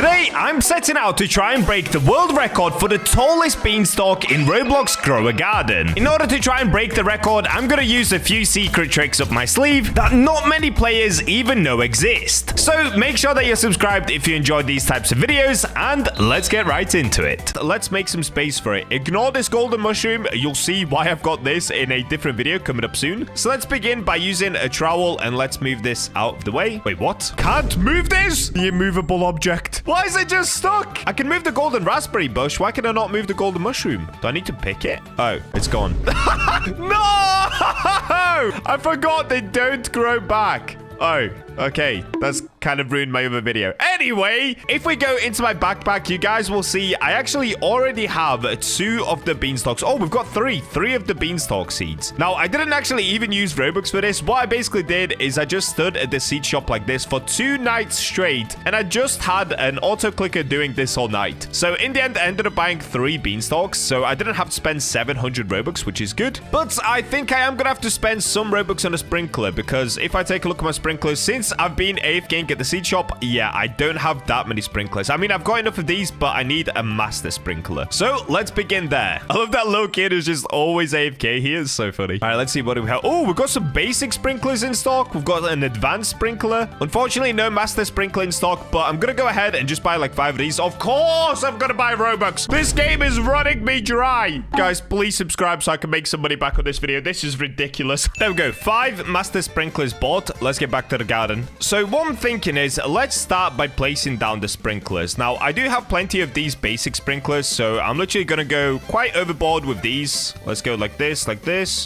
Today, I'm setting out to try and break the world record for the tallest beanstalk in Roblox Grow a Garden. In order to try and break the record, I'm gonna use a few secret tricks up my sleeve that not many players even know exist. So make sure that you're subscribed if you enjoy these types of videos, and let's get right into it. Let's make some space for it. Ignore this golden mushroom. You'll see why I've got this in a different video coming up soon. So let's begin by using a trowel, and let's move this out of the way. Wait, what? Can't move this? The immovable object. Why is it just stuck? I can move the golden raspberry bush. Why can I not move the golden mushroom? Do I need to pick it? Oh, it's gone. No! I forgot they don't grow back. Oh, okay. That's kind of ruined my other video. Anyway, if we go into my backpack, you guys will see I actually already have 2 of the beanstalks. Oh, we've got 3 of the beanstalk seeds. Now, I didn't actually even use Robux for this. What I basically did is I just stood at the seed shop like this for 2 nights straight, and I just had an auto clicker doing this all night. So in the end, I ended up buying 3 beanstalks, so I didn't have to spend 700 Robux, which is good. But I think I am gonna have to spend some Robux on a sprinkler, because if I take a look at my sprinklers, since I've been AFKing at the seed shop, yeah, I don't have that many sprinklers. I mean, I've got enough of these, but I need a master sprinkler. So let's begin there. I love that little kid who's just always AFK. He is so funny. All right, let's see what do we have. Oh, we've got some basic sprinklers in stock. We've got an advanced sprinkler. Unfortunately, no master sprinkler in stock, but I'm gonna go ahead and just buy like 5 of these. Of course, I'm gonna buy Robux. This game is running me dry. Guys, please subscribe so I can make some money back on this video. This is ridiculous. There we go. 5 master sprinklers bought. Let's get back to the garden. So what I'm thinking is, let's start by placing down the sprinklers. Now, I do have plenty of these basic sprinklers, so I'm literally gonna go quite overboard with these. Let's go like this,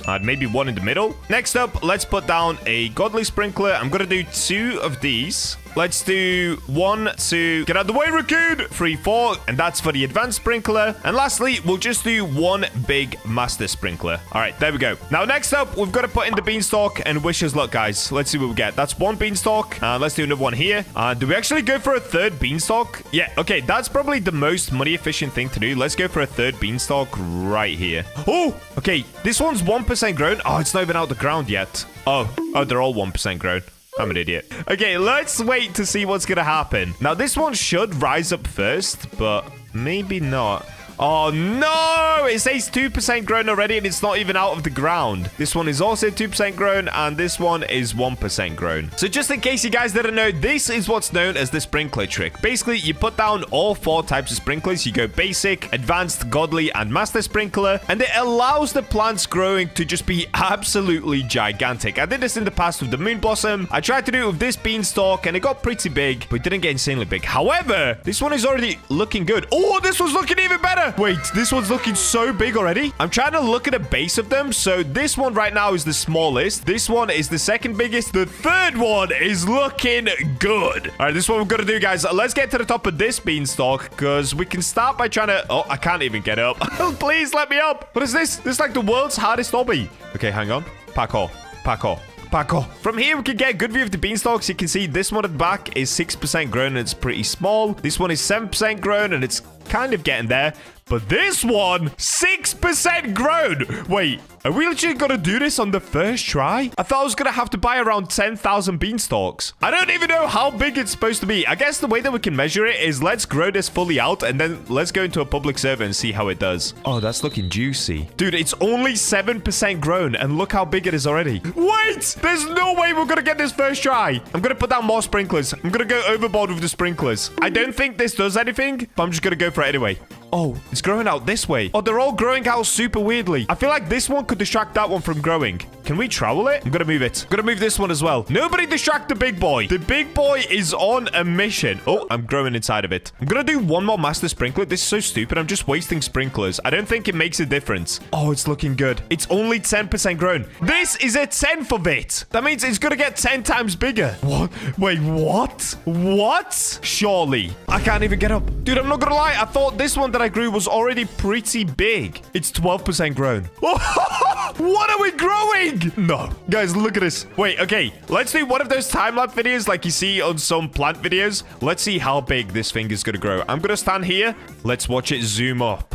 and maybe 1 in the middle. Next up, let's put down a godly sprinkler. I'm gonna do 2 of these. Let's do 1, 2, get out of the way, raccoon! 3, 4, and that's for the advanced sprinkler. And lastly, we'll just do 1 big master sprinkler. All right, there we go. Now, next up, we've got to put in the beanstalk and wish us luck, guys. Let's see what we get. That's 1 beanstalk. Let's do another one here. Do we actually go for a 3rd beanstalk? Yeah, okay, that's probably the most money-efficient thing to do. Let's go for a 3rd beanstalk right here. Oh, okay, this one's 1% grown. Oh, it's not even out the ground yet. Oh, they're all 1% grown. I'm an idiot. Okay, let's wait to see what's gonna happen. Now, this one should rise up first, but maybe not. Oh, no! It says 2% grown already, and it's not even out of the ground. This one is also 2% grown, and this one is 1% grown. So just in case you guys didn't know, this is what's known as the sprinkler trick. Basically, you put down all 4 types of sprinklers. You go basic, advanced, godly, and master sprinkler, and it allows the plants growing to just be absolutely gigantic. I did this in the past with the moon blossom. I tried to do it with this beanstalk, and it got pretty big, but it didn't get insanely big. However, this one is already looking good. Oh, this one's looking even better. Wait, this one's looking so big already. I'm trying to look at the base of them. So this one right now is the smallest. This one is the 2nd biggest. The 3rd one is looking good. All right, this is what we're going to do, guys. Let's get to the top of this beanstalk, because we can start by trying to... Oh, I can't even get up. Please let me up. What is this? This is like the world's hardest obby. Okay, hang on. Parkour. Parkour. Parkour. From here, we can get a good view of the beanstalks. You can see this one at the back is 6% grown, and it's pretty small. This one is 7% grown, and it's kind of getting there. But this one, 6% grown. Wait, are we literally gonna do this on the first try? I thought I was gonna have to buy around 10,000 beanstalks. I don't even know how big it's supposed to be. I guess the way that we can measure it is let's grow this fully out, and then let's go into a public server and see how it does. Oh, that's looking juicy. Dude, it's only 7% grown, and look how big it is already. Wait, there's no way we're gonna get this first try. I'm gonna put down more sprinklers. I'm gonna go overboard with the sprinklers. I don't think this does anything, but I'm just gonna go for it anyway. Oh, it's growing out this way. Oh, they're all growing out super weirdly. I feel like this one could distract that one from growing. Can we trowel it? I'm gonna move it. I'm gonna move this one as well. Nobody distract the big boy. The big boy is on a mission. Oh, I'm growing inside of it. I'm gonna do 1 more master sprinkler. This is so stupid. I'm just wasting sprinklers. I don't think it makes a difference. Oh, it's looking good. It's only 10% grown. This is a 10th of it. That means it's gonna get 10 times bigger. What? Wait, what? What? Surely. I can't even get up. Dude, I'm not gonna lie. I thought this one that I grew was already pretty big. It's 12% grown. What are we growing? No. Guys, look at this. Wait, okay. Let's do one of those time-lapse videos like you see on some plant videos. Let's see how big this thing is going to grow. I'm going to stand here. Let's watch it zoom up.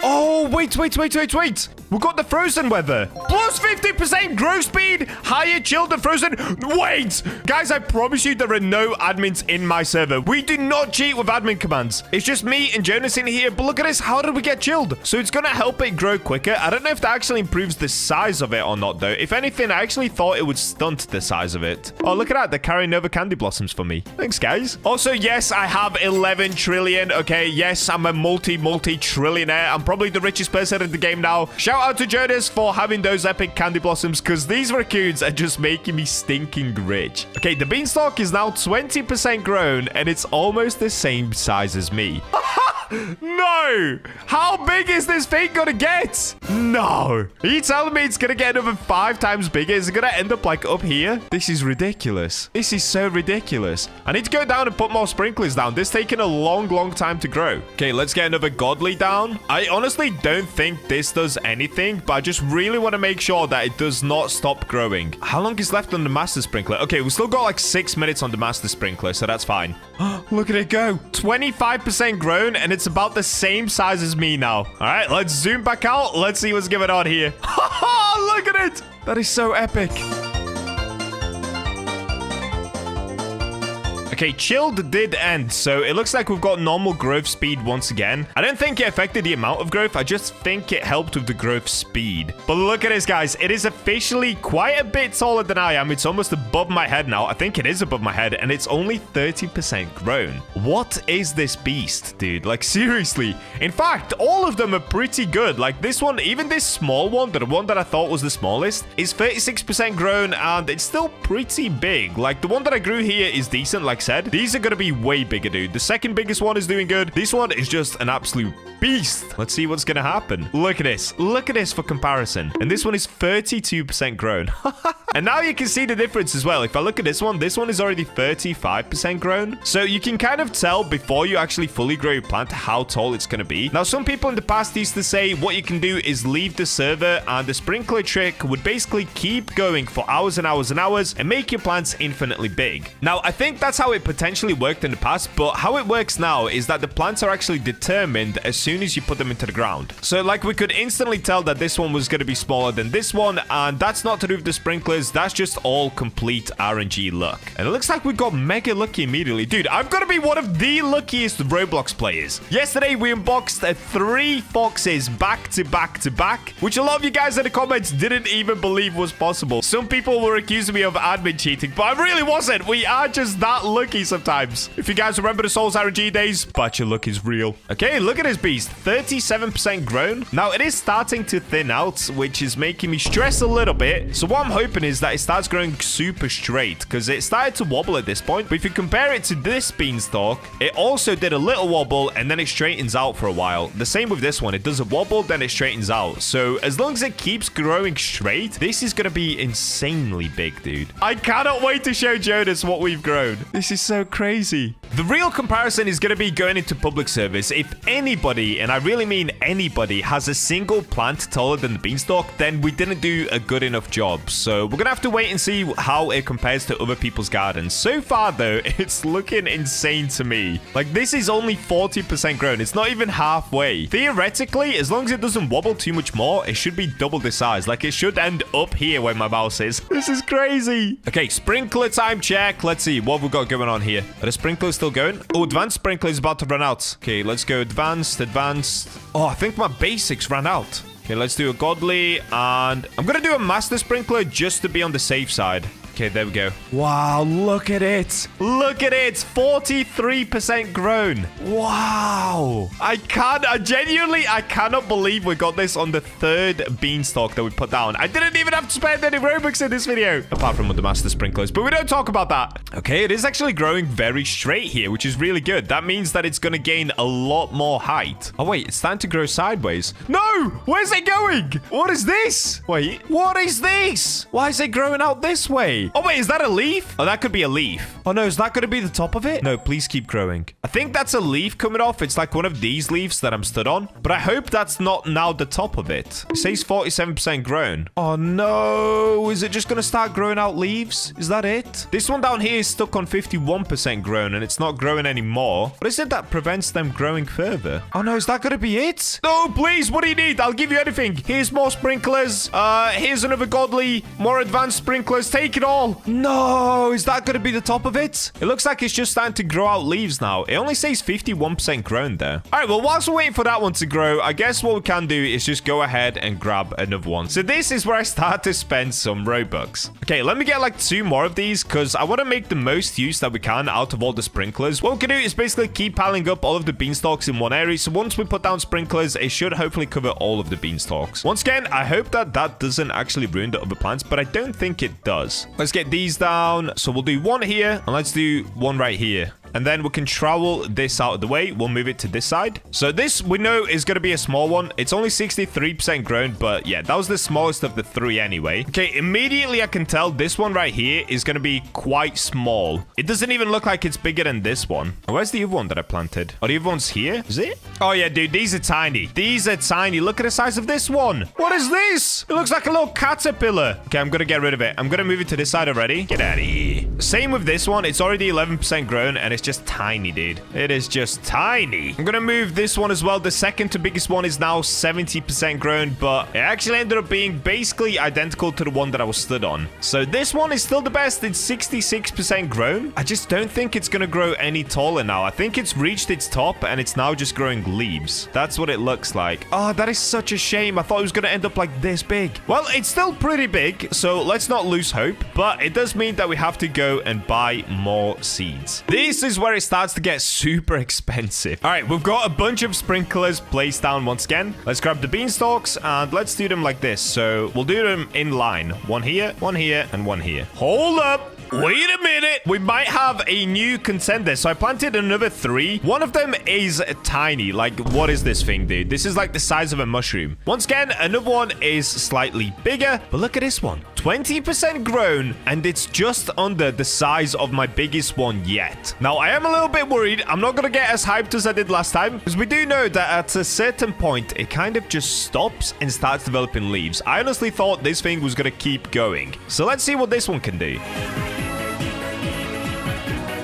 Oh, wait. We got the frozen weather. Plus 50% growth speed. Higher, chilled, and frozen. Wait. Guys, I promise you there are no admins in my server. We do not cheat with admin commands. It's just me and Jonas in here. But look at this. How did we get chilled? So it's going to help it grow quicker. I don't know if that actually improves the size of it or not, though. If anything, I actually thought it would stunt the size of it. Oh, look at that. They're carrying over candy blossoms for me. Thanks, guys. Also, yes, I have 11 trillion. Okay, yes, I'm a multi-trillionaire. I'm probably the richest person in the game now. Shout out to Jonas for having those epic candy blossoms, because these raccoons are just making me stinking rich. Okay, the beanstalk is now 20% grown, and it's almost the same size as me. No! How big is this thing gonna get? No. Are you telling me it's gonna get over 5 times bigger? Is it gonna end up like up here? This is ridiculous. This is so ridiculous. I need to go down and put more sprinklers down. This is taking a long time to grow. Okay, let's get another godly down. I honestly don't think this does anything, but I just really want to make sure that it does not stop growing. How long is left on the master sprinkler? Okay, we still got like 6 minutes on the master sprinkler, so that's fine. Look at it go. 25% grown, and it's about the same size as me now. All right, let's zoom back out. Let's see what's going on here. Look at it. That is so epic. Okay, chilled did end, so it looks like we've got normal growth speed once again. I don't think it affected the amount of growth. I just think it helped with the growth speed. But look at this, guys. It is officially quite a bit taller than I am. It's almost above my head now. I think it is above my head, and it's only 30% grown. What is this beast, dude? Like, seriously. In fact, all of them are pretty good. Like, this one, even this small one, the one that I thought was the smallest, is 36% grown, and it's still pretty big. Like, the one that I grew here is decent, like said. These are going to be way bigger, dude. The second biggest one is doing good. This one is just an absolute beast. Let's see what's going to happen. Look at this. Look at this for comparison. And this one is 32% grown. And now you can see the difference as well. If I look at this one is already 35% grown. So you can kind of tell before you actually fully grow your plant how tall it's going to be. Now, some people in the past used to say what you can do is leave the server, and the sprinkler trick would basically keep going for hours and hours and hours and make your plants infinitely big. Now, I think that's how it potentially worked in the past, but how it works now is that the plants are actually determined as soon as you put them into the ground. So, like, we could instantly tell that this one was going to be smaller than this one, and that's not to do with the sprinklers. That's just all complete RNG luck. And it looks like we got mega lucky immediately. Dude, I've got to be one of the luckiest Roblox players. Yesterday, we unboxed 3 foxes back to back, which a lot of you guys in the comments didn't even believe was possible. Some people were accusing me of admin cheating, but I really wasn't. We are just that lucky sometimes. If you guys remember the Souls RNG days, Bacha luck is real. Okay, look at this beast. 37% grown. Now, it is starting to thin out, which is making me stress a little bit. So what I'm hoping is that it starts growing super straight, because it started to wobble at this point. But if you compare it to this beanstalk, it also did a little wobble, and then it straightens out for a while. The same with this one. It does a wobble, then it straightens out. So as long as it keeps growing straight, this is going to be insanely big, dude. I cannot wait to show Jonas what we've grown. This is so crazy. The real comparison is going to be going into public service. If anybody, and I really mean anybody, has a single plant taller than the beanstalk, then we didn't do a good enough job. So we're going to have to wait and see how it compares to other people's gardens. So far, though, it's looking insane to me. Like, this is only 40% grown. It's not even halfway. Theoretically, as long as it doesn't wobble too much more, it should be double the size. Like, it should end up here where my mouse is. This is crazy. Okay, sprinkler time check. Let's see what we've got going on here. Are the sprinklers still going? Oh, advanced sprinkler is about to run out. Okay, let's go advanced. Oh, I think my basics ran out. Okay, let's do a godly, and I'm gonna do a master sprinkler just to be on the safe side. Okay, there we go. Wow, look at it. Look at it. 43% grown. Wow. I cannot believe we got this on the 3rd beanstalk that we put down. I didn't even have to spend any Robux in this video. Apart from with the master sprinklers, but we don't talk about that. Okay, it is actually growing very straight here, which is really good. That means that it's going to gain a lot more height. Oh, wait, it's time to grow sideways. No, where's it going? What is this? Wait, what is this? Why is it growing out this way? Oh, wait, is that a leaf? Oh, that could be a leaf. Oh, no, is that going to be the top of it? No, please keep growing. I think that's a leaf coming off. It's like one of these leaves that I'm stood on. But I hope that's not now the top of it. It says 47% grown. Oh, no. Is it just going to start growing out leaves? Is that it? This one down here is stuck on 51% grown and it's not growing anymore. What is it that prevents them growing further? Oh no, is that gonna be it? No, please, what do you need? I'll give you anything. Here's more sprinklers. Here's another godly, more advanced sprinklers. Take it all. No, is that gonna be the top of it? It looks like it's just starting to grow out leaves now. It only says 51% grown there. All right, well, whilst we're waiting for that one to grow, I guess what we can do is just go ahead and grab another one. So this is where I start to spend some Robux. Okay, let me get like 2 more of these because I want to make the most use that we can out of all the sprinklers. What we can do is basically keep piling up all of the beanstalks in one area. So once we put down sprinklers, it should hopefully cover all of the beanstalks. Once again, I hope that that doesn't actually ruin the other plants, but I don't think it does. Let's get these down. So we'll do one here and let's do one right here. And then we can trowel this out of the way. We'll move it to this side. So this we know is going to be a small one. It's only 63% grown, but yeah, that was the smallest of the 3 anyway. Okay, immediately I can tell this one right here is going to be quite small. It doesn't even look like it's bigger than this one. Where's the other one that I planted? Oh, the other one's here? Is it? Oh yeah, dude, these are tiny. These are tiny. Look at the size of this one. What is this? It looks like a little caterpillar. Okay, I'm going to get rid of it. I'm going to move it to this side already. Get out of here. Same with this one. It's already 11% grown and it's just tiny, dude. It is just tiny. I'm gonna move this one as well. The second to biggest one is now 70% grown, but it actually ended up being basically identical to the one that I was stood on. So this one is still the best. It's 66% grown. I just don't think it's gonna grow any taller now. I think it's reached its top and it's now just growing leaves. That's what it looks like. Oh, that is such a shame. I thought it was gonna end up like this big. Well, it's still pretty big, so let's not lose hope, but it does mean that we have to go and buy more seeds. This is where it starts to get super expensive. All right, we've got a bunch of sprinklers placed down once again. Let's grab the beanstalks and let's do them like this. So we'll do them in line. One here, and one here. Hold up. Wait a minute. We might have a new contender. So I planted another 3. One of them is tiny. Like, what is this thing, dude? This is like the size of a mushroom. Once again, another one is slightly bigger. But look at this one. 20% grown, and it's just under the size of my biggest one yet. Now, I am a little bit worried. I'm not going to get as hyped as I did last time, because we do know that at a certain point, it kind of just stops and starts developing leaves. I honestly thought this thing was going to keep going. So let's see what this one can do.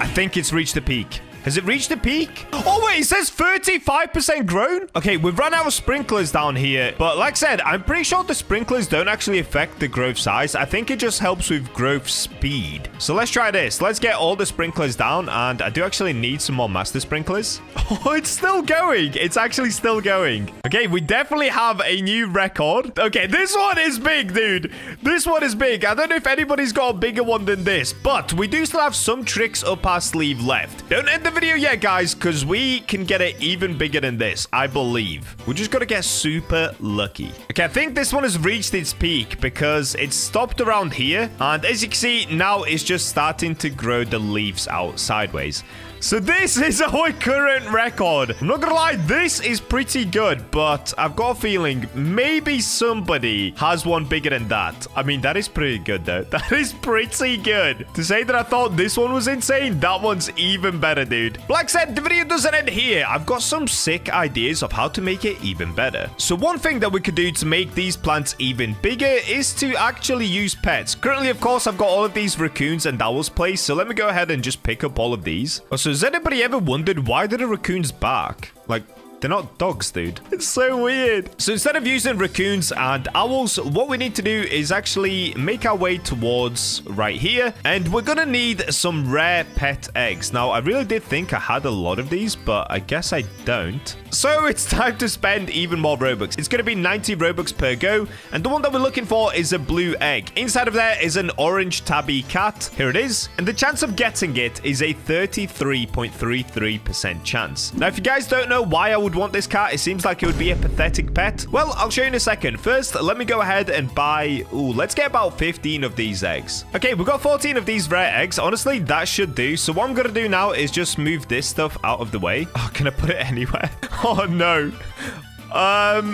I think it's reached the peak. Has it reached the peak? Oh, wait, it says 35% grown. Okay, we've run out of sprinklers down here. But like I said, I'm pretty sure the sprinklers don't actually affect the growth size. I think it just helps with growth speed. So let's try this. Let's get all the sprinklers down. And I do actually need some more master sprinklers. Oh, it's still going. It's actually still going. Okay, we definitely have a new record. Okay, this one is big, dude. This one is big. I don't know if anybody's got a bigger one than this. But we do still have some tricks up our sleeve left. Don't end the video yet, guys, because we can get it even bigger than this, I believe. We're just gonna get super lucky. Okay, I think this one has reached its peak because it stopped around here, and as you can see, now it's just starting to grow the leaves out sideways. So this is our current record. I'm not gonna lie, this is pretty good, but I've got a feeling maybe somebody has one bigger than that. I mean, that is pretty good, though. That is pretty good. To say that I thought this one was insane, that one's even better, dude. But like I said, the video doesn't end here. I've got some sick ideas of how to make it even better. So one thing that we could do to make these plants even bigger is to actually use pets. Currently, of course, I've got all of these raccoons and owls placed, so let me go ahead and just pick up all of these. So has anybody ever wondered why do the raccoons bark? Like, they're not dogs, dude. It's so weird. So instead of using raccoons and owls, what we need to do is actually make our way towards right here. And we're gonna need some rare pet eggs. Now, I really did think I had a lot of these, but I guess I don't. So it's time to spend even more Robux. It's gonna be 90 Robux per go. And the one that we're looking for is a blue egg. Inside of there is an orange tabby cat. Here it is. And the chance of getting it is a 33.33% chance. Now, if you guys don't know why I would want this cat, it seems like it would be a pathetic pet. Well, I'll show you in a second. First, let me go ahead and buy... Ooh, let's get about 15 of these eggs. Okay, we've got 14 of these rare eggs. Honestly, that should do. So what I'm gonna do now is just move this stuff out of the way. Oh, can I put it anywhere? Oh, no.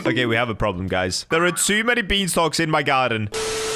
Okay, we have a problem, guys. There are too many beanstalks in my garden.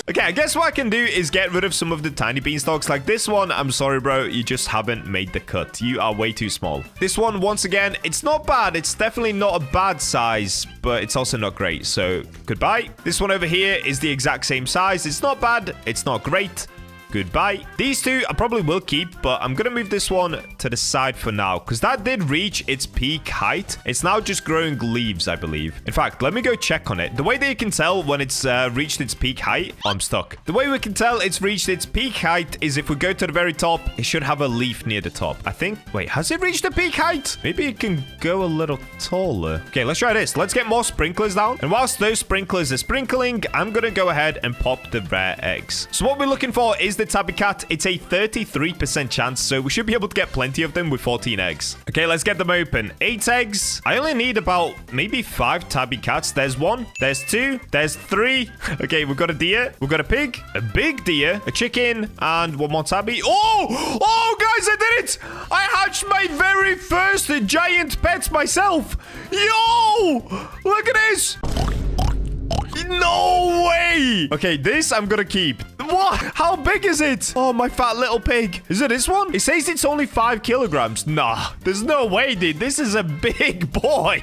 Okay, I guess what I can do is get rid of some of the tiny beanstalks. Like this one, I'm sorry, bro. You just haven't made the cut. You are way too small. This one, once again, it's not bad. It's definitely not a bad size, but it's also not great. So, goodbye. This one over here is the exact same size. It's not bad. It's not great. Goodbye. These two I probably will keep, but I'm going to move this one to the side for now because that did reach its peak height. It's now just growing leaves, I believe. In fact, let me go check on it. The way that you can tell when it's reached its peak height... Oh, I'm stuck. The way we can tell it's reached its peak height is if we go to the very top, it should have a leaf near the top. I think... Wait, has it reached the peak height? Maybe it can go a little taller. Okay, let's try this. Let's get more sprinklers down. And whilst those sprinklers are sprinkling, I'm going to go ahead and pop the rare eggs. So what we're looking for is the tabby cat. It's a 33% chance, so we should be able to get plenty of them with 14 eggs. Okay, let's get them open. 8 eggs. I only need about maybe 5 tabby cats. There's 1. There's 2. There's 3. Okay, we've got a deer. We've got a pig. A big deer. A chicken. And 1 more tabby. Oh! Oh, guys, I did it! I hatched my very first giant pets myself. Yo! Look at this! No way! Okay, this I'm gonna keep. What? How big is it? Oh, my fat little pig. Is it this one? It says it's only 5 kilograms. Nah, there's no way, dude. This is a big boy.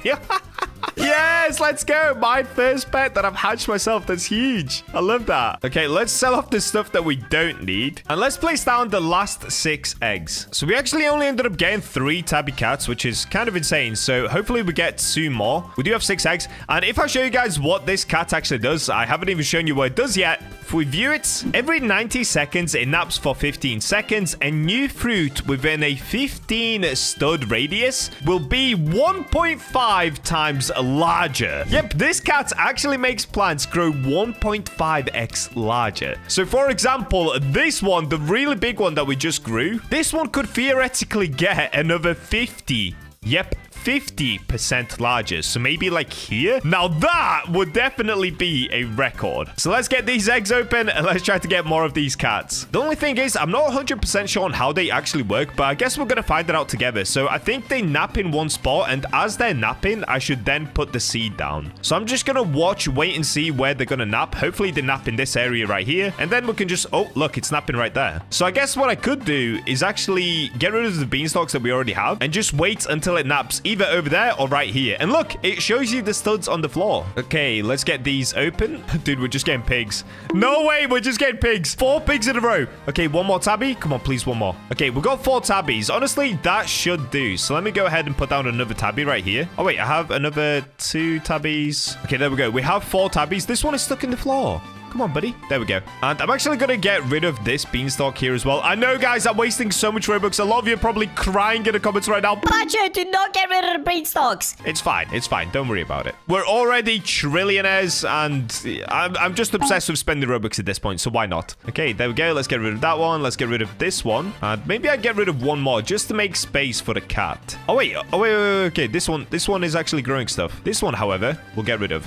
Yes, let's go. My first pet that I've hatched myself. That's huge. I love that. Okay, let's sell off the stuff that we don't need. And let's place down the last 6 eggs. So we actually only ended up getting 3 tabby cats, which is kind of insane. So hopefully we get 2 more. We do have 6 eggs. And if I show you guys what this cat actually does, I haven't even shown you what it does yet. If we view it, every 90 seconds, it naps for 15 seconds. And new fruit within a 15 stud radius will be 1.5 times larger. Yep, this cat actually makes plants grow 1.5x larger. So for example, this one, the really big one that we just grew, this one could theoretically get another 50. Yep, 50% larger. So maybe like here. Now that would definitely be a record. So let's get these eggs open and let's try to get more of these cats. The only thing is, I'm not 100% sure on how they actually work, but I guess we're going to find it out together. So I think they nap in one spot, and as they're napping, I should then put the seed down. So I'm just going to watch, wait and see where they're going to nap. Hopefully they nap in this area right here. And then we can just, oh, look, it's napping right there. So I guess what I could do is actually get rid of the beanstalks that we already have and just wait until it naps either over there or right here. And look, it shows you the studs on the floor. Okay, let's get these open. Dude, we're just getting pigs. No way, we're just getting pigs. 4 pigs in a row. Okay, 1 more tabby. Come on, please, 1 more. Okay, we've got 4 tabbies. Honestly, that should do. So let me go ahead and put down another tabby right here. Oh, wait, I have another 2 tabbies. Okay, there we go. We have 4 tabbies. This one is stuck in the floor. Come on, buddy. There we go. And I'm actually going to get rid of this beanstalk here as well. I know, guys, I'm wasting so much Robux. A lot of you are probably crying in the comments right now. Bacha, do not get rid of the beanstalks. It's fine. It's fine. Don't worry about it. We're already trillionaires, and I'm just obsessed with spending Robux at this point, so why not? Okay, there we go. Let's get rid of that one. Let's get rid of this one. And maybe I get rid of 1 more just to make space for the cat. Oh, wait. Oh, wait. Okay, this one is actually growing stuff. This one, however, we'll get rid of.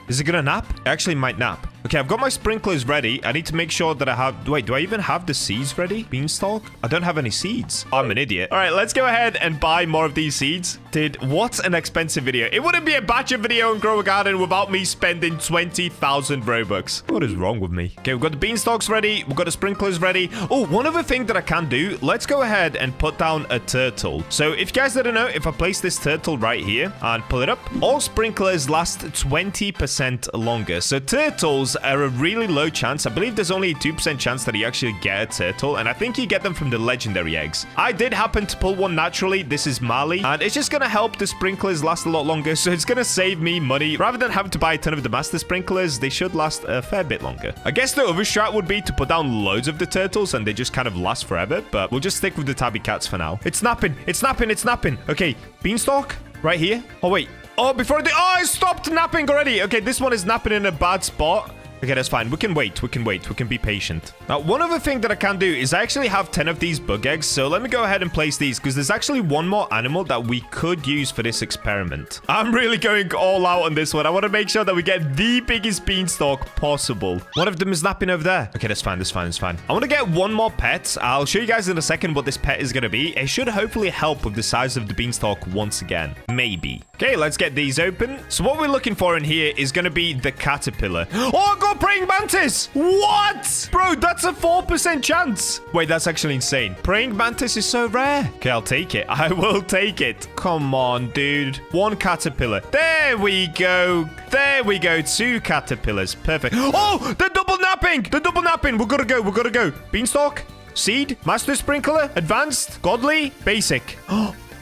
Is it gonna nap? It actually might nap. Okay, I've got my sprinklers ready. I need to make sure that I have... Wait, do I even have the seeds ready? Beanstalk? I don't have any seeds. I'm an idiot. All right, let's go ahead and buy more of these seeds. Dude, what an expensive video. It wouldn't be a Bacha video and grow a garden without me spending 20,000 Robux. What is wrong with me? Okay, we've got the beanstalks ready. We've got the sprinklers ready. Oh, one other thing that I can do. Let's go ahead and put down a turtle. So if you guys didn't know, if I place this turtle right here and pull it up, all sprinklers last 20% longer. So turtles are a really low chance. I believe there's only a 2% chance that you actually get a turtle, and I think you get them from the legendary eggs. I did happen to pull one naturally. This is Mali, and it's just gonna help the sprinklers last a lot longer, so it's gonna save me money. Rather than having to buy a ton of the master sprinklers, they should last a fair bit longer. I guess the other strat would be to put down loads of the turtles and they just kind of last forever, but we'll just stick with the tabby cats for now. It's snapping. It's snapping. It's snapping. Okay, beanstalk right here. Oh, wait. Oh, before it... Oh, it stopped napping already. Okay, this one is napping in a bad spot. Okay, that's fine. We can wait. We can wait. We can be patient. Now, one other thing that I can do is I actually have 10 of these bug eggs. So let me go ahead and place these because there's actually 1 more animal that we could use for this experiment. I'm really going all out on this one. I want to make sure that we get the biggest beanstalk possible. One of them is napping over there. Okay, that's fine. That's fine. That's fine. I want to get 1 more pet. I'll show you guys in a second what this pet is going to be. It should hopefully help with the size of the beanstalk once again. Maybe. Okay, let's get these open. So what we're looking for in here is going to be the caterpillar. Oh, God! got praying mantis. What? Bro, that's a 4% chance. Wait, that's actually insane. Praying mantis is so rare. Okay, I'll take it. I will take it. Come on, dude. One caterpillar. There we go. There we go. 2 caterpillars. Perfect. Oh, they're double napping. They're double napping. We're gonna go. We're gonna go. Beanstalk. Seed. Master sprinkler. Advanced. Godly. Basic.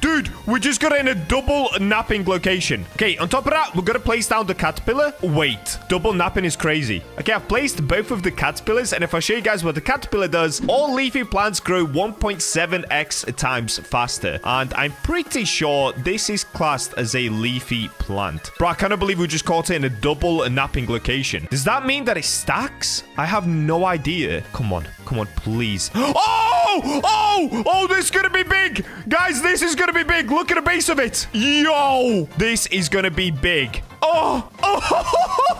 Dude, we just got in a double napping location. Okay, on top of that, we're going to place down the caterpillar. Wait, double napping is crazy. Okay, I've placed both of the caterpillars, and if I show you guys what the caterpillar does, all leafy plants grow 1.7x times faster. And I'm pretty sure this is classed as a leafy plant. Bro, I cannot believe we just caught it in a double napping location. Does that mean that it stacks? I have no idea. Come on, please. Oh, this is going to be big. Guys, this is going to be big. Look at the base of it. Yo, this is going to be big. Oh.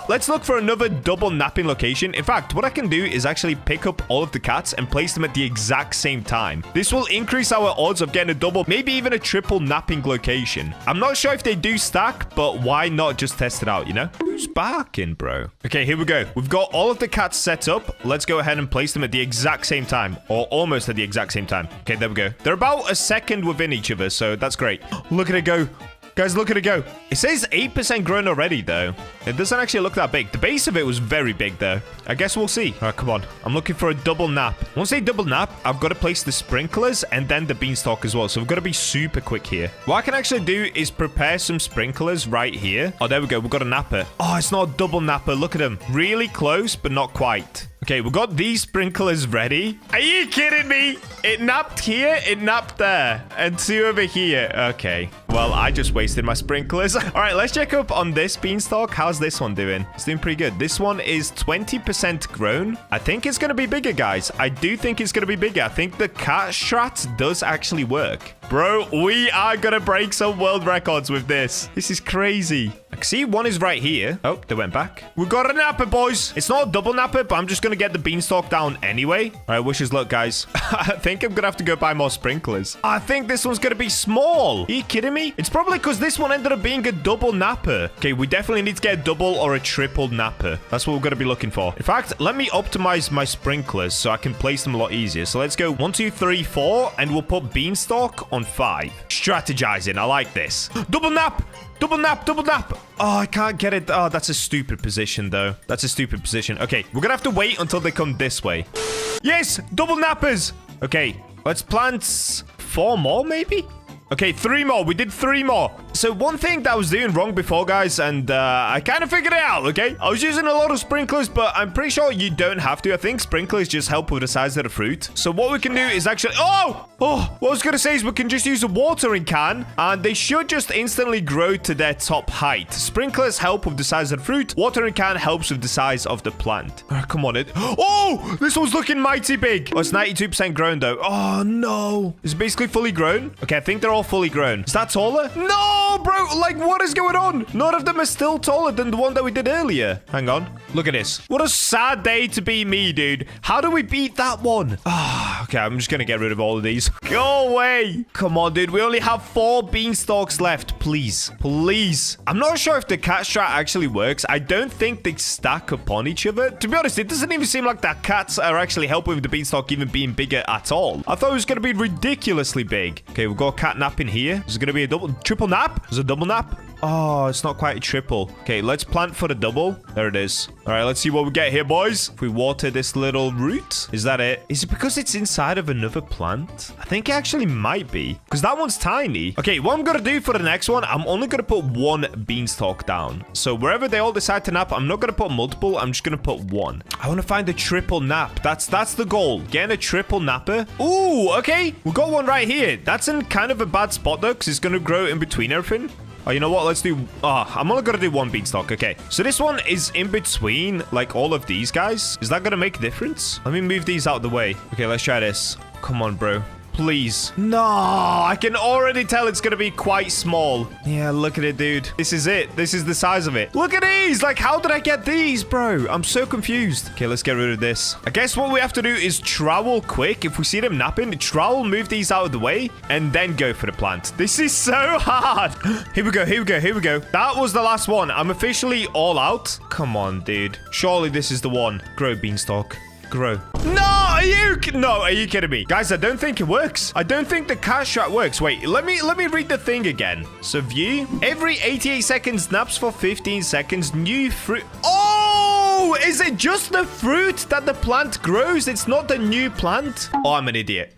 Let's look for another double napping location. In fact, what I can do is actually pick up all of the cats and place them at the exact same time. This will increase our odds of getting a double, maybe even a triple napping location. I'm not sure if they do stack, but why not just test it out, you know? Who's barking, bro? Okay, here we go. We've got all of the cats set up. Let's go ahead and place them at the exact same time, or almost at the exact same time. Okay, there we go. They're about a second within each other, so that's great. Look at it go. Guys, look at it go. It says 8% grown already, though. It doesn't actually look that big. The base of it was very big, though. I guess we'll see. All right, come on. I'm looking for a double nap. Once they double nap, I've got to place the sprinklers and then the beanstalk as well. So we've got to be super quick here. What I can actually do is prepare some sprinklers right here. Oh, there we go. We've got a napper. Oh, it's not a double napper. Look at them. Really close, but not quite. Okay, we've got these sprinklers ready. Are you kidding me? It napped here, it napped there, and 2 over here. Okay, well, I just wasted my sprinklers. All right, let's check up on this beanstalk. How's this one doing? It's doing pretty good. This one is 20% grown. I think it's going to be bigger, guys. I do think it's going to be bigger. I think the cat strat does actually work. Bro, we are going to break some world records with this. This is crazy. I can see one is right here. Oh, they went back. We got a napper, boys. It's not a double napper, but I'm just going to get the beanstalk down anyway. All right, wish us luck, guys. I think I'm going to have to go buy more sprinklers. I think this one's going to be small. Are you kidding me? It's probably because this one ended up being a double napper. Okay, we definitely need to get a double or a triple napper. That's what we're going to be looking for. In fact, let me optimize my sprinklers so I can place them a lot easier. So let's go 1, 2, 3, 4, and we'll put beanstalk on 5. Strategizing. I like this. Double nap. Double nap, double nap. Oh, I can't get it. Oh, that's a stupid position, though. That's a stupid position. Okay, we're gonna have to wait until they come this way. Yes, double nappers. Okay, let's plant 4 more, maybe? Okay, 3 more. We did 3 more. So one thing that I was doing wrong before, guys, and I kind of figured it out, okay? I was using a lot of sprinklers, but I'm pretty sure you don't have to. I think sprinklers just help with the size of the fruit. So what we can do is actually... Oh, what I was going to say is we can just use a watering can, and they should just instantly grow to their top height. Sprinklers help with the size of the fruit. Watering can helps with the size of the plant. All right, come on. Oh, this one's looking mighty big. Oh, it's 92% grown, though. Oh, no. It's basically fully grown. Okay, I think they're all fully grown. Is that taller? No! Bro, like, what is going on? None of them are still taller than the one that we did earlier. Hang on. Look at this. What a sad day to be me, dude. How do we beat that one? Okay, I'm just gonna get rid of all of these. Go away. Come on, dude. We only have 4 beanstalks left. Please. Please. I'm not sure if the cat strat actually works. I don't think they stack upon each other. To be honest, it doesn't even seem like that cats are actually helping with the beanstalk even being bigger at all. I thought it was gonna be ridiculously big. Okay, we've got a cat nap in here. Is it gonna be a triple nap? Is it a double nap? Oh, it's not quite a triple. Okay, let's plant for the double. There it is. All right, let's see what we get here, boys. If we water this little root, is that it? Is it because it's inside of another plant? I think it actually might be, because that one's tiny. Okay, what I'm going to do for the next one, I'm only going to put 1 beanstalk down. So wherever they all decide to nap, I'm not going to put multiple. I'm just going to put 1. I want to find a triple nap. That's the goal. Getting a triple napper. Ooh, okay. We got one right here. That's in kind of a bad spot, though, because it's going to grow in between everything. Oh, you know what? Let's do... I'm only going to do 1 beanstalk. Okay. So this one is in between, like, all of these guys. Is that going to make a difference? Let me move these out of the way. Okay, let's try this. Come on, bro. Please. No, I can already tell it's gonna be quite small. Yeah, look at it, dude. This is it. This is the size of it. Look at these. Like, how did I get these, bro? I'm so confused. Okay, let's get rid of this. I guess what we have to do is trowel quick. If we see them napping, trowel, move these out of the way, and then go for the plant. This is so hard. Here we go. Here we go. Here we go. That was the last one. I'm officially all out. Come on, dude. Surely this is the one. Grow, beanstalk. Grow. No, are you kidding me? Guys, I don't think it works. I don't think the cat strat works. Wait, let me read the thing again. So view, every 88 seconds naps for 15 seconds, new fruit. Oh, is it just the fruit that the plant grows? It's not the new plant? Oh, I'm an idiot.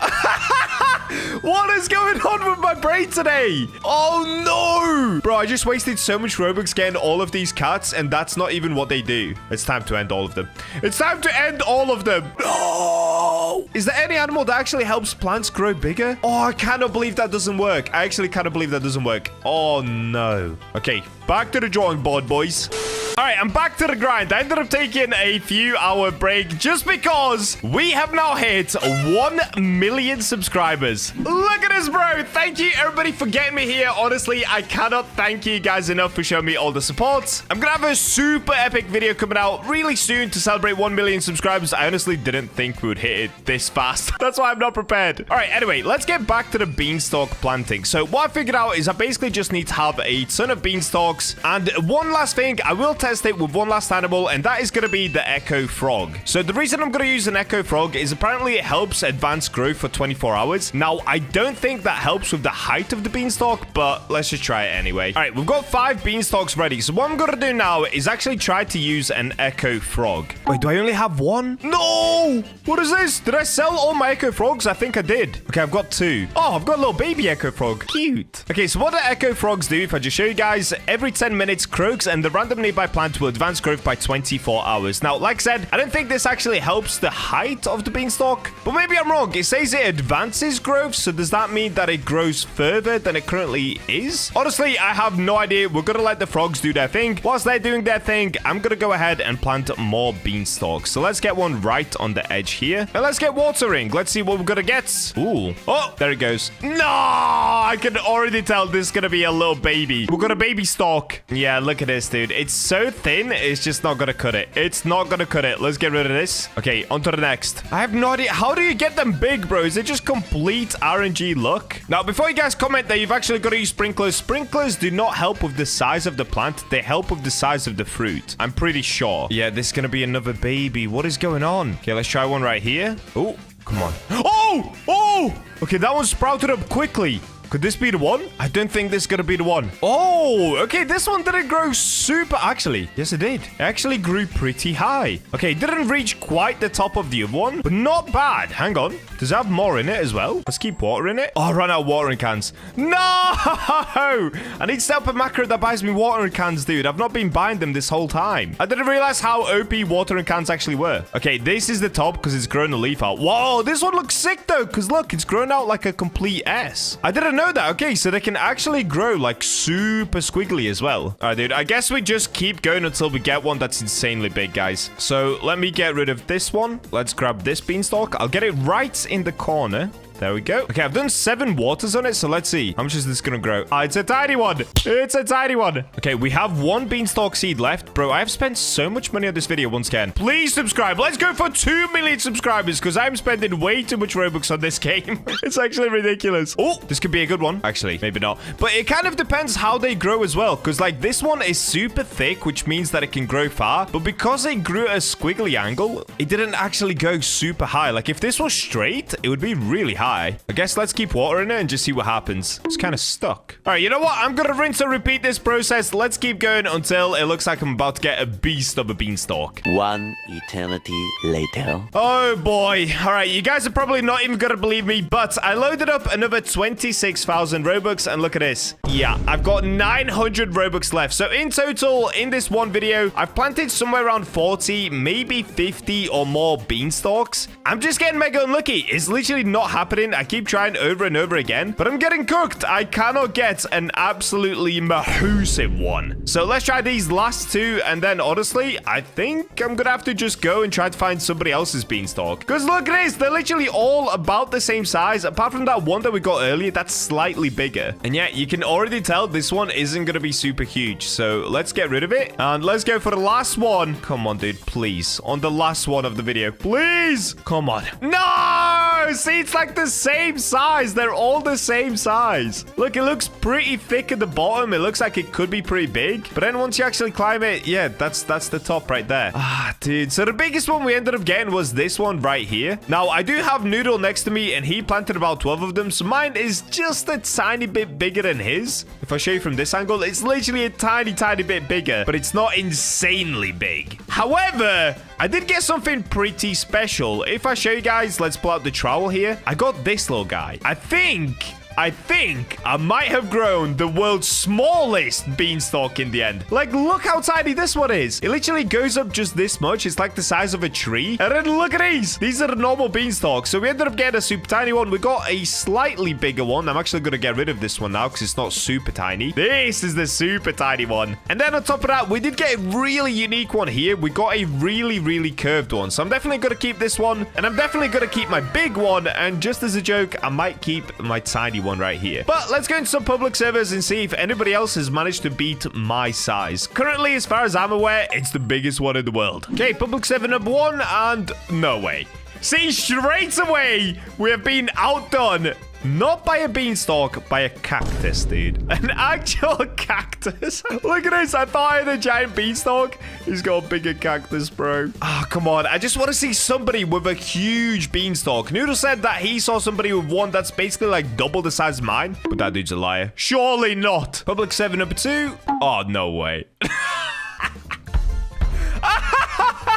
What is going on with my brain today? Oh, no. Bro, I just wasted so much Robux getting all of these cats, and that's not even what they do. It's time to end all of them. It's time to end all of them. No. Is there any animal that actually helps plants grow bigger? Oh, I cannot believe that doesn't work. I actually cannot believe that doesn't work. Oh, no. Okay, back to the drawing board, boys. All right, I'm back to the grind. I ended up taking a few-hour break just because we have now hit 1 million subscribers. Look at this, bro. Thank you, everybody, for getting me here. Honestly, I cannot thank you guys enough for showing me all the support. I'm going to have a super epic video coming out really soon to celebrate 1 million subscribers. I honestly didn't think we would hit it this fast. That's why I'm not prepared. All right, anyway, let's get back to the beanstalk planting. So what I figured out is I basically just need to have a ton of beanstalks. And one last thing, I will test it with one last animal, and that is going to be the echo frog. So the reason I'm going to use an echo frog is apparently it helps advance growth for 24 hours. Now, I don't think that helps with the height of the beanstalk, but let's just try it anyway. All right, we've got 5 beanstalks ready. So what I'm going to do now is actually try to use an echo frog. Wait, do I only have one? No! What is this? Did I sell all my echo frogs? I think I did. Okay, I've got 2. Oh, I've got a little baby echo frog. Cute. Okay, so what do echo frogs do? If I just show you guys, every 10 minutes, croaks and the random nearby plant will advance growth by 24 hours. Now, like I said, I don't think this actually helps the height of the beanstalk, but maybe I'm wrong. It says it advances growth, so does that mean that it grows further than it currently is? Honestly, I have no idea. We're gonna let the frogs do their thing. Whilst they're doing their thing, I'm gonna go ahead and plant more beanstalks. So let's get one right on the edge here, and let's get watering. Let's see what we're gonna get. Ooh. Oh, there it goes. No, I can already tell this is gonna be a little baby. We've got a baby stalk. Yeah, look at this, dude. It's so thin, it's just not gonna cut it. It's not gonna cut it. Let's get rid of this. Okay, on to the next. I have no idea. How do you get them big, bro? Is it just complete RNG luck? Now, before you guys comment that you've actually got to use sprinklers, sprinklers do not help with the size of the plant. They help with the size of the fruit. I'm pretty sure. Yeah, this is gonna be another baby. What is going on? Okay, let's try one right here. Oh, come on. Oh! Oh! Okay, that one sprouted up quickly. Could this be the one? I don't think this is going to be the one. Oh, okay. This one didn't grow super. Actually, yes, it did. It actually grew pretty high. Okay, it didn't reach quite the top of the other one, but not bad. Hang on. Does it have more in it as well? Let's keep watering it. Oh, I ran out of watering cans. No! I need to set up a macro that buys me watering cans, dude. I've not been buying them this whole time. I didn't realize how OP watering cans actually were. Okay, this is the top because it's grown a leaf out. Whoa, this one looks sick, though, because look, it's grown out like a complete S. I didn't know that. Okay, so they can actually grow like super squiggly as well. All right, dude, I guess we just keep going until we get one that's insanely big, guys. So let me get rid of this one. Let's grab this beanstalk. I'll get it right in the corner. There we go. Okay, I've done 7 waters on it, so let's see. How much is this gonna grow? Ah, it's a tiny one. It's a tiny one. Okay, we have 1 beanstalk seed left. Bro, I have spent so much money on this video once again. Please subscribe. Let's go for 2 million subscribers because I'm spending way too much Robux on this game. It's actually ridiculous. Oh, this could be a good one. Actually, maybe not. But it kind of depends how they grow as well, because like this one is super thick, which means that it can grow far. But because it grew at a squiggly angle, it didn't actually go super high. Like if this was straight, it would be really high. I guess let's keep watering it and just see what happens. It's kind of stuck. All right, you know what? I'm going to rinse and repeat this process. Let's keep going until it looks like I'm about to get a beast of a beanstalk. 1 eternity later. Oh, boy. All right, you guys are probably not even going to believe me, but I loaded up another 26,000 Robux, and look at this. Yeah, I've got 900 Robux left. So in total, in this one video, I've planted somewhere around 40, maybe 50 or more beanstalks. I'm just getting mega unlucky. It's literally not happening happening. I keep trying over and over again, but I'm getting cooked. I cannot get an absolutely massive one. So let's try these last two, and then honestly, I think I'm gonna have to just go and try to find somebody else's beanstalk. Because look at this, they're literally all about the same size, apart from that one that we got earlier that's slightly bigger. And yeah, you can already tell this one isn't gonna be super huge. So let's get rid of it, and let's go for the last one. Come on, dude, please. On the last one of the video, please. Come on. No! See, it's like the same size. They're all the same size. Look, it looks pretty thick at the bottom. It looks like it could be pretty big. But then once you actually climb it, yeah, that's the top right there. Ah, dude. So the biggest one we ended up getting was this one right here. Now, I do have Noodle next to me, and he planted about 12 of them. So mine is just a tiny bit bigger than his. If I show you from this angle, it's literally a tiny bit bigger, but it's not insanely big. However, I did get something pretty special. If I show you guys, let's pull out the trowel here. I got this little guy. I think I might have grown the world's smallest beanstalk in the end. Like, look how tiny this one is. It literally goes up just this much. It's like the size of a tree. And then look at these. These are the normal beanstalks. So we ended up getting a super tiny one. We got a slightly bigger one. I'm actually going to get rid of this one now because it's not super tiny. This is the super tiny one. And then on top of that, we did get a really unique one here. We got a really curved one. So I'm definitely going to keep this one. And I'm definitely going to keep my big one. And just as a joke, I might keep my tiny one right here. But let's go into some public servers and see if anybody else has managed to beat my size. Currently, as far as I'm aware, it's the biggest one in the world. Okay, public server number 1, and no way. See, straight away, we have been outdone. Not by a beanstalk, by a cactus, dude. An actual cactus. Look at this. I thought I had a giant beanstalk. He's got a bigger cactus, bro. Ah, come on. I just want to see somebody with a huge beanstalk. Noodle said that he saw somebody with one that's basically like double the size of mine. But that dude's a liar. Surely not. Public server number 2. Oh, no way.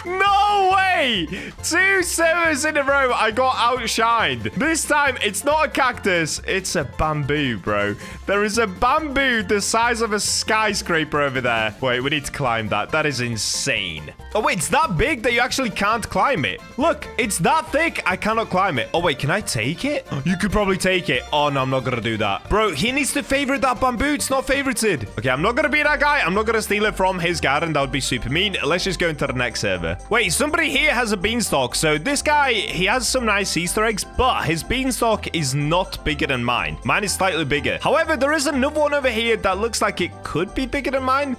No way! 2 servers in a row, I got outshined. This time, it's not a cactus. It's a bamboo, bro. There is a bamboo the size of a skyscraper over there. Wait, we need to climb that. That is insane. Oh, wait, it's that big that you actually can't climb it. Look, it's that thick, I cannot climb it. Oh, wait, can I take it? You could probably take it. Oh, no, I'm not gonna do that. Bro, he needs to favorite that bamboo. It's not favorited. Okay, I'm not gonna be that guy. I'm not gonna steal it from his garden. That would be super mean. Let's just go into the next server. Wait, somebody here has a beanstalk. So this guy, he has some nice Easter eggs, but his beanstalk is not bigger than mine. Mine is slightly bigger. However, there is another one over here that looks like it could be bigger than mine.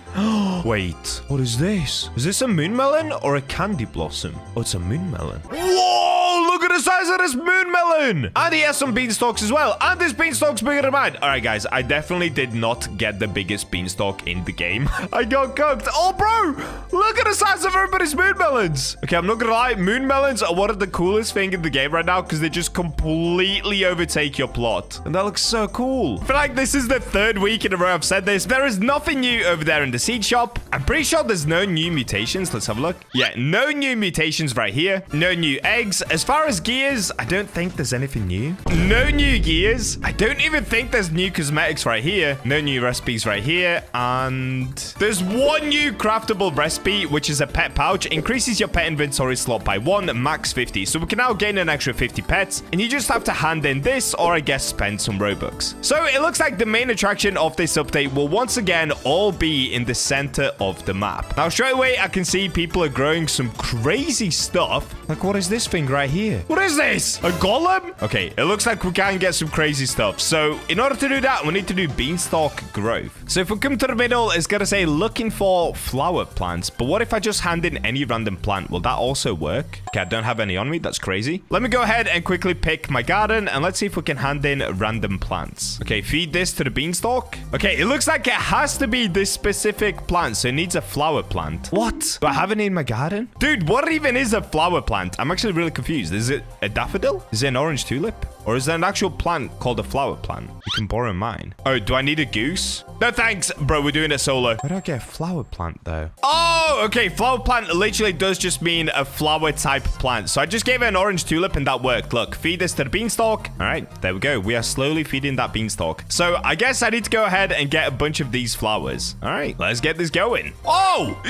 Wait, what is this? Is this a moon melon or a candy blossom? Oh, it's a moon melon. Whoa, look at the size of this moon melon. And he has some beanstalks as well. And this beanstalk's bigger than mine. All right, guys, I definitely did not get the biggest beanstalk in the game. I got cooked. Oh, bro, look at the size of everybody's moon melons. Okay, I'm not gonna lie. Moon melons are one of the coolest things in the game right now because they just completely overtake your plot. And that looks so cool. I feel like this is the 3rd week in a row I've said this. There is nothing new over there in the seed shop. I'm pretty sure there's no new mutations. Let's have a look. Yeah, no new mutations right here. No new eggs. As far as gears, I don't think there's anything new. No new gears. I don't even think there's new cosmetics right here. No new recipes right here. And there's one new craftable recipe, which is a pet pouch. Increases your pet inventory slot by 1, max 50. So we can now gain an extra 50 pets. And you just have to hand in this, or I guess spend some Robux. So it looks like the main attraction of this update will once again all be in the center of the map. Now straight away, I can see people are growing some crazy stuff. Like, what is this thing right here? What is this? A golem? Okay, it looks like we can get some crazy stuff. So in order to do that, we need to do beanstalk growth. So if we come to the middle, it's gonna say looking for flower plants. But what if I just hand in any random plant? Will that also work? Okay, I don't have any on me. That's crazy. Let me go ahead and quickly pick my garden, and let's see if we can hand in random plants. Okay, feed this to the beanstalk. Okay, it looks like it has to be this specific plant, so it needs a flower plant. What? Do I have it in my garden? Dude, what even is a flower plant? I'm actually really confused. Is it a daffodil? Is it an orange tulip? Or is there an actual plant called a flower plant? You can borrow mine. Oh, do I need a goose? No, thanks. Bro, we're doing it solo. Where do I get a flower plant, though? Oh, okay. Flower plant literally does just mean a flower type plant. So I just gave it an orange tulip and that worked. Look, feed this to the beanstalk. All right, there we go. We are slowly feeding that beanstalk. So I guess I need to go ahead and get a bunch of these flowers. All right, let's get this going. Oh,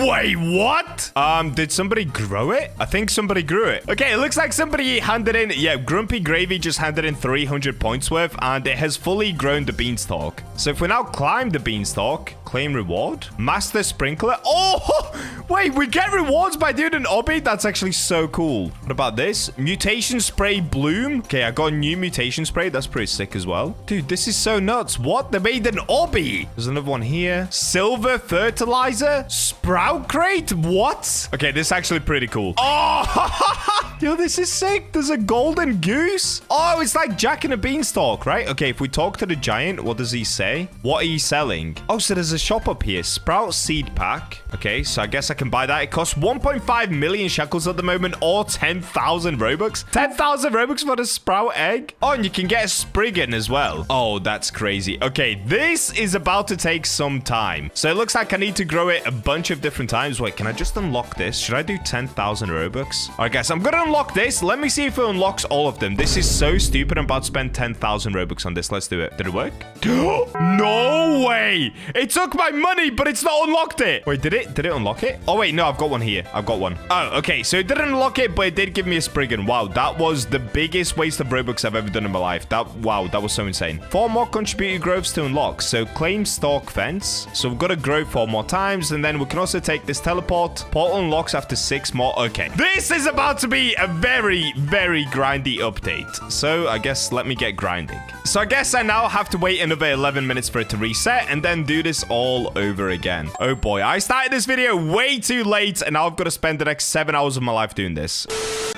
wait, what? Did somebody grow it? I think somebody grew it. Okay, it looks like somebody handed in. Yeah, Grumpy Gravy just just handed in 300 points worth, and it has fully grown the beanstalk. So if we now climb the beanstalk, claim reward, master sprinkler. Oh, wait, we get rewards by doing an obby? That's actually so cool. What about this? Mutation spray bloom. Okay, I got a new mutation spray. That's pretty sick as well. Dude, this is so nuts. What? They made an obby. There's another one here. Silver fertilizer. Sprout crate. What? Okay, this is actually pretty cool. Oh, yo, this is sick. There's a golden goose. Oh, it's like Jack and a beanstalk, right? Okay, if we talk to the giant, what does he say? What are you selling? Oh, so there's a shop up here. Sprout seed pack. Okay, so I guess I can buy that. It costs 1.5 million shekels at the moment, or 10,000 Robux. 10,000 Robux for the sprout egg. Oh, and you can get a Spriggan as well. Oh, that's crazy. Okay, this is about to take some time. So it looks like I need to grow it a bunch of different times. Wait, can I just unlock this? Should I do 10,000 Robux? All right, guys, I'm going to unlock this. Let me see if it unlocks all of them. This is so stupid. I'm about to spend 10,000 Robux on this. Let's do it. Did it work? No way. It took my money, but it's not unlocked it. Wait, did it unlock it? Oh, wait, no, I've got one here. I've got one. Oh, okay. So it didn't unlock it, but it did give me a Spriggan. Wow, that was the biggest waste of Robux I've ever done in my life. Wow, that was so insane. 4 more contributed growths to unlock. So claim stalk fence. So we've got to grow 4 more times, and then we can also take this teleport. Portal unlocks after 6 more. Okay. This is about to be a very, very grindy update. So I guess let me get grinding. So I guess I now have to wait another 11 minutes for it to reset and then do this all over again. Oh boy, I started this video way too late, and now I've got to spend the next 7 hours of my life doing this.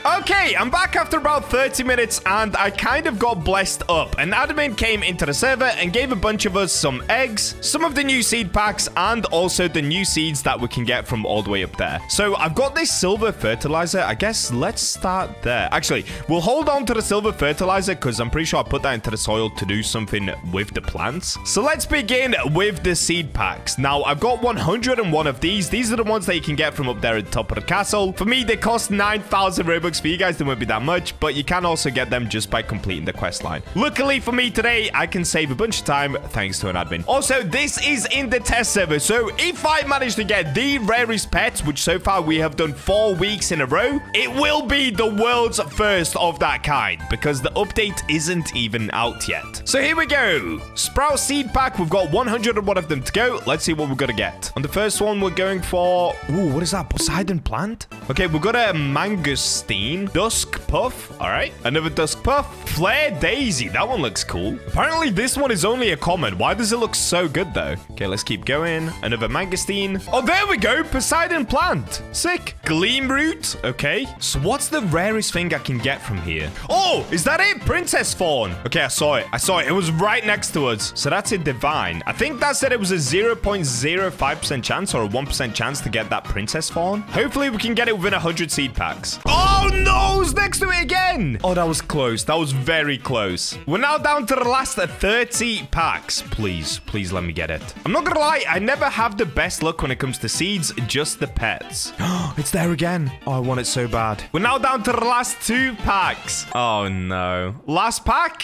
Okay, I'm back after about 30 minutes, and I kind of got blessed up. An admin came into the server and gave a bunch of us some eggs, some of the new seed packs, and also the new seeds that we can get from all the way up there. So I've got this silver fertilizer. I guess let's start there. Actually, we'll hold on to the silver fertilizer because I'm pretty sure I put that into the soil to do something with the plants. So let's begin with the seed packs. Now, I've got 101 of these. These are the ones that you can get from up there at the top of the castle. For me, they cost 9,000 Robux. For you guys, they won't be that much, but you can also get them just by completing the quest line. Luckily for me today, I can save a bunch of time thanks to an admin. Also, this is in the test server, so if I manage to get the rarest pets, which so far we have done 4 weeks in a row, it will be the world's first of that kind, because the update isn't even out yet. So here we go. Sprout seed pack. We've got 101 of them to go. Let's see what we're gonna get. On the first one, we're going for... Ooh, what is that? Poseidon plant? Okay, we've got a mangosteen. Dusk puff. All right. Another dusk puff. Flare daisy. That one looks cool. Apparently, this one is only a common. Why does it look so good, though? Okay, let's keep going. Another mangosteen. Oh, there we go. Poseidon plant. Sick. Gleam root. Okay. So what's the rarest thing I can get from here? Oh, is that it? Princess fawn. Okay, I saw it. It was right next to us. So that's a divine. I think that said it was a 0.05% chance or a 1% chance to get that princess fawn. Hopefully, we can get it within 100 seed packs. Oh, no. It's next to it again. Oh, that was close. That was very close. We're now down to the last 30 packs. Please, please let me get it. I'm not gonna lie. I never have the best luck when it comes to seeds, just the pets. It's there again. Oh, I want it so bad. We're now down to the last 2 packs. Oh, no. Last pack?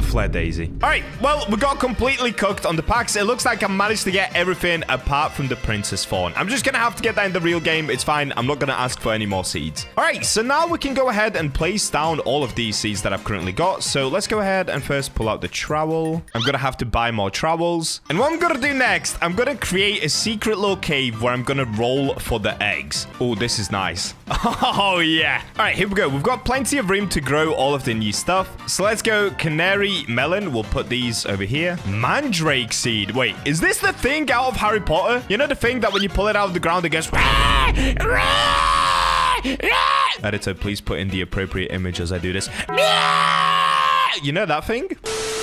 Flare daisy. All right, well, we got completely cooked on the packs. It looks like I managed to get everything apart from the princess fawn. I'm just gonna have to get that in the real game. It's fine. I'm not gonna ask for any more seeds. All right, so now we can go ahead and place down all of these seeds that I've currently got. So let's go ahead and first pull out the trowel. I'm gonna have to buy more trowels. And what I'm gonna do next, I'm gonna create a secret little cave where I'm gonna roll for the eggs. Oh, this is nice. Oh, yeah. All right, here we go. We've got plenty of room to grow all of the new stuff. So let's go canary melon. We'll put these over here. Mandrake seed. Wait, is this the thing out of Harry Potter? You know the thing that when you pull it out of the ground, it goes... Editor, please put in the appropriate image as I do this. You know that thing?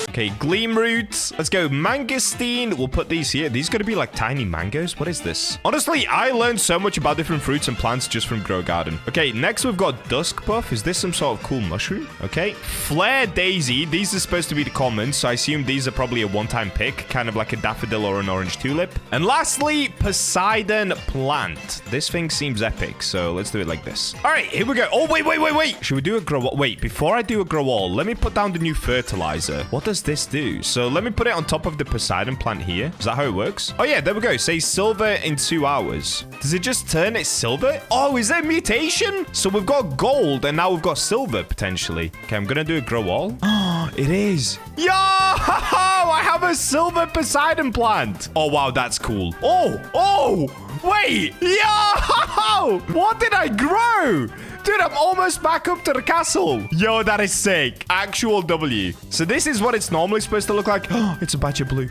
Okay, gleam roots. Let's go mangosteen. We'll put these here. These gonna be like tiny mangoes. What is this? Honestly, I learned so much about different fruits and plants just from Grow Garden. Okay, next we've got dusk puff. Is this some sort of cool mushroom? Okay, flare daisy. These are supposed to be the commons, so I assume these are probably a one-time pick, kind of like a daffodil or an orange tulip. And lastly, Poseidon plant. This thing seems epic, so let's do it like this. All right, here we go. Oh, wait. Should we do a grow wall? Wait, before I do a grow wall, let me put down the new fertilizer. What does this do? So let me put it on top of the Poseidon plant here. Is that how it works? Oh, yeah, there we go. Say silver in 2 hours. Does it just turn it silver? Oh, is that a mutation? So we've got gold and now we've got silver potentially. Okay, I'm going to do a grow all. Oh, it is. Yo, I have a silver Poseidon plant. Oh, wow, that's cool. Oh, wait. Yo, what did I grow? Dude, I'm almost back up to the castle. Yo, that is sick. Actual W. So this is what it's normally supposed to look like. Oh, it's a badger blue.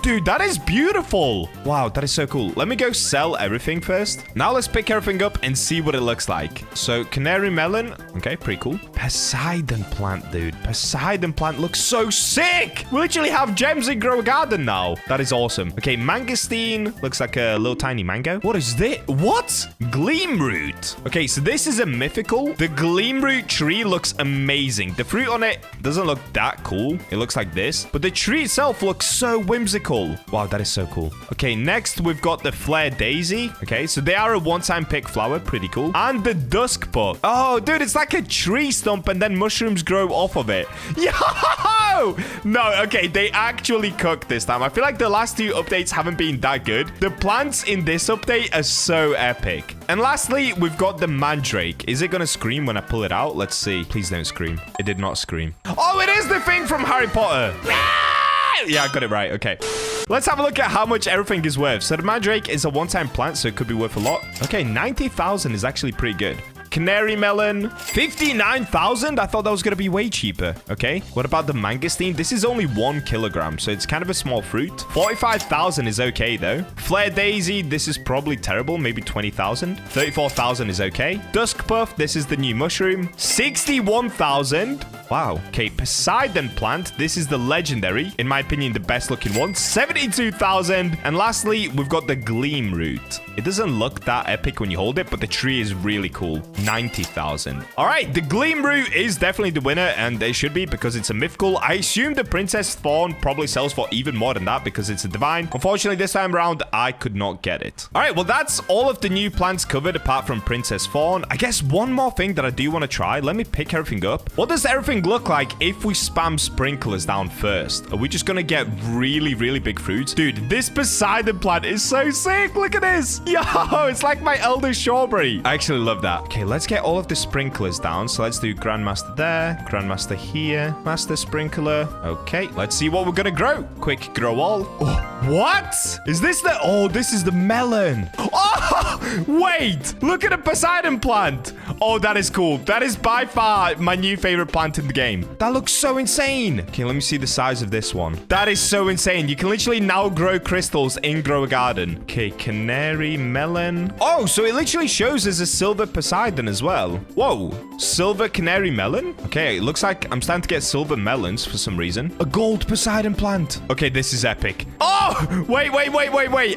Dude, that is beautiful. Wow, that is so cool. Let me go sell everything first. Now let's pick everything up and see what it looks like. So canary melon. Okay, pretty cool. Poseidon plant, dude. Poseidon plant looks so sick. We literally have gems in Grow a Garden now. That is awesome. Okay, mangosteen. Looks like a little tiny mango. What is this? What? Gleam root. Okay, so this is a mythical. The gleam root tree looks amazing. The fruit on it doesn't look that cool. It looks like this, but the tree itself looks so whimsical. Wow, that is so cool. Okay, next we've got the flare daisy. Okay, so they are a one-time pick flower. Pretty cool. And the dusk puff. Oh, dude, it's like a tree stump and then mushrooms grow off of it. Yo! No, okay, they actually cooked this time. I feel like the last 2 updates haven't been that good. The plants in this update are so epic. And lastly, we've got the mandrake. Is it going to scream when I pull it out? Let's see. Please don't scream. It did not scream. Oh, it is the thing from Harry Potter. Yeah, I got it right. Okay. Let's have a look at how much everything is worth. So the mandrake is a one-time plant, so it could be worth a lot. Okay, 90,000 is actually pretty good. Canary melon, 59,000. I thought that was going to be way cheaper. Okay, what about the mangosteen? This is only 1 kilogram, so it's kind of a small fruit. 45,000 is okay, though. Flare daisy, this is probably terrible. Maybe 20,000. 34,000 is okay. Dusk puff, this is the new mushroom. 61,000. Wow. Okay, Poseidon plant. This is the legendary. In my opinion, the best looking one. 72,000. And lastly, we've got the gleam root. It doesn't look that epic when you hold it, but the tree is really cool. 90,000. All right, the gleam root is definitely the winner, and it should be because it's a mythical. I assume the princess thorn probably sells for even more than that because it's a divine. Unfortunately, this time around, I could not get it. All right, well, that's all of the new plants covered apart from princess thorn. I guess one more thing that I do want to try. Let me pick everything up. What does everything look like if we spam sprinklers down first? Are we just going to get really, really big fruits? Dude, this Poseidon plant is so sick. Look at this. Yo, it's like my elder strawberry. I actually love that. Okay, let's get all of the sprinklers down. So let's do Grandmaster there, Grandmaster here, Master Sprinkler. Okay, let's see what we're gonna grow. Quick grow all. Oh, what? Is this the... Oh, this is the melon. Oh, wait. Look at the Poseidon plant. Oh, that is cool. That is by far my new favorite plant in the game. That looks so insane. Okay, let me see the size of this one. That is so insane. You can literally now grow crystals in Grow a Garden. Okay, canary melon. Oh, so it literally shows as a silver Poseidon as well. Whoa, silver canary melon? Okay, it looks like I'm starting to get silver melons for some reason. A gold Poseidon plant. Okay, this is epic. Oh, wait.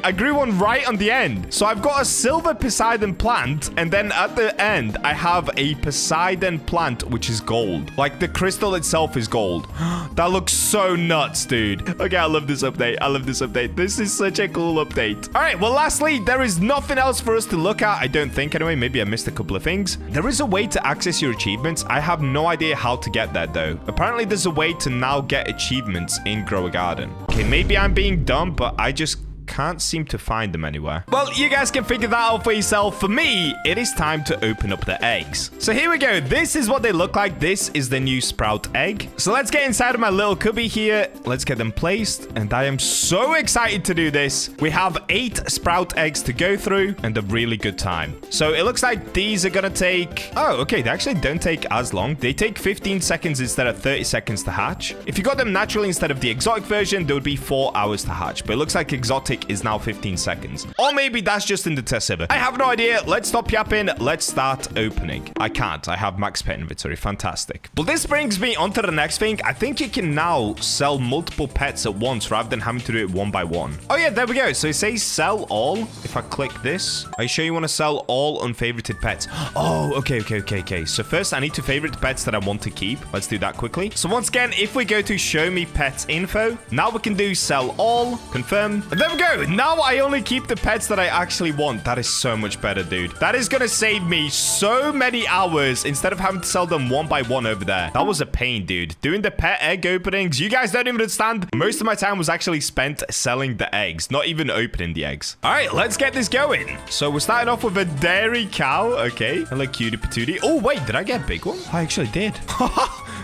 I grew one right on the end. So I've got a silver Poseidon plant, and then at the end, I have a Poseidon plant, which is gold. Like, the crystal itself is gold. That looks so nuts, dude. Okay, I love this update. This is such a cool update. All right, well, lastly, there is nothing else for us to look at. I don't think, anyway. Maybe I missed a couple of things. There is a way to access your achievements. I have no idea how to get that, though. Apparently, there's a way to now get achievements in Grow a Garden. Okay, maybe I'm being dumb, but I just can't seem to find them anywhere. Well, you guys can figure that out for yourself. For me, it is time to open up the eggs. So here we go. This is what they look like. This is the new sprout egg. So let's get inside of my little cubby here. Let's get them placed. And I am so excited to do this. We have 8 sprout eggs to go through and a really good time. So it looks like these are going to take... Oh, okay. They actually don't take as long. They take 15 seconds instead of 30 seconds to hatch. If you got them naturally instead of the exotic version, there would be 4 hours to hatch. But it looks like exotic is now 15 seconds. Or maybe that's just in the test server. I have no idea. Let's stop yapping. Let's start opening. I can't. I have max pet inventory. Fantastic. Well, this brings me on to the next thing. I think you can now sell multiple pets at once rather than having to do it one by one. Oh, yeah, there we go. So it says sell all. If I click this, are you sure you want to sell all unfavorited pets? Oh, okay. So first, I need to favorite the pets that I want to keep. Let's do that quickly. So once again, if we go to show me pets info, now we can do sell all, confirm. And there we go. go. Now I only keep the pets that I actually want. That is so much better, dude. That is going to save me so many hours instead of having to sell them one by one over there. That was a pain, dude. Doing the pet egg openings. You guys don't even understand. Most of my time was actually spent selling the eggs, not even opening the eggs. All right, let's get this going. So we're starting off with a dairy cow. Okay. Hello, cutie patootie. Oh, wait. Did I get a big one? I actually did.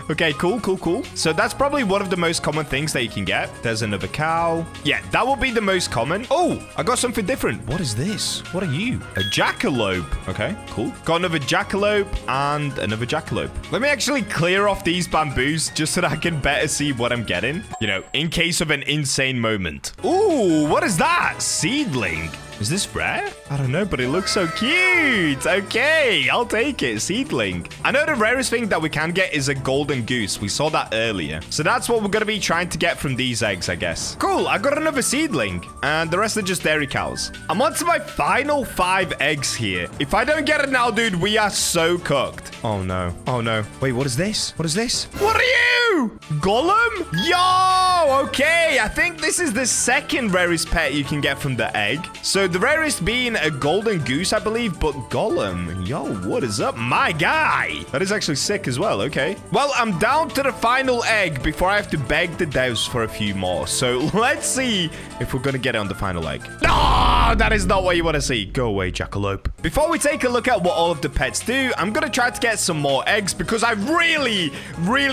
Okay, cool. So that's probably one of the most common things that you can get. There's another cow. Yeah, that will be the most common. Oh, I got something different. What is this? What are you? A jackalope. Okay, cool. Got another jackalope and another jackalope. Let me actually clear off these bamboos just so that I can better see what I'm getting. You know, in case of an insane moment. Ooh, what is that? Seedling. Is this rare? I don't know, but it looks so cute. Okay, I'll take it. Seedling. I know the rarest thing that we can get is a golden goose. We saw that earlier. So that's what we're going to be trying to get from these eggs, I guess. Cool. I got another seedling. And the rest are just dairy cows. I'm on to my final 5 eggs here. If I don't get it now, dude, we are so cooked. Oh, no. Oh, no. Wait, what is this? What is this? What are you? Golem? Yo, okay. I think this is the second rarest pet you can get from the egg. So the rarest being a golden goose, I believe, but golem. Yo, what is up, my guy? That is actually sick as well. Okay. Well, I'm down to the final egg before I have to beg the devs for a few more. So let's see if we're going to get it on the final egg. No, that is not what you want to see. Go away, jackalope. Before we take a look at what all of the pets do, I'm going to try to get some more eggs because I really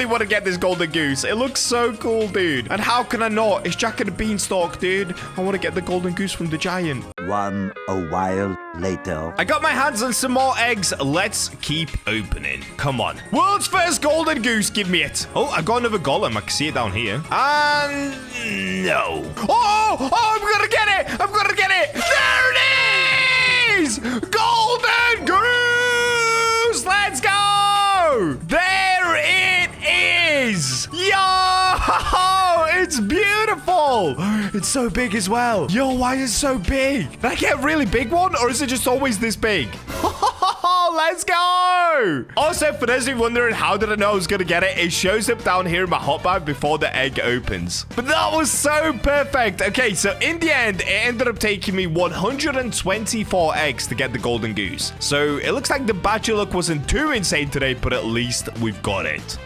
want to get this golden goose. It looks so cool, dude. And how can I not? It's Jack and the Beanstalk, dude. I want to get the golden goose from the giant. A while later. I got my hands on some more eggs. Let's keep opening. Come on. World's first golden goose. Give me it. Oh, I got another golem. I can see it down here. And no. Oh, I'm going to get it. I'm going to get it. There it is. Golden goose. Let's go. There it is. Yo, it's beautiful. It's so big as well. Yo, why is it so big? Did I get a really big one, or is it just always this big? Let's go. Also, for those of you wondering how did I know I was going to get it, it shows up down here in my hotbar before the egg opens. But that was so perfect. Okay, so in the end, it ended up taking me 124 eggs to get the golden goose. So it looks like the Bacha luck wasn't too insane today, but at least we've got it.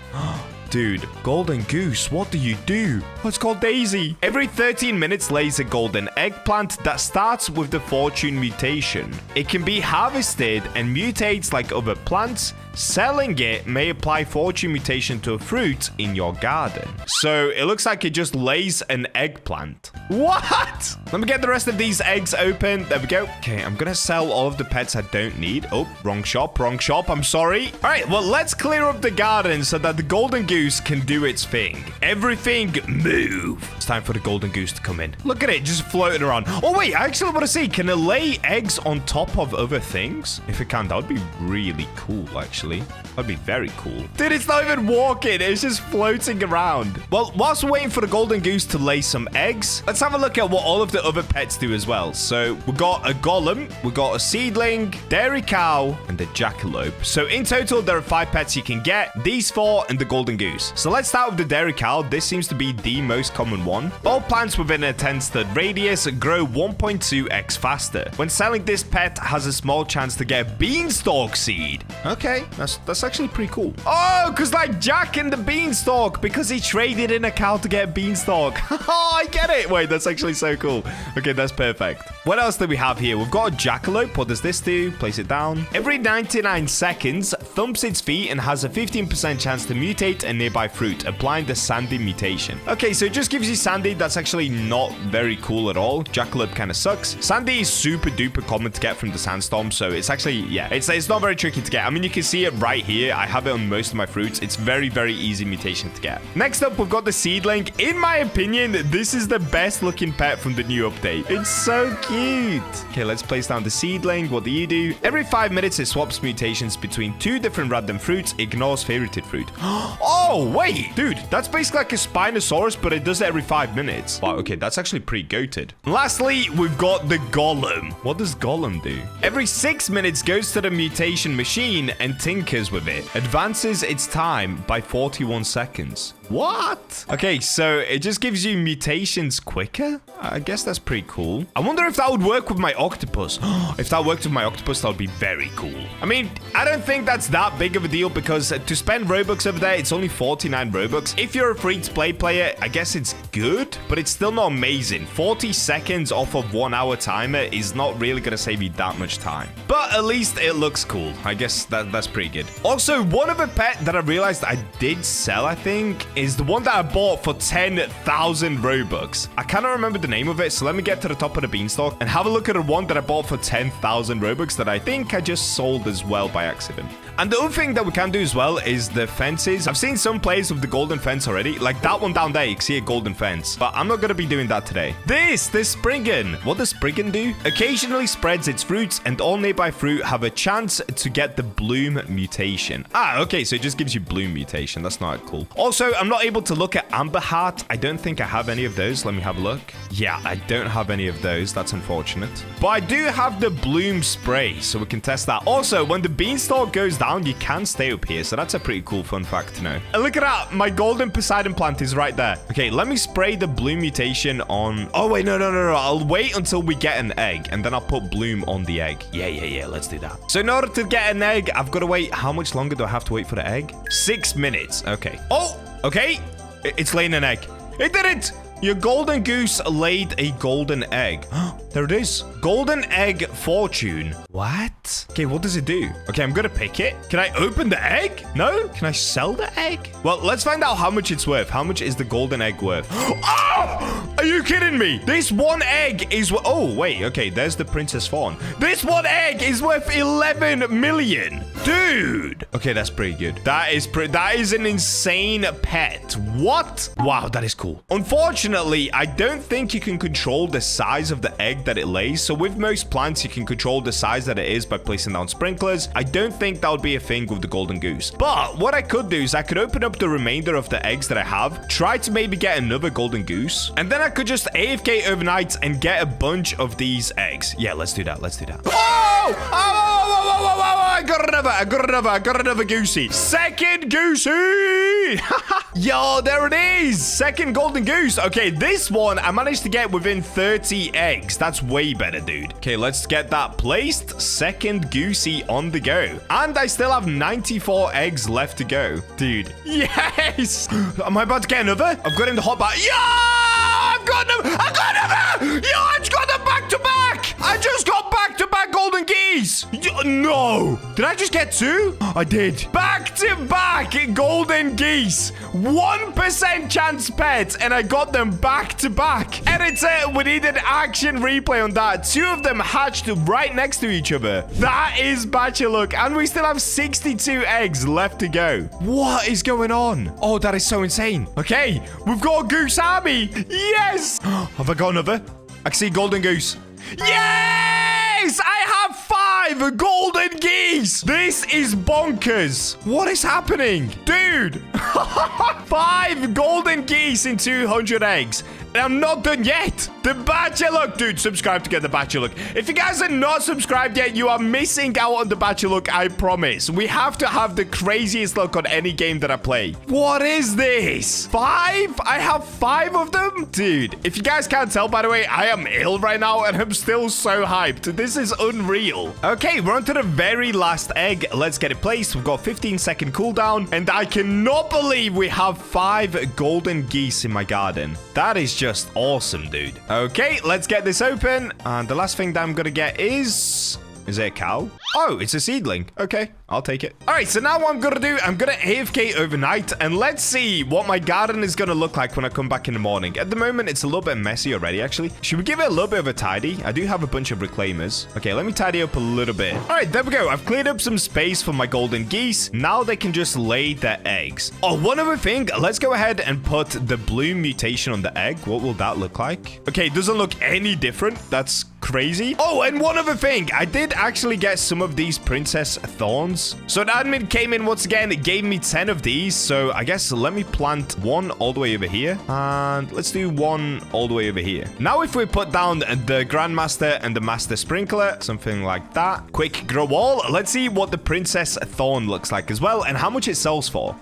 Dude, golden goose, what do you do? Oh, it's called Daisy. Every 13 minutes lays a golden eggplant that starts with the fortune mutation. It can be harvested and mutates like other plants. Selling it may apply fortune mutation to a fruit in your garden. So it looks like it just lays an eggplant. What? Let me get the rest of these eggs open. There we go. Okay, I'm gonna sell all of the pets I don't need. Oh, wrong shop. I'm sorry. All right, well, let's clear up the garden so that the golden goose can do its thing. Everything move. It's time for the golden goose to come in. Look at it, just floating around. Oh, wait, I actually want to see, can it lay eggs on top of other things? If it can, that would be really cool, actually. That'd be very cool. Dude, it's not even walking. It's just floating around. Well, whilst we're waiting for the golden goose to lay some eggs, let's have a look at what all of the other pets do as well. So we got a golem, we got a seedling, dairy cow, and a jackalope. So in total, there are 5 pets you can get. These 4 and the golden goose. So let's start with the dairy cow. This seems to be the most common one. All plants within a 10-stud radius grow 1.2x faster. When selling this pet, has a small chance to get a beanstalk seed. Okay. That's actually pretty cool. Oh, because like Jack and the Beanstalk, because he traded in a cow to get a beanstalk. Oh, I get it. Wait, that's actually so cool. Okay, that's perfect. What else do we have here? We've got a jackalope. What does this do? Place it down. Every 99 seconds, thumps its feet and has a 15% chance to mutate a nearby fruit, applying the sandy mutation. Okay, so it just gives you sandy. That's actually not very cool at all. Jackalope kind of sucks. Sandy is super duper common to get from the sandstorm, so it's actually, yeah, it's not very tricky to get. I mean, you can see it right here. I have it on most of my fruits. It's very easy mutation to get. Next up, we've got the seedling. In my opinion, this is the best looking pet from the new update. It's so cute. Okay, let's place down the seedling. What do you do? Every 5 minutes, it swaps mutations between 2 different random fruits, ignores favorited fruit. Oh, wait, dude, that's basically like a Spinosaurus, but it does it every 5 minutes. Wow, okay, that's actually pretty goated. Lastly, we've got the golem. What does golem do? Every 6 minutes, goes to the mutation machine and tinkers with it. Advances its time by 41 seconds. What? Okay, so it just gives you mutations quicker? I guess that's pretty cool. I wonder if that would work with my octopus. If that worked with my octopus, that would be very cool. I mean, I don't think that's that big of a deal because to spend Robux over there, it's only 49 Robux. If you're a free-to-play player, I guess it's good, but it's still not amazing. 40 seconds off of 1 hour timer is not really going to save you that much time. But at least it looks cool. I guess that's pretty good. Also, one other pet that I realized I did sell, I think, is the one that I bought for 10,000 Robux. I cannot remember the name of it, so let me get to the top of the beanstalk and have a look at the one that I bought for 10,000 Robux that I think I just sold as well by accident. And the other thing that we can do as well is the fences. I've seen some players with the golden fence already. Like that one down there, you can see a golden fence. But I'm not going to be doing that today. The Spriggan. What does Spriggan do? Occasionally spreads its fruits and all nearby fruit have a chance to get the bloom mutation. Ah, okay, so it just gives you bloom mutation. That's not cool. Also, I'm not able to look at Amber Heart. I don't think I have any of those. Let me have a look. Yeah, I don't have any of those. That's unfortunate. But I do have the bloom spray, so we can test that. Also, when the beanstalk goes down, you can stay up here. So that's a pretty cool fun fact to know. And look at that. My golden Poseidon plant is right there. Okay, let me spray the bloom mutation on... Oh, wait, no. I'll wait until we get an egg, and then I'll put bloom on the egg. Yeah. Let's do that. So in order to get an egg, I've got to wait. How much longer do I have to wait for the egg? 6 minutes. Okay. Oh, okay. It's laying an egg. It did it. Your golden goose laid a golden egg. There it is. Golden egg fortune. What? Okay, what does it do? Okay, I'm gonna pick it. Can I open the egg? No? Can I sell the egg? Well, let's find out how much it's worth. How much is the golden egg worth? Oh! Are you kidding me? This one egg is... Oh, wait. Okay, there's the Princess Fawn. This one egg is worth 11 million. Dude. Okay, that's pretty good. That is an insane pet. What? Wow, that is cool. Unfortunately, I don't think you can control the size of the egg that it lays. So with most plants, you can control the size that it is by placing down sprinklers. I don't think that would be a thing with the golden goose. But what I could do is I could open up the remainder of the eggs that I have, try to maybe get another golden goose, and then I could just AFK overnight and get a bunch of these eggs. Yeah, let's do that. I got another goosey. Second goosey. Yo, there it is. Second golden goose. Okay, this one I managed to get within 30 eggs. That's way better, dude. Okay, let's get that placed. Second goosey on the go. And I still have 94 eggs left to go. Dude, yes. Am I about to get another? I've got him the hot bar. Yeah, I've got them. Yo, I just got them back to back. I just got back to back golden geese. No. Did I just get two? I did. Back to back golden geese. 1% chance pets, and I got them back to back. Editor, we need an action replay on that. Two of them hatched right next to each other. That is Bacha luck, and we still have 62 eggs left to go. What is going on? Oh, that is so insane. Okay, we've got a goose army. Yes. Have I got another? I can see golden goose. Yes! I have 5 golden geese! This is bonkers. What is happening? Dude! 5 golden geese in 200 eggs. And I'm not done yet. The Bacha luck. Dude, subscribe to get the Bacha luck. If you guys are not subscribed yet, you are missing out on the Bacha luck, I promise. We have to have the craziest luck on any game that I play. What is this? 5? I have 5 of them? Dude, if you guys can't tell, by the way, I am ill right now and I'm still so hyped. This is unreal. Okay, we're on to the very last egg. Let's get it placed. We've got 15-second cooldown. And I cannot believe we have 5 golden geese in my garden. That is just awesome, dude. Okay, let's get this open. And the last thing that I'm gonna get is it a cow? Oh, it's a seedling. Okay, I'll take it. All right, so now what I'm gonna do, I'm gonna AFK overnight, and let's see what my garden is gonna look like when I come back in the morning. At the moment, it's a little bit messy already, actually. Should we give it a little bit of a tidy? I do have a bunch of reclaimers. Okay, let me tidy up a little bit. All right, there we go. I've cleared up some space for my golden geese. Now they can just lay their eggs. Oh, one other thing. Let's go ahead and put the bloom mutation on the egg. What will that look like? Okay, it doesn't look any different. That's crazy. Oh, and one other thing. I did actually get some of these princess thorns. So an admin came in once again. It gave me 10 of these. So I guess let me plant one all the way over here. And let's do one all the way over here. Now if we put down the Grandmaster and the Master Sprinkler, something like that. Quick grow all. Let's see what the princess thorn looks like as well and how much it sells for.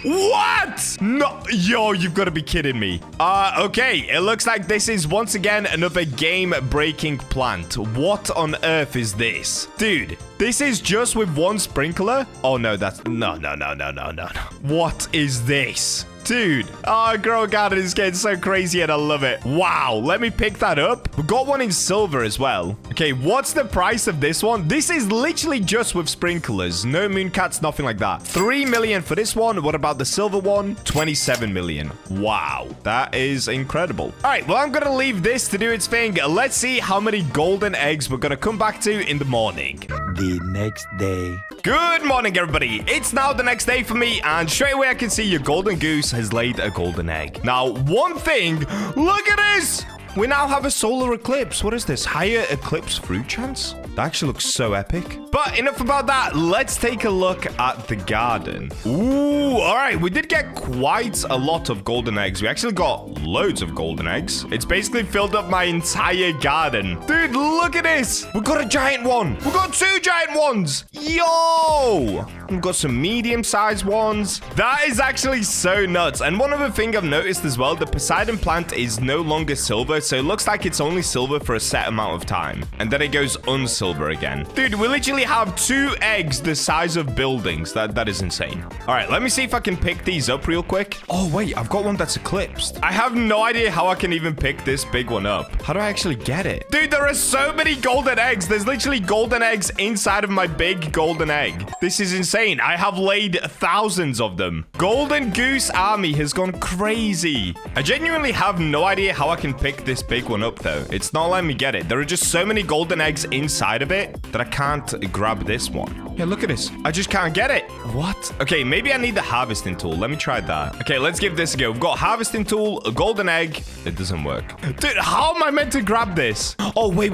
What? No, yo, you've got to be kidding me. Okay, it looks like this is once again another game-breaking plant. What on earth is this? Dude, this is just with one sprinkler? Oh, no, that's... No. What is this? Dude, Grow Garden is getting so crazy and I love it. Wow, let me pick that up. We've got one in silver as well. Okay, what's the price of this one? This is literally just with sprinklers. No mooncats, nothing like that. 3 million for this one. What about the silver one? 27 million. Wow, that is incredible. All right, well, I'm going to leave this to do its thing. Let's see how many golden eggs we're going to come back to in the morning. The next day. Good morning, everybody. It's now the next day for me, and straight away I can see your golden goose has laid a golden egg. Now, one thing, look at this. We now have a solar eclipse. What is this? Higher eclipse fruit chance? That actually looks so epic. But enough about that. Let's take a look at the garden. Ooh, all right. We did get quite a lot of golden eggs. We actually got loads of golden eggs. It's basically filled up my entire garden. Dude, look at this. We got a giant one. We got 2 giant ones. Yo. We've got some medium-sized ones. That is actually so nuts. And one other thing I've noticed as well, the Poseidon plant is no longer silver. So it looks like it's only silver for a set amount of time. And then it goes unsilver again. Dude, we literally have 2 eggs the size of buildings. That is insane. All right, let me see if I can pick these up real quick. Oh, wait, I've got one that's eclipsed. I have no idea how I can even pick this big one up. How do I actually get it? Dude, there are so many golden eggs. There's literally golden eggs inside of my big golden egg. This is insane. I have laid thousands of them. Golden Goose Army has gone crazy. I genuinely have no idea how I can pick this big one up, though. It's not letting me get it. There are just so many golden eggs inside of it that I can't grab this one. Yeah, look at this. I just can't get it. What? Okay, maybe I need the harvesting tool. Let me try that. Okay, let's give this a go. We've got harvesting tool, a golden egg. It doesn't work. Dude, how am I meant to grab this? Oh, wait.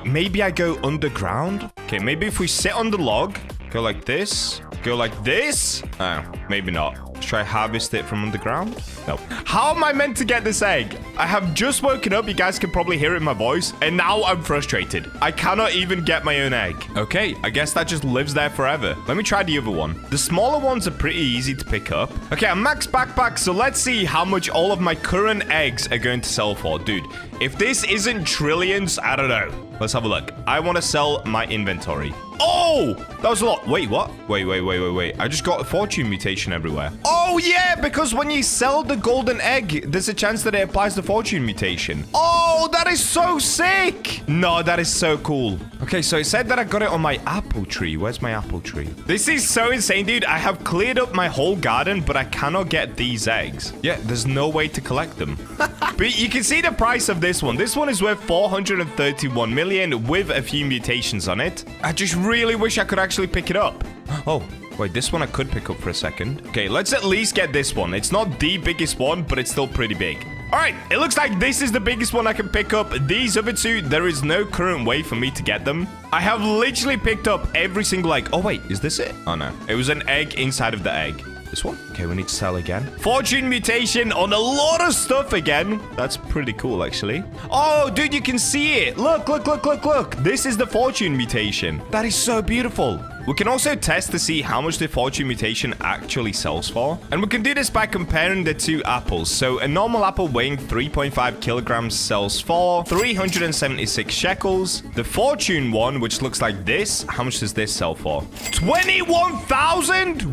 Maybe I go underground? Okay, maybe if we sit on the log, go like this, go like this. Oh, maybe not. Let's try harvest it from underground. No. How am I meant to get this egg? I have just woken up. You guys can probably hear it in my voice. And now I'm frustrated. I cannot even get my own egg. Okay, I guess that just lives there forever. Let me try the other one. The smaller ones are pretty easy to pick up. Okay, I'm max backpack. So let's see how much all of my current eggs are going to sell for. Dude, if this isn't trillions, I don't know. Let's have a look. I want to sell my inventory. Oh, that was a lot. Wait, what? Wait. I just got a fortune mutation everywhere. Oh, yeah, because when you sell the golden egg, there's a chance that it applies the fortune mutation. Oh, that is so sick. No, that is so cool. Okay, so it said that I got it on my apple tree. Where's my apple tree? This is so insane, dude. I have cleared up my whole garden, but I cannot get these eggs. Yeah, there's no way to collect them. But you can see the price of this one. This one is worth 431 million with a few mutations on it. I just really wish I could actually pick it up. Oh, wait, this one I could pick up for a second. Okay, let's at least get this one. It's not the biggest one, but it's still pretty big. All right, it looks like this is the biggest one I can pick up. These other 2, there is no current way for me to get them. I have literally picked up every single egg. Oh, wait, is this it? Oh, no. It was an egg inside of the egg. This one? Okay, we need to sell again. Fortune mutation on a lot of stuff again. That's pretty cool, actually. Oh, dude, you can see it. Look. This is the fortune mutation. That is so beautiful. We can also test to see how much the fortune mutation actually sells for. And we can do this by comparing the 2 apples. So a normal apple weighing 3.5 kilograms sells for 376 shekels. The fortune one, which looks like this, how much does this sell for? 21,000?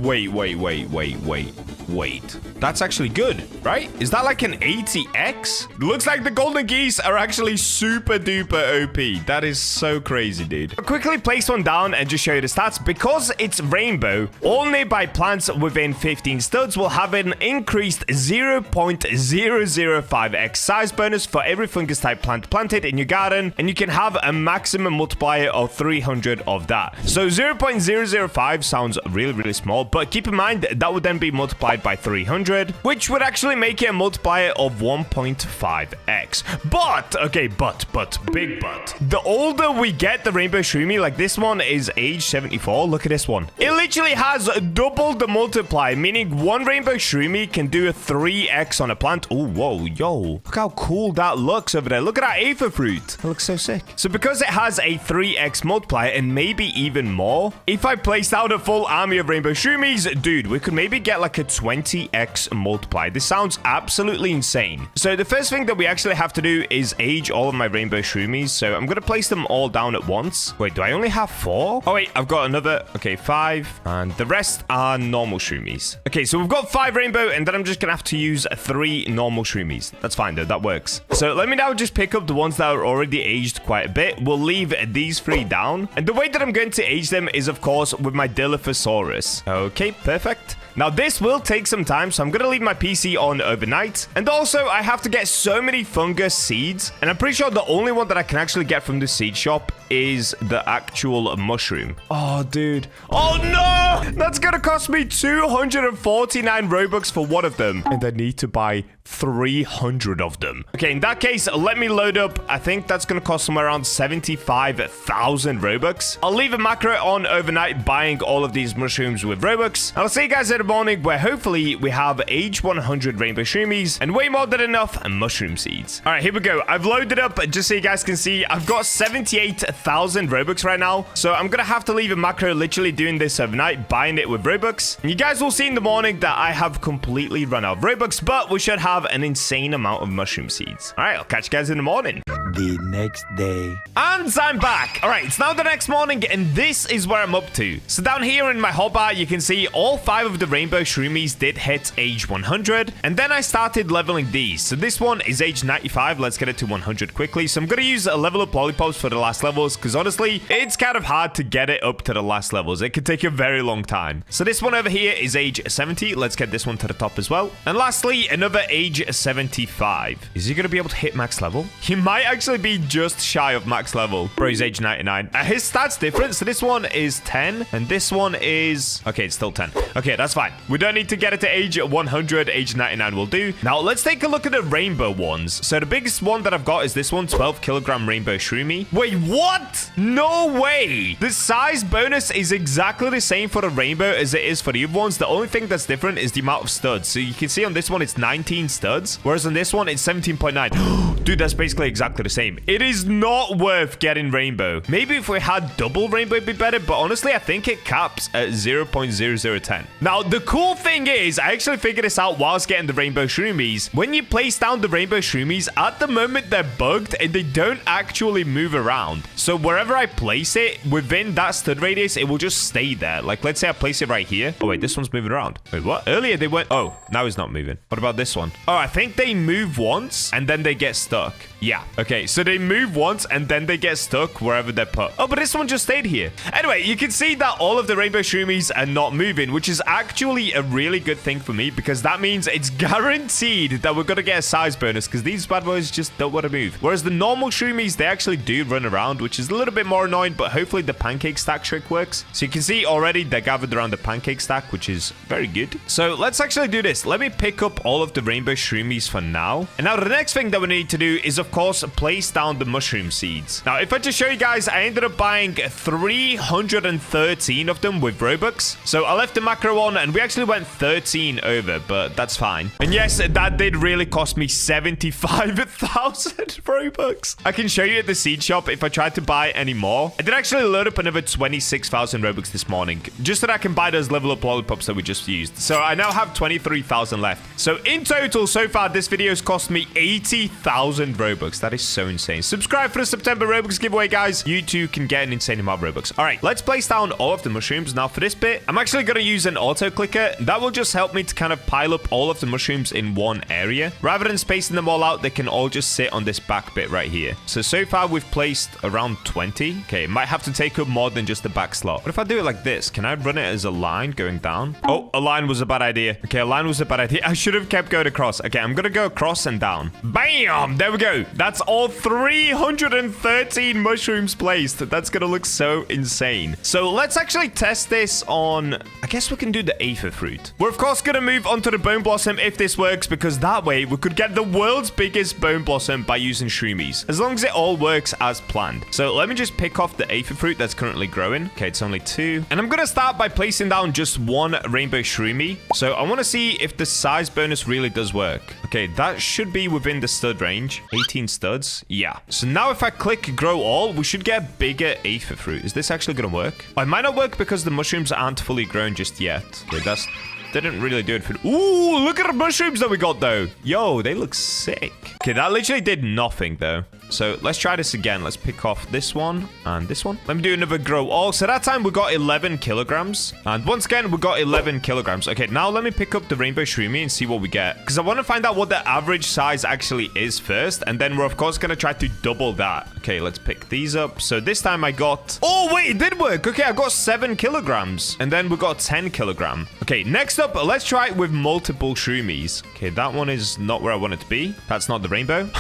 Wait. That's actually good, right? Is that like an 80x? Looks like the golden geese are actually super duper OP. That is so crazy, dude. I'll quickly place one down and just show you the stats. Because it's rainbow, all nearby plants within 15 studs will have an increased 0.005x size bonus for every fungus type plant planted in your garden, and you can have a maximum multiplier of 300 of that. So 0.005 sounds really small, but keep in mind that would then be multiplied multiplied by 300, which would actually make it a multiplier of 1.5x. But, okay, big but. The older we get the rainbow shroomy, like this one is age 74. Look at this one. It literally has double the multiplier, meaning one rainbow shroomy can do a 3x on a plant. Oh, whoa, yo. Look how cool that looks over there. Look at that Aether fruit. That looks so sick. So because it has a 3x multiplier and maybe even more, if I placed out a full army of rainbow shroomies, dude, we could maybe get like a 20x multiplier. This sounds absolutely insane. So the first thing that we actually have to do is age all of my rainbow shroomies. So I'm going to place them all down at once. Wait, do I only have 4? Oh, wait, I've got another. Okay, 5. And the rest are normal shroomies. Okay, so we've got 5 rainbow, and then I'm just going to have to use 3 normal shroomies. That's fine, though. That works. So let me now just pick up the ones that are already aged quite a bit. We'll leave these 3 down. And the way that I'm going to age them is, of course, with my Dilophosaurus. Okay, perfect. Now, this will take some time, so I'm going to leave my PC on overnight. And also, I have to get so many fungus seeds. And I'm pretty sure the only one that I can actually get from the seed shop is the actual mushroom. Oh, dude. Oh, no! That's going to cost me 249 Robux for one of them. And I need to buy 300 of them. Okay, in that case, let me load up. I think that's going to cost somewhere around 75,000 Robux. I'll leave a macro on overnight buying all of these mushrooms with Robux. I'll see you guys in the morning where hopefully we have age 100 rainbow shroomies and way more than enough mushroom seeds. All right, here we go. I've loaded up just so you guys can see. I've got 78,000 Robux right now. So I'm going to have to leave a macro literally doing this overnight, buying it with Robux. And you guys will see in the morning that I have completely run out of Robux, but we should have an insane amount of mushroom seeds. All right, I'll catch you guys in the morning. The next day. And I'm back. All right, it's now the next morning, and this is where I'm up to. So down here in my hotbar, you can see all 5 of the rainbow shroomies did hit age 100, and then I started leveling these. So this one is age 95. Let's get it to 100 quickly. So I'm going to use a level up lollipops for the last levels, because honestly, it's kind of hard to get it up to the last levels. It could take a very long time. So this one over here is age 70. Let's get this one to the top as well. And lastly, another age 75. Is he going to be able to hit max level? He might actually be just shy of max level. Bro, he's age 99. His stats different. So this one is 10, and this one is... Okay, it's still 10. Okay, that's fine. We don't need to get it to age 100. Age 99 will do. Now, let's take a look at the rainbow ones. So the biggest one that I've got is this one, 12 kilogram rainbow shroomy. Wait, what? No way. The size bonus is exactly the same for the rainbow as it is for the other ones. The only thing that's different is the amount of studs. So you can see on this one, it's 19 studs, whereas on this one, it's 17.9. Dude, that's basically exactly the same. It is not worth getting rainbow. Maybe if we had double rainbow, it'd be better, but honestly, I think it caps at 0.0010. Now, the cool thing is, I actually figured this out whilst getting the rainbow shroomies. When you place down the rainbow shroomies, at the moment, they're bugged and they don't actually move around. So wherever I place it, within that stud radius, it will just stay there. Like, let's say I place it right here. Oh, wait, this one's moving around. Wait, what? Earlier, they went... Oh, now it's not moving. What about this one? Oh, I think they move once and then they get stuck. Yeah. Okay, so they move once and then they get stuck wherever they're put. Oh, but this one just stayed here. Anyway, you can see that all of the rainbow shroomies are not moving, which is actually a really good thing for me because that means it's guaranteed that we're going to get a size bonus because these bad boys just don't want to move. Whereas the normal shroomies, they actually do run around, which is a little bit more annoying, but hopefully the pancake stack trick works. So you can see already they're gathered around the pancake stack, which is very good. So let's actually do this. Let me pick up all of the rainbow shroomies for now. And now the next thing that we need to do is, of course, place down the mushroom seeds. Now, if I just show you guys, I ended up buying 313 of them with Robux. So I left the macro on and we actually went 13 over, but that's fine. And yes, that did really cost me 75,000 Robux. I can show you at the seed shop if I tried to buy any more. I did actually load up another 26,000 Robux this morning, just so that I can buy those level up lollipops that we just used. So I now have 23,000 left. So in total, so far, this video has cost me 80,000 Robux. That is so insane. Subscribe for the September Robux giveaway, guys. You too can get an insane amount of Robux. All right, let's place down all of the mushrooms. Now, for this bit, I'm actually going to use an auto clicker. That will just help me to kind of pile up all of the mushrooms in one area. Rather than spacing them all out, they can all just sit on this back bit right here. So far, we've placed around 20. Okay, it might have to take up more than just the back slot. But if I do it like this, can I run it as a line going down? Oh, a line was a bad idea. Okay, a line was a bad idea. I should have kept going across. Okay, I'm going to go across and down. Bam! There we go. That's all Yo, 313 mushrooms placed. That's gonna look so insane. So let's actually test this on, I guess we can do the Aether fruit. We're of course gonna move on to the bone blossom if this works, because that way we could get the world's biggest bone blossom by using shroomies, as long as it all works as planned. So let me just pick off the Aether fruit that's currently growing. Okay, it's only 2. And I'm gonna start by placing down just 1 rainbow shroomie. So I want to see if the size bonus really does work. Okay, that should be within the stud range. 18 studs. Yeah. So now if I click grow all, we should get bigger Aether fruit. Is this actually gonna work? Oh, it might not work because the mushrooms aren't fully grown just yet. Okay, that's... didn't really do it for... Ooh, look at the mushrooms that we got, though. Yo, they look sick. Okay, that literally did nothing, though. So let's try this again. Let's pick off this one and this one. Let me do another grow all. So that time we got 11 kilograms. And once again, we got 11 kilograms. Okay, now let me pick up the rainbow shroomie and see what we get. Because I want to find out what the average size actually is first. And then we're, of course, going to try to double that. Okay, let's pick these up. So this time I got... Oh, wait, it did work. Okay, I got 7 kilograms. And then we got 10 kilogram. Okay, next up, let's try it with multiple shroomies. Okay, that one is not where I want it to be. That's not the rainbow.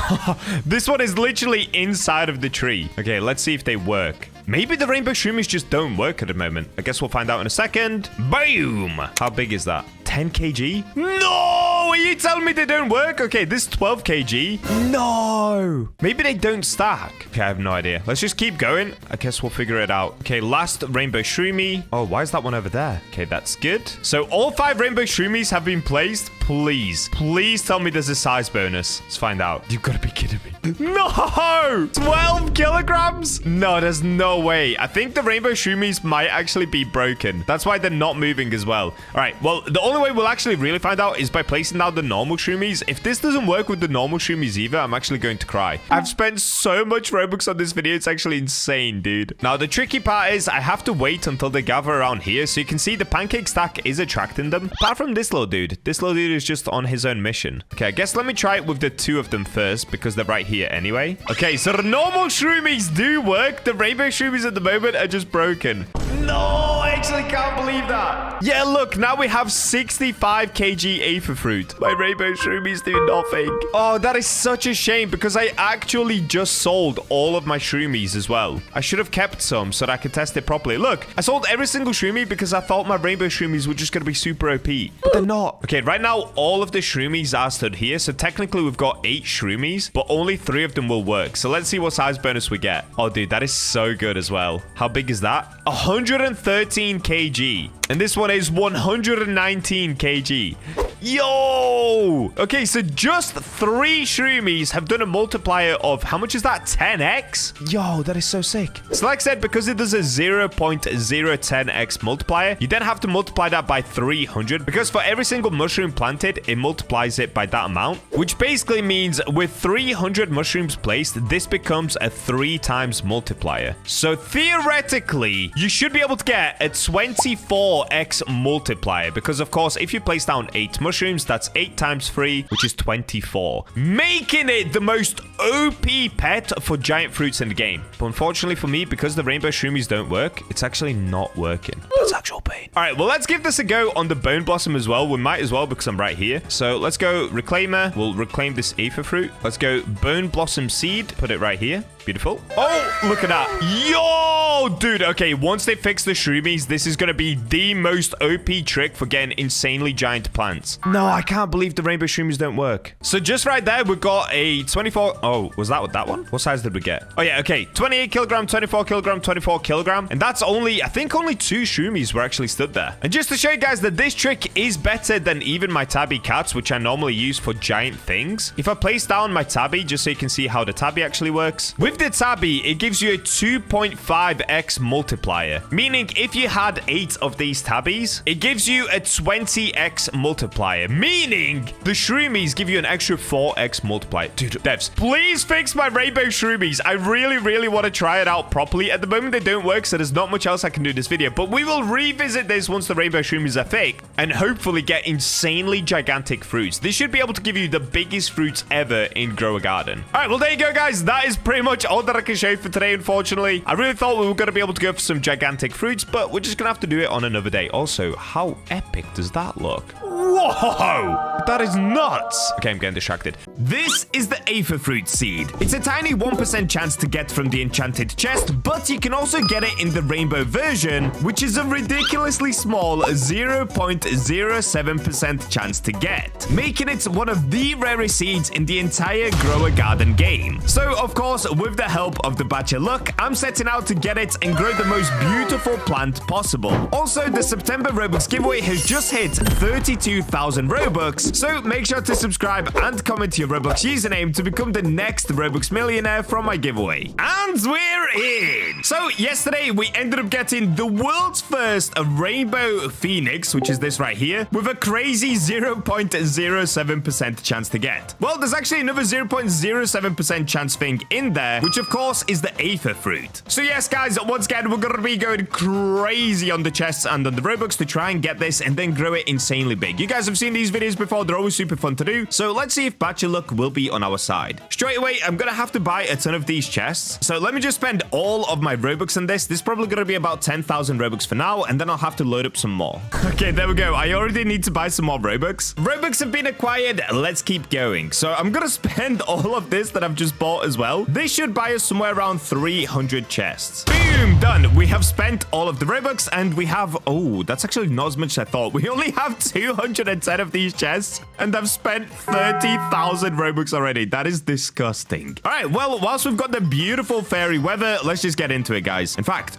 This one is literally inside of the tree. Okay, let's see if they work. Maybe the rainbow shroomies just don't work at the moment. I guess we'll find out in a second. Boom! How big is that? 10 kg? No! Are you telling me they don't work? Okay, this 12 kg. No! Maybe they don't stack. Okay, I have no idea. Let's just keep going. I guess we'll figure it out. Okay, last rainbow shroomie. Oh, why is that one over there? Okay, that's good. So all 5 rainbow shroomies have been placed. Please, please tell me there's a size bonus. Let's find out. You've got to be kidding me. No! 12 kilograms? No, there's no way. I think the rainbow shroomies might actually be broken. That's why they're not moving as well. All right, well, the only way we'll actually really find out is by placing down the normal shroomies. If this doesn't work with the normal shroomies either, I'm actually going to cry. I've spent so much Robux on this video. It's actually insane, dude. Now, the tricky part is I have to wait until they gather around here. So you can see the pancake stack is attracting them. Apart from this little dude. This little dude is just on his own mission. Okay, I guess let me try it with the 2 of them first because they're right here anyway. Okay, so the normal shroomies do work. The rainbow shroomies at the moment are just broken. No, I actually can't believe that. Yeah, look, now we have 65 kg Aether fruit. My rainbow shroomies do nothing. Oh, that is such a shame because I actually just sold all of my shroomies as well. I should have kept some so that I could test it properly. Look, I sold every single shroomie because I thought my rainbow shroomies were just going to be super OP, but they're not. Okay, right now, all of the shroomies are stood here. So technically, we've got 8 shroomies, but only 3 of them will work. So let's see what size bonus we get. Oh, dude, that is so good as well. How big is that? 113 kg. And this one is 119 kg. Yo! Okay, so just 3 shroomies have done a multiplier of, how much is that? 10x? Yo, that is so sick. So like I said, because it does a 0.010x multiplier, you then have to multiply that by 300, because for every single mushroom planted, it multiplies it by that amount, which basically means with 300 mushrooms placed, this becomes a 3 times multiplier. So theoretically, you should be able to get a 24x multiplier, because of course, if you place down 8 mushrooms, that's 8 times 3, which is 24, making it the most OP pet for giant fruits in the game. But unfortunately for me, because the rainbow shroomies don't work, it's actually not working. That's actual pain. All right, well, let's give this a go on the bone blossom as well. We might as well because I'm right here. So let's go reclaimer. We'll reclaim this Aether fruit. Let's go bone blossom seed. Put it right here. Beautiful. Oh, look at that. Yo, dude. Okay, once they fix the shroomies, this is going to be the most OP trick for getting insanely giant plants. No, I can't believe the rainbow shroomies don't work. So just right there, we got a 24. Oh, was that what that one? What size did we get? Oh, yeah. Okay. 28 kilogram, 24 kilogram, 24 kilogram. And that's only, I think only 2 shroomies were actually stood there. And just to show you guys that this trick is better than even my tabby cats, which I normally use for giant things. If I place down my tabby, just so you can see how the tabby actually works. With the tabby, it gives you a 2.5x multiplier, meaning if you had 8 of these tabbies, it gives you a 20x multiplier, meaning the shroomies give you an extra 4x multiplier. Dude, devs, please fix my rainbow shroomies. I really want to try it out properly. At the moment, they don't work, so there's not much else I can do in this video, but we will revisit this once the rainbow shroomies are fake and hopefully get insanely gigantic fruits. This should be able to give you the biggest fruits ever in Grow a Garden. All right, well, there you go, guys. That is pretty much all that I can show you for today, unfortunately. I really thought we were going to be able to go for some gigantic fruits, but we're just going to have to do it on another day. Also, how epic does that look? Whoa! That is nuts. Okay, I'm getting distracted. This is the Aether fruit seed. It's a tiny 1% chance to get from the enchanted chest, but you can also get it in the rainbow version, which is a ridiculously small 0.07% chance to get, making it one of the rarest seeds in the entire Grow a Garden game. So, of course, with the help of the Bacha luck, I'm setting out to get it and grow the most beautiful plant possible. Also, the September Robux giveaway has just hit 32,000 Robux, so make sure to subscribe and comment your Roblox username to become the next Robux millionaire from my giveaway. And we're in! So, yesterday, we ended up getting the world's first rainbow phoenix, which is this right here, with a crazy 0.07% chance to get. Well, there's actually another 0.07% chance thing in there, which of course is the Aether fruit. So yes, guys, once again, we're gonna be going crazy on the chests and on the Robux to try and get this and then grow it insanely big. You guys have seen these videos before. They're always super fun to do. So let's see if Bacha luck will be on our side. Straight away, I'm gonna have to buy a ton of these chests. So let me just spend all of my Robux on this. This is probably gonna be about 10,000 Robux for now, and then I'll have to load up some more. Okay, there we go. I already need to buy some more Robux. Robux have been acquired. Let's keep going. So I'm gonna spend all of this that I've just bought as well. This should buy us somewhere around 300 chests. Boom, done. We have spent all of the Robux, and we have... Oh, that's actually not as much as I thought. We only have 210 of these chests, and I've spent 30,000 Robux already. That is disgusting. All right, well, whilst we've got the beautiful fairy weather, let's just get into it, guys. In fact,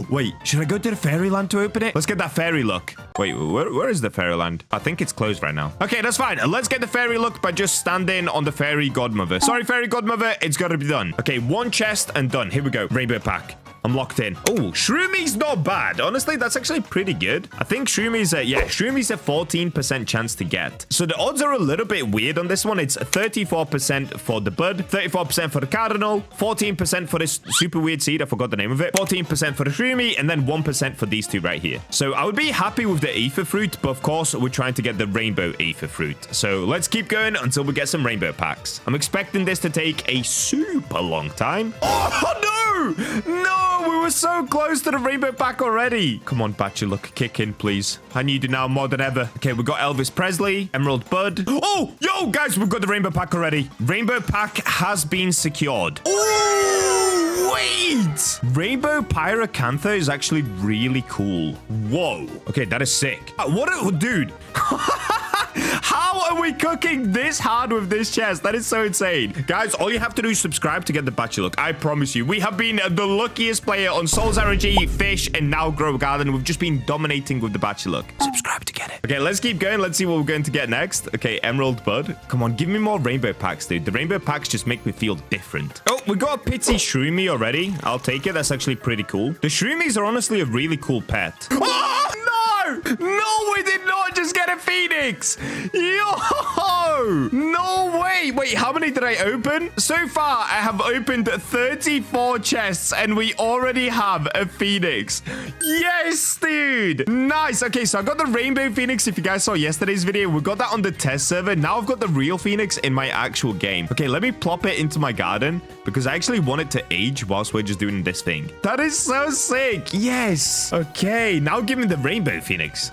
wait, should I go to the fairyland to open it? Let's get that fairy look. Wait, where is the fairyland? I think it's closed right now. Okay, that's fine. Let's get the fairy look by just standing on the fairy godmother. Sorry, fairy godmother. It's got to be done. Okay, one chest and done. Here we go. Rainbow pack. I'm locked in. Oh, Shroomi's not bad. Honestly, that's actually pretty good. I think Shroomi's Shroomi's a 14% chance to get. So the odds are a little bit weird on this one. It's 34% for the bud, 34% for the cardinal, 14% for this super weird seed. I forgot the name of it. 14% for the Shroomi, and then 1% for these two right here. So I would be happy with the Aether fruit, but of course, we're trying to get the rainbow Aether fruit. So let's keep going until we get some rainbow packs. I'm expecting this to take a super long time. Oh, no! No, we were so close to the rainbow pack already. Come on, Bacha luck, kick in, please. I need it now more than ever. Okay, we got Elvis Presley, Emerald Bud. Oh, yo, guys, we've got the rainbow pack already. Rainbow pack has been secured. Oh, wait. Rainbow Pyracantha is actually really cool. Whoa. Okay, that is sick. Dude. How are we cooking this hard with this chest? That is so insane. Guys, all you have to do is subscribe to get the Bacha luck. I promise you. We have been the luckiest player on Souls RNG, Fish, and now Grow a Garden. We've just been dominating with the Bacha luck. Subscribe to get it. Okay, let's keep going. Let's see what we're going to get next. Okay, Emerald Bud. Come on, give me more rainbow packs, dude. The rainbow packs just make me feel different. Oh, we got a pitsy Shroomi already. I'll take it. That's actually pretty cool. The Shroomies are honestly a really cool pet. Oh, no! No, we did not just get a phoenix. Yo! No way. Wait, how many did I open? So far, I have opened 34 chests, and we already have a phoenix. Yes, dude. Nice. Okay, so I got the rainbow phoenix. If you guys saw yesterday's video, we got that on the test server. Now I've got the real phoenix in my actual game. Okay, let me plop it into my garden because I actually want it to age whilst we're just doing this thing. That is so sick. Yes. Okay, now give me the rainbow phoenix.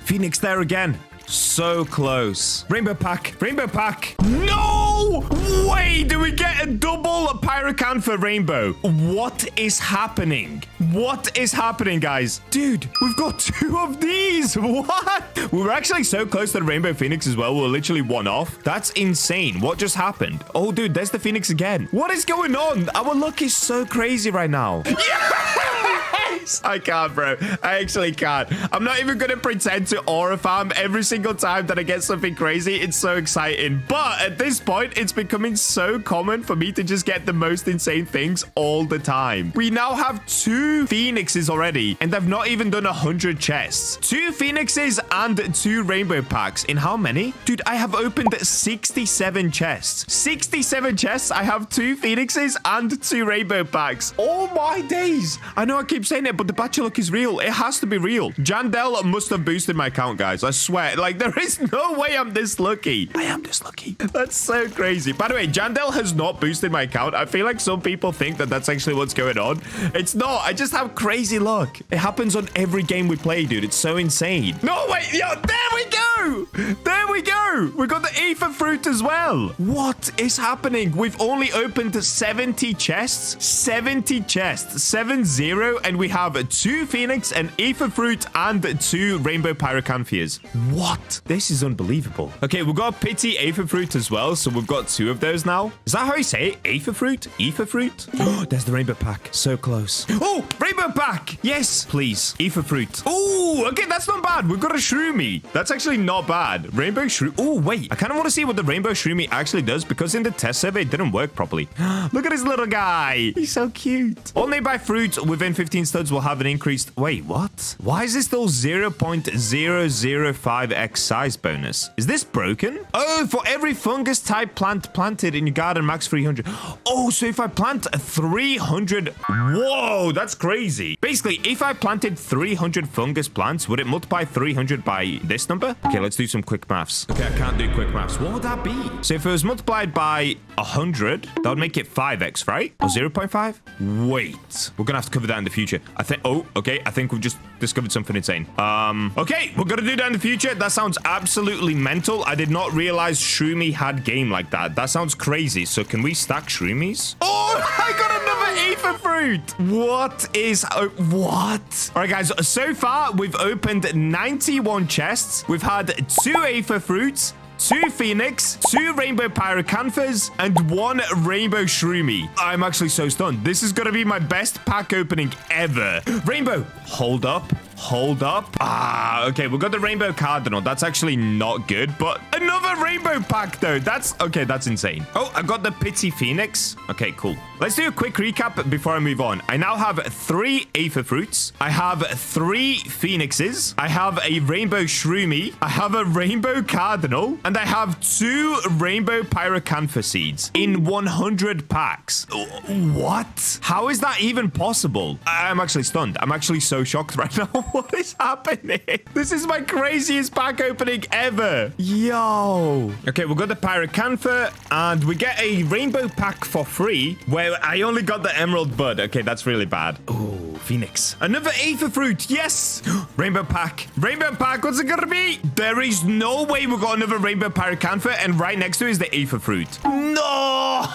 Phoenix there again. So close. Rainbow pack. Rainbow pack. No way. Do we get a double Pyracantha rainbow? What is happening? What is happening, guys? Dude, we've got 2 of these. What? We were actually so close to the rainbow phoenix as well. We were literally 1 off. That's insane. What just happened? Oh, dude, there's the phoenix again. What is going on? Our luck is so crazy right now. Yes! I can't, bro. I actually can't. I'm not even going to pretend to aura farm every single time that I get something crazy. It's so exciting. But at this point, it's becoming so common for me to just get the most insane things all the time. We now have 2 phoenixes already, and I've not even done 100 chests. 2 phoenixes and 2 rainbow packs. In how many? Dude, I have opened 67 chests. 67 chests. I have 2 phoenixes and 2 rainbow packs. Oh my days. I know I keep saying it, but the Bacha look is real. It has to be real. Jandel must have boosted my account, guys. I swear. Like, there is no way I'm this lucky. I am this lucky. That's so crazy. By the way, Jandel has not boosted my account. I feel like some people think that that's actually what's going on. It's not. I just have crazy luck. It happens on every game we play, dude. It's so insane. No, wait. Yo, there we go. There we go. We got the Aether fruit as well. What is happening? We've only opened 70 chests. 70 chests. 7-0. And we have 2 Phoenix, an Aether fruit, and 2 Rainbow Pyrocanthias. What? This is unbelievable. Okay, we've got a Pity Aether fruit as well. So we've got 2 of those now. Is that how you say it? Aether fruit? Aether fruit? Oh, there's the rainbow pack. So close. Oh, rainbow pack. Yes, please. Aether fruit. Oh, okay, that's not bad. We've got a Shroomy. That's actually not bad. Rainbow Shroom. Oh, wait. I kind of want to see what the rainbow Shroomy actually does because in the test survey, it didn't work properly. Look at this little guy. He's so cute. All nearby fruits within 15 studs will have an increased... Wait, what? Why is this still 0.005x size bonus? Is this broken? Oh, for every fungus type plant planted in your garden, max 300. Oh, so if I plant 300... Whoa, that's crazy. Basically, if I planted 300 fungus plants, would it multiply 300 by this number? Okay, let's do some quick maths. Okay, I can't do quick maths. What would that be? So if it was multiplied by 100, that would make it 5x, right? Or 0.5? Wait. We're gonna have to cover that in the future. I think... Oh, okay. I think we've just discovered something insane. Okay, we're gonna do that in the future. That sounds absolutely mental. I did not realize Shroomy had game like that. That sounds crazy. So can we stack Shroomies? Oh, I got another Aether fruit. What is... what? All right, guys. So far, we've opened 91 chests. We've had 2 Aether fruits, 2 Phoenix, 2 Rainbow Pyrocanthas, and 1 Rainbow Shroomy. I'm actually so stunned. This is going to be my best pack opening ever. Rainbow. Hold up. Hold up. Ah, okay. We got the Rainbow Cardinal. That's actually not good, but another rainbow pack, though. That's okay. That's insane. Oh, I got the Pity Phoenix. Okay, cool. Let's do a quick recap before I move on. I now have 3 Aether fruits. I have 3 Phoenixes. I have a Rainbow Shroomy. I have a Rainbow Cardinal. And I have 2 Rainbow Pyrocantha seeds in 100 packs. What? How is that even possible? I'm actually stunned. I'm actually so shocked right now. What is happening? This is my craziest pack opening ever. Yo. Okay, we got the Pyrocantha and we get a rainbow pack for free where I only got the emerald bud. Okay, that's really bad. Oh, Phoenix. Another Aether fruit. Yes. Rainbow pack. Rainbow pack. What's it gonna be? There is no way we got another rainbow Pyrocantha and right next to it is the Aether fruit. No.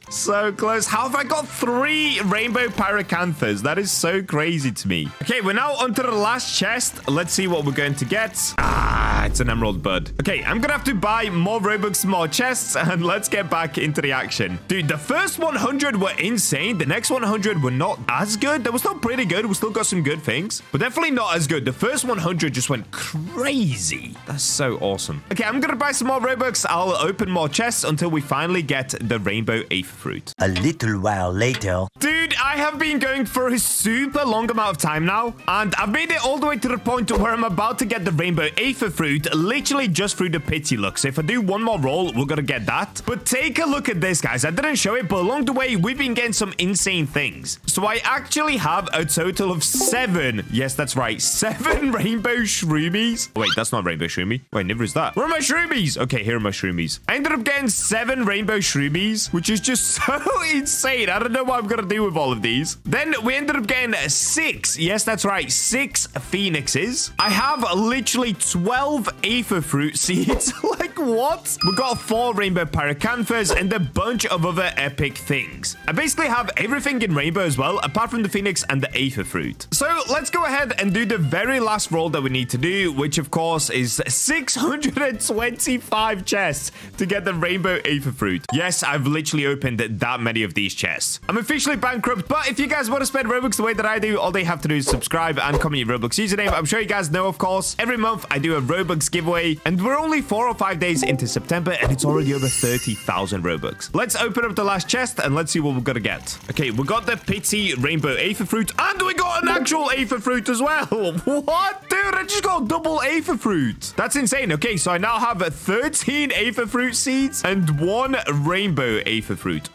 So close. How have I got 3 rainbow Pyrocanthas? That is so crazy to me. Okay, we're now onto the last chest. Let's see what we're going to get. Ah, it's an emerald bud. Okay, I'm gonna have to buy more Robux, more chests, and let's get back into the action. Dude, the first 100 were insane. The next 100 were not as good. They were still pretty good. We still got some good things, but definitely not as good. The first 100 just went crazy. That's so awesome. Okay, I'm gonna buy some more Robux. I'll open more chests until we finally get the rainbow Aether fruit. A little while later. Dude, I have been going for a super long amount of time now, and I've made it all the way to the point where I'm about to get the rainbow Aether fruit, literally just through the pity luck. So if I do one more roll, we're gonna get that. But take a look at this, guys. I didn't show it, but along the way, we've been getting some insane things. So I actually have a total of 7. Yes, that's right. 7 rainbow Shroomies. Wait, that's not rainbow Shroomy. Wait, never is that. Where are my Shroomies? Okay, here are my Shroomies. I ended up getting 7 rainbow Shroomies, which is just so insane. I don't know what I'm gonna do with all of these. Then we ended up getting 6. Yes, that's right. 6 Phoenixes. I have literally 12 Aether fruit seeds. Like, what? We got 4 rainbow Pyrocanthas and a bunch of other epic things. I basically have everything in rainbow as well, apart from the Phoenix and the Aether fruit. So let's go ahead and do the very last roll that we need to do, which of course is 625 chests to get the rainbow Aether fruit. Yes, I've literally opened that many of these chests. I'm officially bankrupt, but if you guys want to spend Robux the way that I do, all they have to do is subscribe and comment your Roblox username. I'm sure you guys know, of course, every month I do a Robux giveaway, and we're only 4 or 5 days into September, and it's already over 30,000 Robux. Let's open up the last chest, and let's see what we're gonna get. Okay, we got the Pity Rainbow Aether fruit, and we got an actual Aether fruit as well. What? Dude, I just got double Aether fruit. That's insane. Okay, so I now have 13 Aether fruit seeds and 1 rainbow Aether fruit.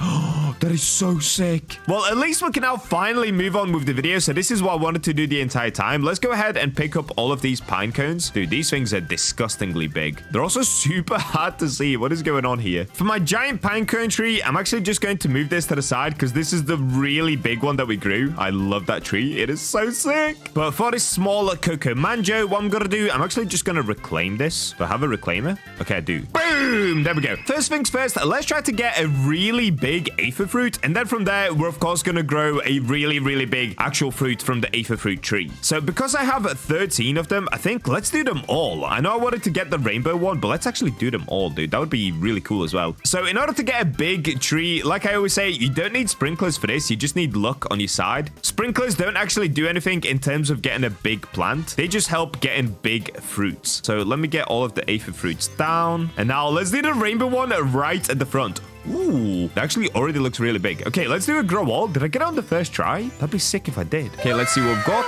That is so sick. Well, at least we can now finally move on with the video. So this is what I wanted to do the entire time. Let's go ahead and pick up all of these pine cones. Dude, these things are disgustingly big. They're also super hard to see. What is going on here? For my giant pine cone tree, I'm actually just going to move this to the side because this is the really big one that we grew. I love that tree. It is so sick. But for this small cocoa manjo, what I'm going to do, I'm actually just going to reclaim this. Do I have a reclaimer? Okay, I do. Boom! There we go. First things first, let's try to get a really big Aether fruit. And then from there, we're of course going to grow a really, really big actual fruit from the Aether fruit tree. So because I have 13 of them, I think let's do them all. I know I wanted to get the rainbow one, but let's actually do them all, dude. That would be really cool as well. So in order to get a big tree, like I always say, you don't need sprinklers for this. You just need luck on your side. Sprinklers don't actually do anything in terms of getting a big plant. They just help getting big fruits. So let me get all of the Aether fruits down. And now let's do the rainbow one right at the front. Ooh, it actually already looks really big. Okay, let's do a grow all. Did I get on the first try? That'd be sick if I did. Okay, let's see what we've got.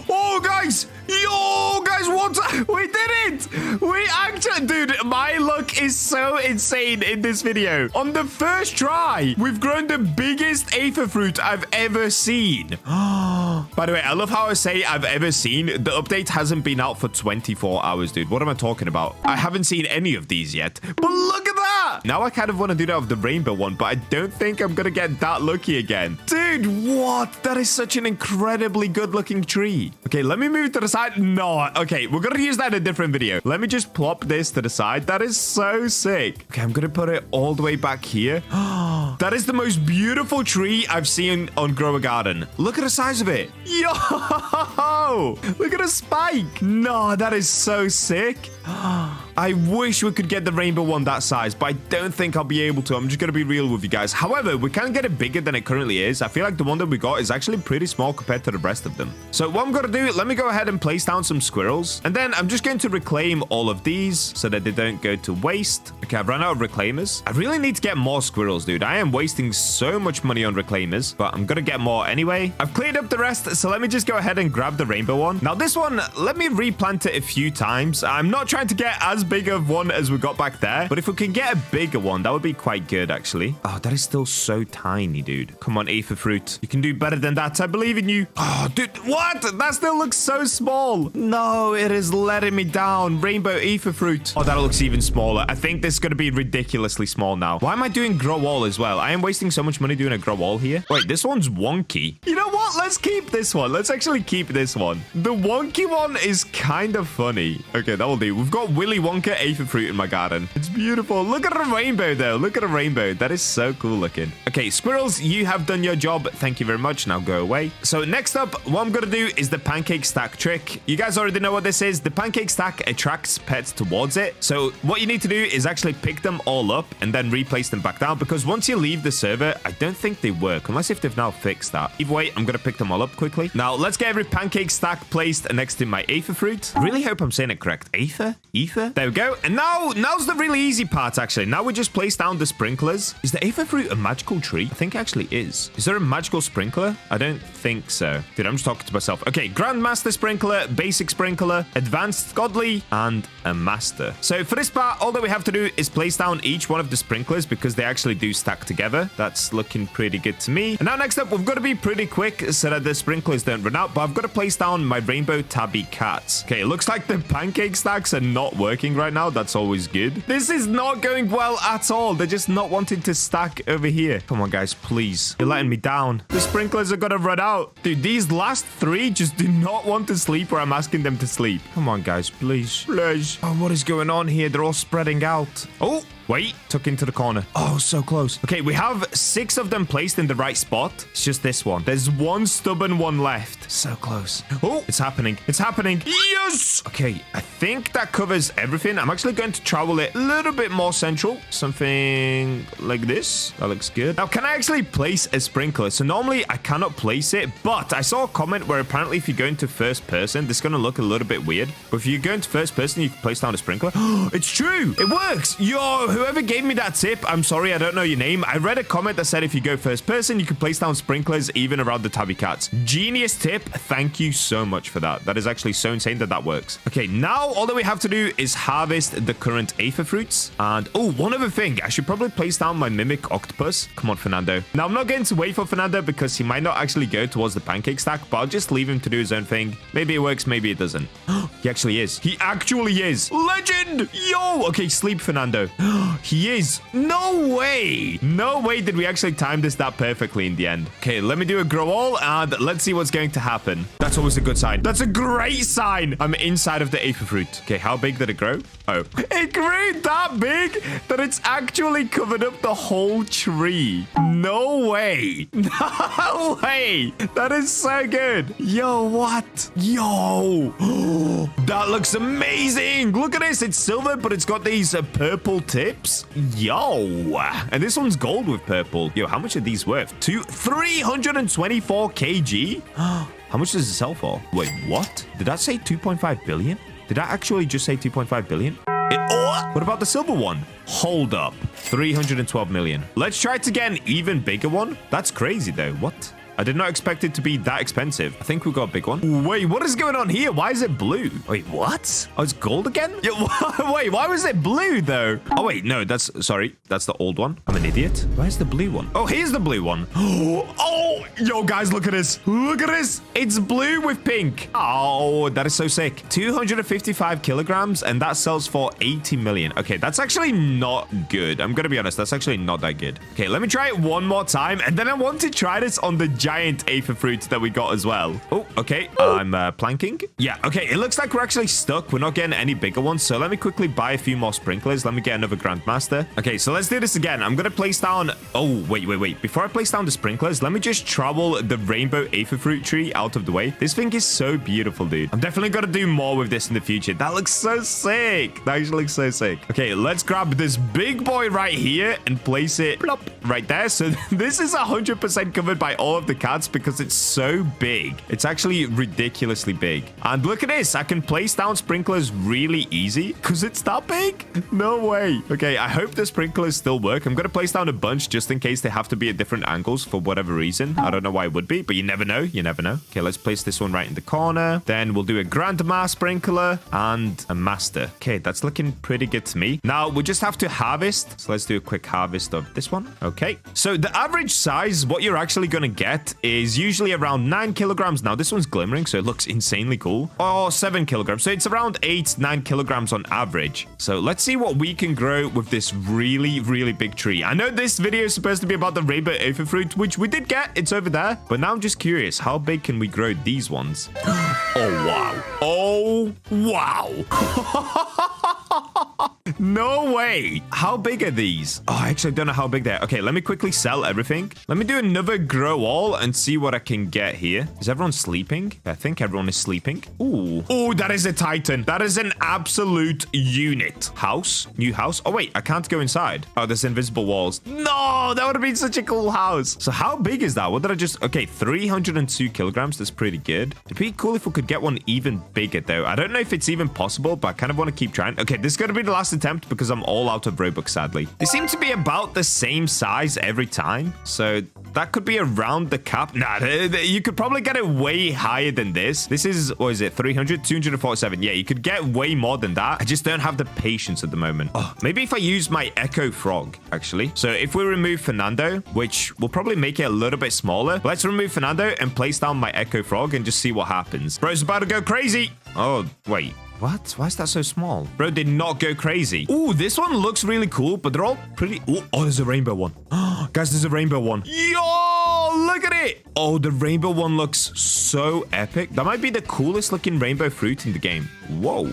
Oh, guys. Yo, guys, what? We did it. We actually, dude, my luck is so insane in this video. On the first try, we've grown the biggest Aether fruit I've ever seen. By the way, I love how I say I've ever seen. The update hasn't been out for 24 hours, dude. What am I talking about? I haven't seen any of these yet. But look at that. Now I kind of want to do that with the rainbow one, but I don't think I'm going to get that lucky again. Dude, what? That is such an incredibly good looking tree. Okay, let me move it to the side. No, okay, we're going to use that in a different video. Let me just plop this to the side. That is so sick. Okay, I'm going to put it all the way back here. That is the most beautiful tree I've seen on Grow a Garden. Look at the size of it. Yo, look at the spike. No, that is so sick. I wish we could get the rainbow one that size, but I don't think I'll be able to. I'm just going to be real with you guys. However, we can get it bigger than it currently is. I feel like the one that we got is actually pretty small compared to the rest of them. So what I'm going to do, let me go ahead and place down some squirrels. And then I'm just going to reclaim all of these so that they don't go to waste. Okay, I've run out of reclaimers. I really need to get more squirrels, dude. I am wasting so much money on reclaimers, but I'm going to get more anyway. I've cleared up the rest, so let me just go ahead and grab the rainbow one. Now this one, let me replant it a few times. I'm not trying to get as big of one as we got back there, but if we can get a bigger one, that would be quite good actually. Oh, that is still so tiny, dude. Come on, Aether fruit, you can do better than that. I believe in you. Oh, dude, what? That still looks so small. No, it is letting me down. Rainbow Aether fruit. Oh, that looks even smaller. I think this is going to be ridiculously small now. Why am I doing grow all as well? I am wasting so much money doing a grow all here. Wait, this one's wonky. You know what? Let's keep this one. Let's actually keep this one. The wonky one is kind of funny. Okay, that will do. We've got Willy Wonka Aether fruit in my garden. It's beautiful. Look at the rainbow though. Look at the rainbow. That is so cool looking. Okay, squirrels, you have done your job. Thank you very much. Now go away. So next up, what I'm going to do is the pancake stack trick. You guys already know what this is. The pancake stack attracts pets towards it. So what you need to do is actually pick them all up and then replace them back down, because once you leave the server, I don't think they work unless if they've now fixed that. Either way, I'm going to pick them all up quickly. Now let's get every pancake stack placed next to my Aether fruit. I really hope I'm saying it correct. Aether? Ether? There we go. And now's the really easy part, actually. Now we just place down the sprinklers. Is the Aether fruit a magical tree? I think it actually is. Is there a magical sprinkler? I don't think so. Dude, I'm just talking to myself. Okay, Grandmaster Sprinkler, Basic Sprinkler, Advanced Godly, and a Master. So for this part, all that we have to do is place down each one of the sprinklers because they actually do stack together. That's looking pretty good to me. And now next up, we've got to be pretty quick so that the sprinklers don't run out, but I've got to place down my rainbow tabby cats. Okay, it looks like the pancake stacks are not working right now. That's always good. This is not going well at all. They're just not wanting to stack over here. Come on, guys, please. You're letting me down. The sprinklers are gonna run out. Dude, these last three just do not want to sleep where I'm asking them to sleep. Come on, guys, please. Please. Oh, what is going on here? They're all spreading out. Oh, wait, tuck into the corner. Oh, so close. Okay, we have 6 of them placed in the right spot. It's just this one. There's one stubborn one left. So close. Oh, it's happening. It's happening. Yes! Okay, I think that covers everything. I'm actually going to travel it a little bit more central. Something like this. That looks good. Now, can I actually place a sprinkler? So normally I cannot place it, but I saw a comment where apparently if you go into first person, this is going to look a little bit weird. But if you go into first person, you can place down a sprinkler. It's true. It works. Yo, whoever gave me that tip, I'm sorry, I don't know your name. I read a comment that said if you go first person, you can place down sprinklers even around the tabby cats. Genius tip. Thank you so much for that. That is actually so insane that that works. Okay, now all that we have to do is harvest the current Aether fruits. And, oh, one other thing. I should probably place down my mimic octopus. Come on, Fernando. Now, I'm not going to wait for Fernando because he might not actually go towards the pancake stack, but I'll just leave him to do his own thing. Maybe it works, maybe it doesn't. He actually is. He actually is. Legend! Yo! Okay, sleep, Fernando. He is. No way. No way did we actually time this that perfectly in the end. Okay, let me do a grow all and let's see what's going to happen. That's always a good sign. That's a great sign. I'm inside of the Aether fruit. Okay, how big did it grow? Oh, it grew that big that it's actually covered up the whole tree. No way. No way. That is so good. Yo, what? Yo. That looks amazing. Look at this. It's silver, but it's got these purple tips. Yo. And this one's gold with purple. Yo, how much are these worth? 324 kg? How much does it sell for? Wait, what? Did that say 2.5 billion? Did that actually just say 2.5 billion? What about the silver one? Hold up. 312 million. Let's try to get an even bigger one. That's crazy, though. What? I did not expect it to be that expensive. I think we got a big one. Wait, what is going on here? Why is it blue? Wait, what? Oh, it's gold again? Yeah, wait, why was it blue, though? Oh, wait, no, sorry. That's the old one. I'm an idiot. Where's the blue one? Oh, here's the blue one. Oh, yo, guys, look at this. Look at this. It's blue with pink. Oh, that is so sick. 255 kilograms, and that sells for 80 million. Okay, that's actually not good. I'm going to be honest. That's actually not that good. Okay, let me try it one more time, and then I want to try this on the giant Aether fruits that we got as well. Oh, okay. I'm planking. Yeah, okay. It looks like we're actually stuck. We're not getting any bigger ones. So let me quickly buy a few more sprinklers. Let me get another Grandmaster. Okay, so let's do this again. I'm going to place down... Oh, wait. Before I place down the sprinklers, let me just travel the rainbow Aether fruit tree out of the way. This thing is so beautiful, dude. I'm definitely going to do more with this in the future. That looks so sick. That actually looks so sick. Okay, let's grab this big boy right here and place it plop, right there. So this is 100% covered by all of the cats because it's so big. It's actually ridiculously big. And look at this. I can place down sprinklers really easy because it's that big. No way. Okay, I hope the sprinklers still work. I'm going to place down a bunch just in case they have to be at different angles for whatever reason. I don't know why it would be, but you never know. You never know. Okay, let's place this one right in the corner. Then we'll do a grandma sprinkler and a master. Okay, that's looking pretty good to me. Now, we just have to harvest. So let's do a quick harvest of this one. Okay. So the average size, what you're actually going to get is usually around 9 kilograms. Now, this one's glimmering, so it looks insanely cool. Or 7 kilograms. So it's around 8-9 kilograms on average. So let's see what we can grow with this really, really big tree. I know this video is supposed to be about the rainbow Aether fruit, which we did get. It's over there. But now I'm just curious, how big can we grow these ones? Oh, wow. Oh, wow. No way. How big are these? Oh, I actually don't know how big they are. Okay, let me quickly sell everything. Let me do another grow all and see what I can get here. Is everyone sleeping? I think everyone is sleeping. Ooh. Oh, that is a titan. That is an absolute unit. House? New house? Oh, wait. I can't go inside. Oh, there's invisible walls. No, that would have been such a cool house. So how big is that? What did I just... Okay, 302 kilograms. That's pretty good. It'd be cool if we could get one even bigger, though. I don't know if it's even possible, but I kind of want to keep trying. Okay, this is going to be the last attempt because I'm all out of Robux, sadly. They seem to be about the same size every time. So that could be around the cap. Nah, you could probably get it way higher than this. This is, what is it, 300, 247. Yeah, you could get way more than that. I just don't have the patience at the moment. Oh, maybe if I use my Echo Frog, actually. So if we remove Fernando, which will probably make it a little bit smaller. Let's remove Fernando and place down my Echo Frog and just see what happens. Bro's about to go crazy. Oh, wait. What? Why is that so small? Bro did not go crazy. Ooh, this one looks really cool, but they're all pretty... Ooh, oh, there's a rainbow one. Guys, there's a rainbow one. Yo, look at it. Oh, the rainbow one looks so epic. That might be the coolest looking rainbow fruit in the game. Whoa.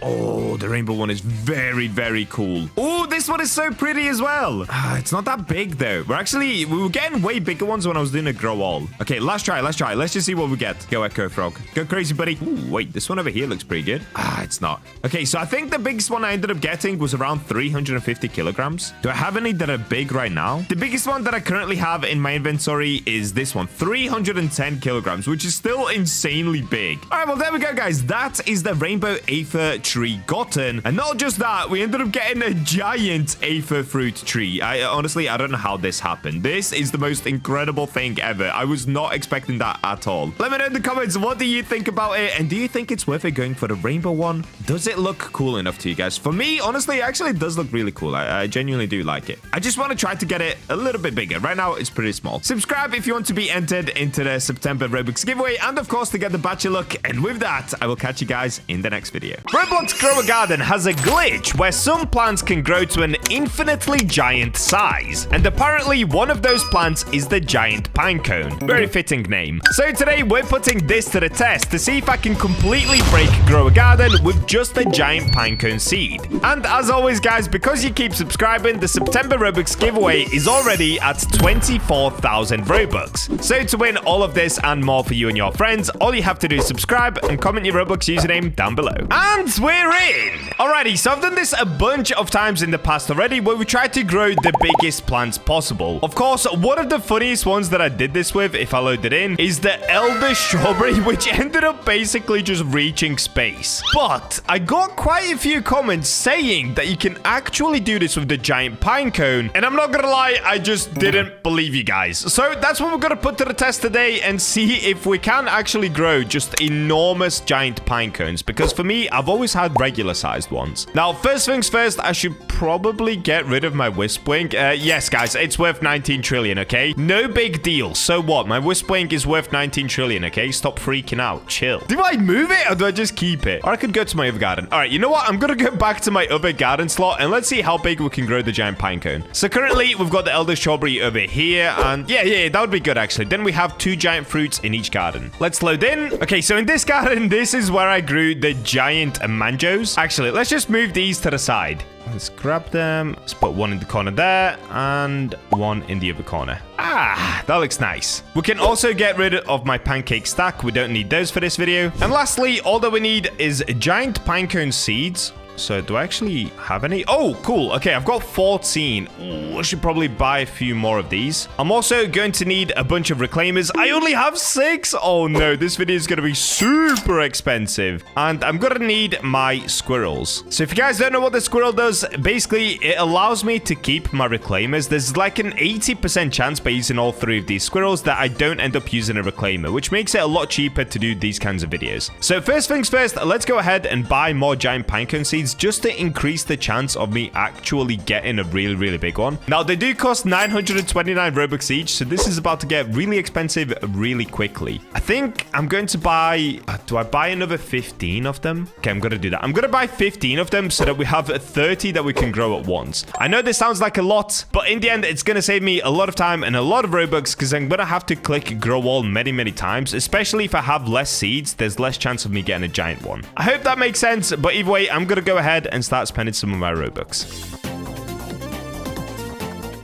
Oh, the rainbow one is very, very cool. Oh, this one is so pretty as well. It's not that big, though. We were getting way bigger ones when I was doing a grow all. Okay, last try. Let's just see what we get. Go, Echo Frog. Go crazy, buddy. Ooh, wait, this one over here looks pretty good. It's not. Okay, so I think the biggest one I ended up getting was around 350 kilograms. Do I have any that are big right now? The biggest one that I currently have in my inventory is this one, 310 kilograms, which is still insanely big. All right, well, there we go, guys. That is the rainbow Aether tree gotten. And not just that, we ended up getting a giant Aether fruit tree. Honestly, I don't know how this happened. This is the most incredible thing ever. I was not expecting that at all. Let me know in the comments, what do you think about it? And do you think it's worth it going for the rainbow one? Does it look cool enough to you guys? For me, honestly, it actually does look really cool. I genuinely do like it. I just want to try to get it a little bit bigger. Right now, it's pretty small. Subscribe if you want to be entered into the September Roblox giveaway, and of course, to get the Bacha look. And with that, I will catch you guys in the next video. Roblox Grow a Garden has a glitch where some plants can grow to an infinitely giant size. And apparently, one of those plants is the giant pinecone. Very fitting name. So today, we're putting this to the test to see if I can completely break Grow a Garden with just a giant pinecone seed. And as always, guys, because you keep subscribing, the September Roblox giveaway is already at 24,000 Robux. So to win all of this and more for you and your friends, all you have to do is subscribe and comment your Roblox username down below. And we're in! Alrighty, so I've done this a bunch of times in the past already, where we tried to grow the biggest plants possible. Of course, one of the funniest ones that I did this with, if I load it in, is the elder strawberry, which ended up basically just reaching space. But I got quite a few comments saying that you can actually do this with the giant pinecone, and I'm not gonna lie, I just didn't believe you guys. So that's what we're gonna put to the test today and see if we can actually grow just enormous giant pinecones, because for me, I've always had regular sized ones. Now, first things first, I should probably get rid of my wisp wing. Yes, guys, it's worth 19 trillion, okay? No big deal. So what? My wisp wing is worth 19 trillion, okay? Stop freaking out. Chill. Do I move it or do I just keep it? Or I could go to my other garden. All right, you know what? I'm gonna go back to my other garden slot and let's see how big we can grow the giant pinecone. So currently, we've got the elder strawberry over here, and yeah, that would be good, actually. Then we have 2 giant fruits in each garden. Let's load in. Okay, so in this garden, this is where I grew the giant manjos. Actually, let's just move these to the side. Let's grab them. Let's put one in the corner there and one in the other corner. Ah, that looks nice. We can also get rid of my pancake stack. We don't need those for this video. And lastly, all that we need is giant pinecone seeds. So do I actually have any? Oh, cool. Okay, I've got 14. Ooh, I should probably buy a few more of these. I'm also going to need a bunch of reclaimers. I only have 6. Oh no, this video is going to be super expensive. And I'm going to need my squirrels. So if you guys don't know what the squirrel does, basically it allows me to keep my reclaimers. There's like an 80% chance by using all 3 of these squirrels that I don't end up using a reclaimer, which makes it a lot cheaper to do these kinds of videos. So first things first, let's go ahead and buy more giant pinecone seeds, just to increase the chance of me actually getting a really big one. Now, they do cost 929 Robux each, so this is about to get really expensive really quickly. I think I'm going to buy... do I buy another 15 of them? Okay, I'm going to do that. I'm going to buy 15 of them so that we have 30 that we can grow at once. I know this sounds like a lot, but in the end, it's going to save me a lot of time and a lot of Robux because I'm going to have to click grow all many times, especially if I have less seeds. There's less chance of me getting a giant one. I hope that makes sense, but either way, I'm going to go ahead and start spending some of my Robux.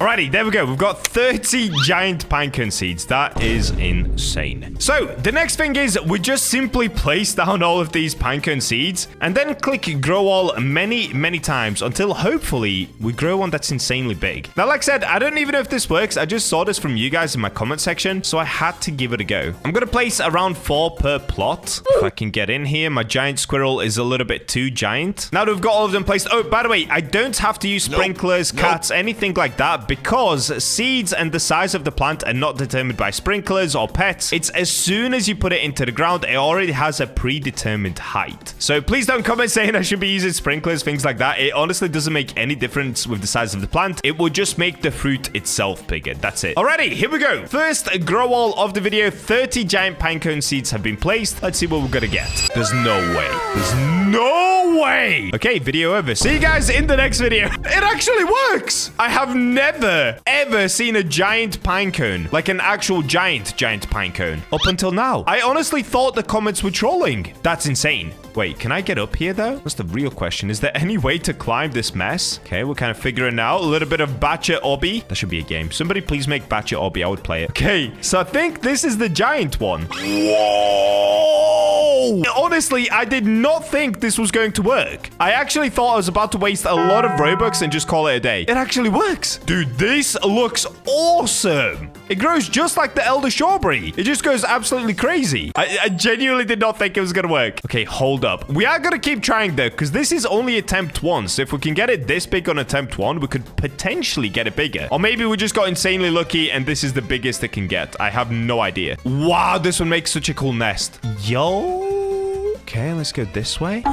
Alrighty, there we go. We've got 30 giant pinecone seeds. That is insane. So, the next thing is we just simply place down all of these pinecone seeds and then click grow all many times until hopefully we grow one that's insanely big. Now, like I said, I don't even know if this works. I just saw this from you guys in my comment section, so I had to give it a go. I'm going to place around 4 per plot. If I can get in here, my giant squirrel is a little bit too giant. Now that we've got all of them placed. Oh, by the way, I don't have to use sprinklers, cats, anything like that, because seeds and the size of the plant are not determined by sprinklers or pets. It's as soon as you put it into the ground, it already has a predetermined height. So please don't comment saying I should be using sprinklers, things like that. It honestly doesn't make any difference with the size of the plant. It will just make the fruit itself bigger. That's it. Alrighty, here we go. First grow all of the video. 30 giant pinecone seeds have been placed. Let's see what we're gonna get. There's no way. There's no way. Okay, video over. See you guys in the next video. It actually works. I have never ever seen a giant pinecone, like an actual giant pinecone, up until now. I honestly thought the comments were trolling. That's insane. Wait, can I get up here though? That's the real question. Is there any way to climb this mess? Okay, we're kind of figuring out a little bit of Bacha Obby. That should be a game. Somebody please make Bacha Obby. I would play it. Okay, so I think this is the giant one. Whoa! Whoa! Honestly, I did not think this was going to work. I actually thought I was about to waste a lot of Robux and just call it a day. It actually works. Dude, this looks awesome. It grows just like the elder strawberry. It just goes absolutely crazy. I genuinely did not think it was going to work. Okay, hold up. We are going to keep trying though, because this is only attempt 1. So if we can get it this big on attempt 1, we could potentially get it bigger. Or maybe we just got insanely lucky and this is the biggest it can get. I have no idea. Wow, this one makes such a cool nest. Yo. Okay, let's go this way.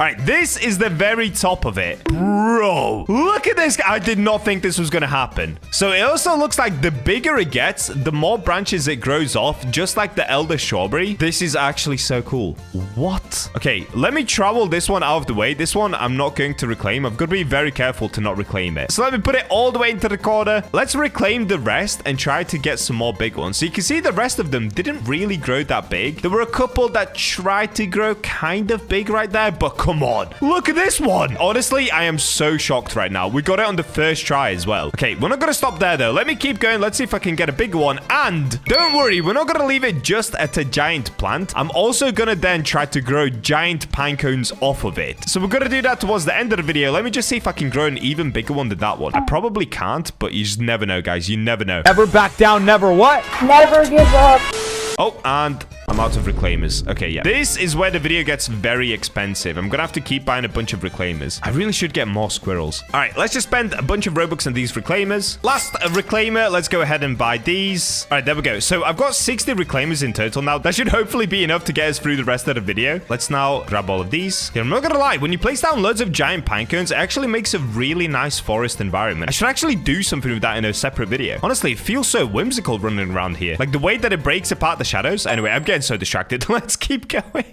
All right, this is the very top of it. Bro, look at this. I did not think this was going to happen. So it also looks like the bigger it gets, the more branches it grows off, just like the elder strawberry. This is actually so cool. What? Okay, let me travel this one out of the way. This one I'm not going to reclaim. I've got to be very careful to not reclaim it. So let me put it all the way into the corner. Let's reclaim the rest and try to get some more big ones. So you can see the rest of them didn't really grow that big. There were a couple that tried to grow kind of big right there, but come on. Look at this one. Honestly, I am so shocked right now. We got it on the first try as well. Okay, we're not going to stop there, though. Let me keep going. Let's see if I can get a bigger one. And don't worry, we're not going to leave it just at a giant plant. I'm also going to then try to grow giant pine cones off of it. So we're going to do that towards the end of the video. Let me just see if I can grow an even bigger one than that one. I probably can't, but you just never know, guys. You never know. Never back down, never what? Never give up. Oh, and I'm out of reclaimers. Okay, yeah. This is where the video gets very expensive. I'm gonna have to keep buying a bunch of reclaimers. I really should get more squirrels. All right, let's just spend a bunch of Robux on these reclaimers. Last reclaimer, let's go ahead and buy these. All right, there we go. So I've got 60 reclaimers in total now. That should hopefully be enough to get us through the rest of the video. Let's now grab all of these. Okay, I'm not gonna lie. When you place down loads of giant pine cones, it actually makes a really nice forest environment. I should actually do something with that in a separate video. Honestly, it feels so whimsical running around here. Like the way that it breaks apart the shadows. Anyway, I'm getting so distracted. Let's keep going.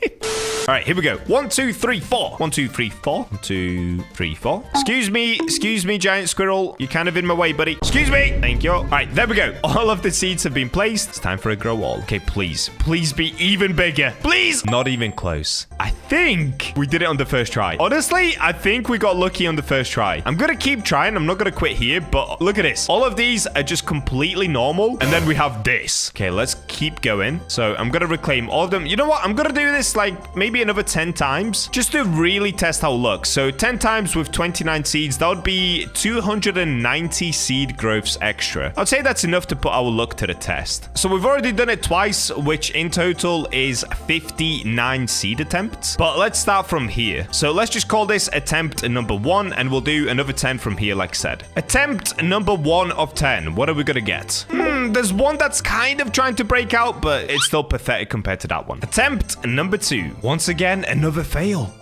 All right, here we go. 1, 2, 3, 4. 1, 2, 3, 4. 1, 2, 3, 4. Excuse me, giant squirrel. You're kind of in my way, buddy. Excuse me. Thank you. All right, there we go. All of the seeds have been placed. It's time for a grow wall. Okay, please be even bigger. Please. Not even close. I think we did it on the first try. Honestly, I think we got lucky on the first try. I'm going to keep trying. I'm not going to quit here, but look at this. All of these are just completely normal. And then we have this. Okay, let's keep going. So I'm going to reclaim all of them. You know what? I'm going to do this like maybe another 10 times just to really test how it looks. So 10 times with 29 seeds, that would be 290 seed growths extra. I'd say that's enough to put our luck to the test. So we've already done it twice, which in total is 59 seed attempts. But let's start from here. So let's just call this attempt number 1 and we'll do another 10 from here like I said. Attempt number 1 of 10. What are we going to get? There's one that's kind of trying to break out, but it's still pathetic compared to that one. Attempt number 2. Once again, another fail.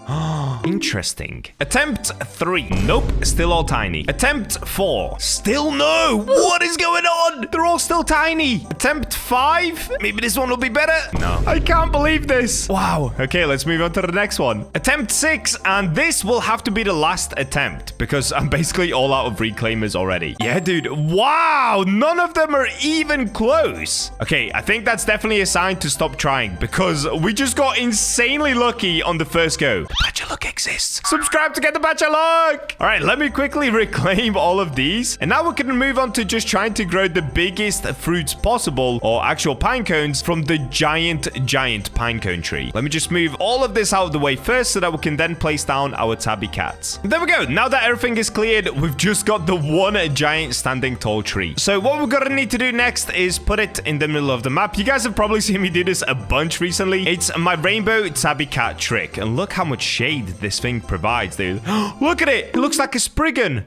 Interesting. Attempt 3. Nope, still all tiny. Attempt 4. Still no. What is going on? They're all still tiny. Attempt 5. Maybe this one will be better. No, I can't believe this. Wow. Okay, let's move on to the next one. Attempt 6, and this will have to be the last attempt because I'm basically all out of reclaimers already. Yeah, dude. Wow, none of them are even close. Okay, I think that's definitely a sign to stop trying because we just got insanely lucky on the first go. The Bacha luck exists. Subscribe to get the Bacha luck. All right, let me quickly reclaim all of these. And now we can move on to just trying to grow the biggest fruits possible or actual pine cones from the giant pine cone tree. Let me just move all of this out of the way first so that we can then place down our tabby cats. There we go. Now that everything is cleared, we've just got the one giant standing tall tree. So what we're going to need to do next is put it in the middle of the map. You guys have probably seen me do this a bunch recently. It's my rainbow tabby cat trick. And look how much shade this thing provides, dude. Look at it. It looks like a Spriggan.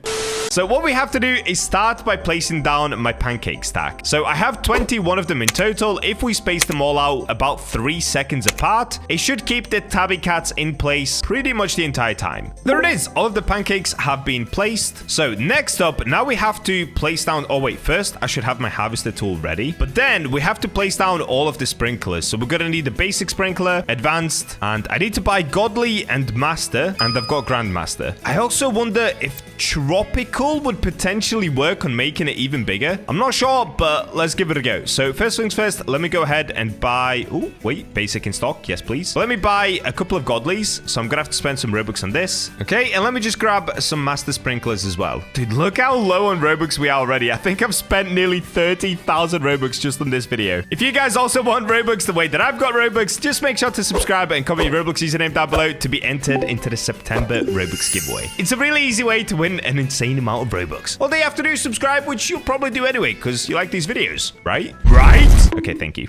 So what we have to do is start by placing down my pancake stack. So I have 21 of them in total. If we space them all out about 3 seconds apart, it should keep the tabby cats in place pretty much the entire time. There it is. All of the pancakes have been placed. So next up, now we have to place down... Oh, wait. First, I should have my harvester tool ready. But then we have to place down all of the sprinklers. So we're going to need the basic sprinkler, advanced, and I need to buy godly and master, and I've got grandmaster. I also wonder if tropical would potentially work on making it even bigger. I'm not sure, but let's give it a go. So first things first, let me go ahead and buy... Oh, wait, basic in stock. Yes, please. Let me buy a couple of godlies. So I'm going to have to spend some Robux on this. Okay, and let me just grab some master sprinklers as well. Dude, look how low on Robux we are already. I think I've spent nearly 30,000 Robux just on this video. If you guys also want Robux the way that I've got Robux, just make sure to subscribe and comment your Roblox username down below to be entered into the September Robux giveaway. It's a really easy way to win an insane amount of Robux. All they have to do is subscribe, which you'll probably do anyway, because you like these videos, right? Right? Okay, thank you.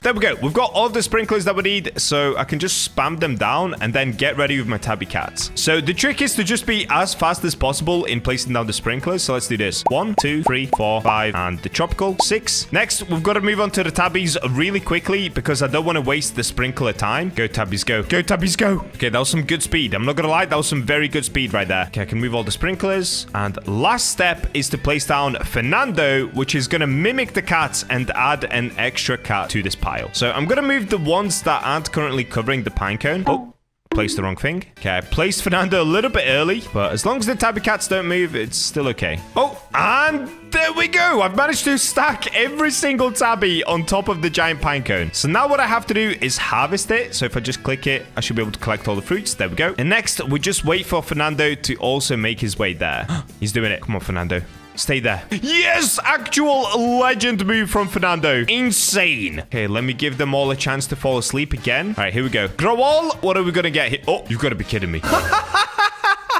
There we go. We've got all the sprinklers that we need, so I can just spam them down and then get ready with my tabby cats. So the trick is to just be as fast as possible in placing down the sprinklers. So let's do this. 1, 2, 3, 4, 5, and the tropical 6. Next, we've got to move on to the tabbies really quickly because I don't want to waste the sprinkler time. Go tabbies, go. Go tabbies, go. Okay, that was some good speed. I'm not gonna lie, that was some very good speed right there. Okay, I can move all the sprinklers. And last step is to place down Fernando, which is gonna mimic the cats and add an extra cat to this pile. So I'm gonna move the ones that aren't currently covering the pine cone. Oh, placed the wrong thing. Okay, I placed Fernando a little bit early, but as long as the tabby cats don't move, it's still okay. Oh, and there we go. I've managed to stack every single tabby on top of the giant pine cone. So now what I have to do is harvest it. So if I just click it, I should be able to collect all the fruits. There we go. And next, we just wait for Fernando to also make his way there. He's doing it. Come on, Fernando. Stay there. Yes! Actual legend move from Fernando. Insane. Okay, let me give them all a chance to fall asleep again. All right, here we go. Grow all. What are we going to get here? Oh, you've got to be kidding me.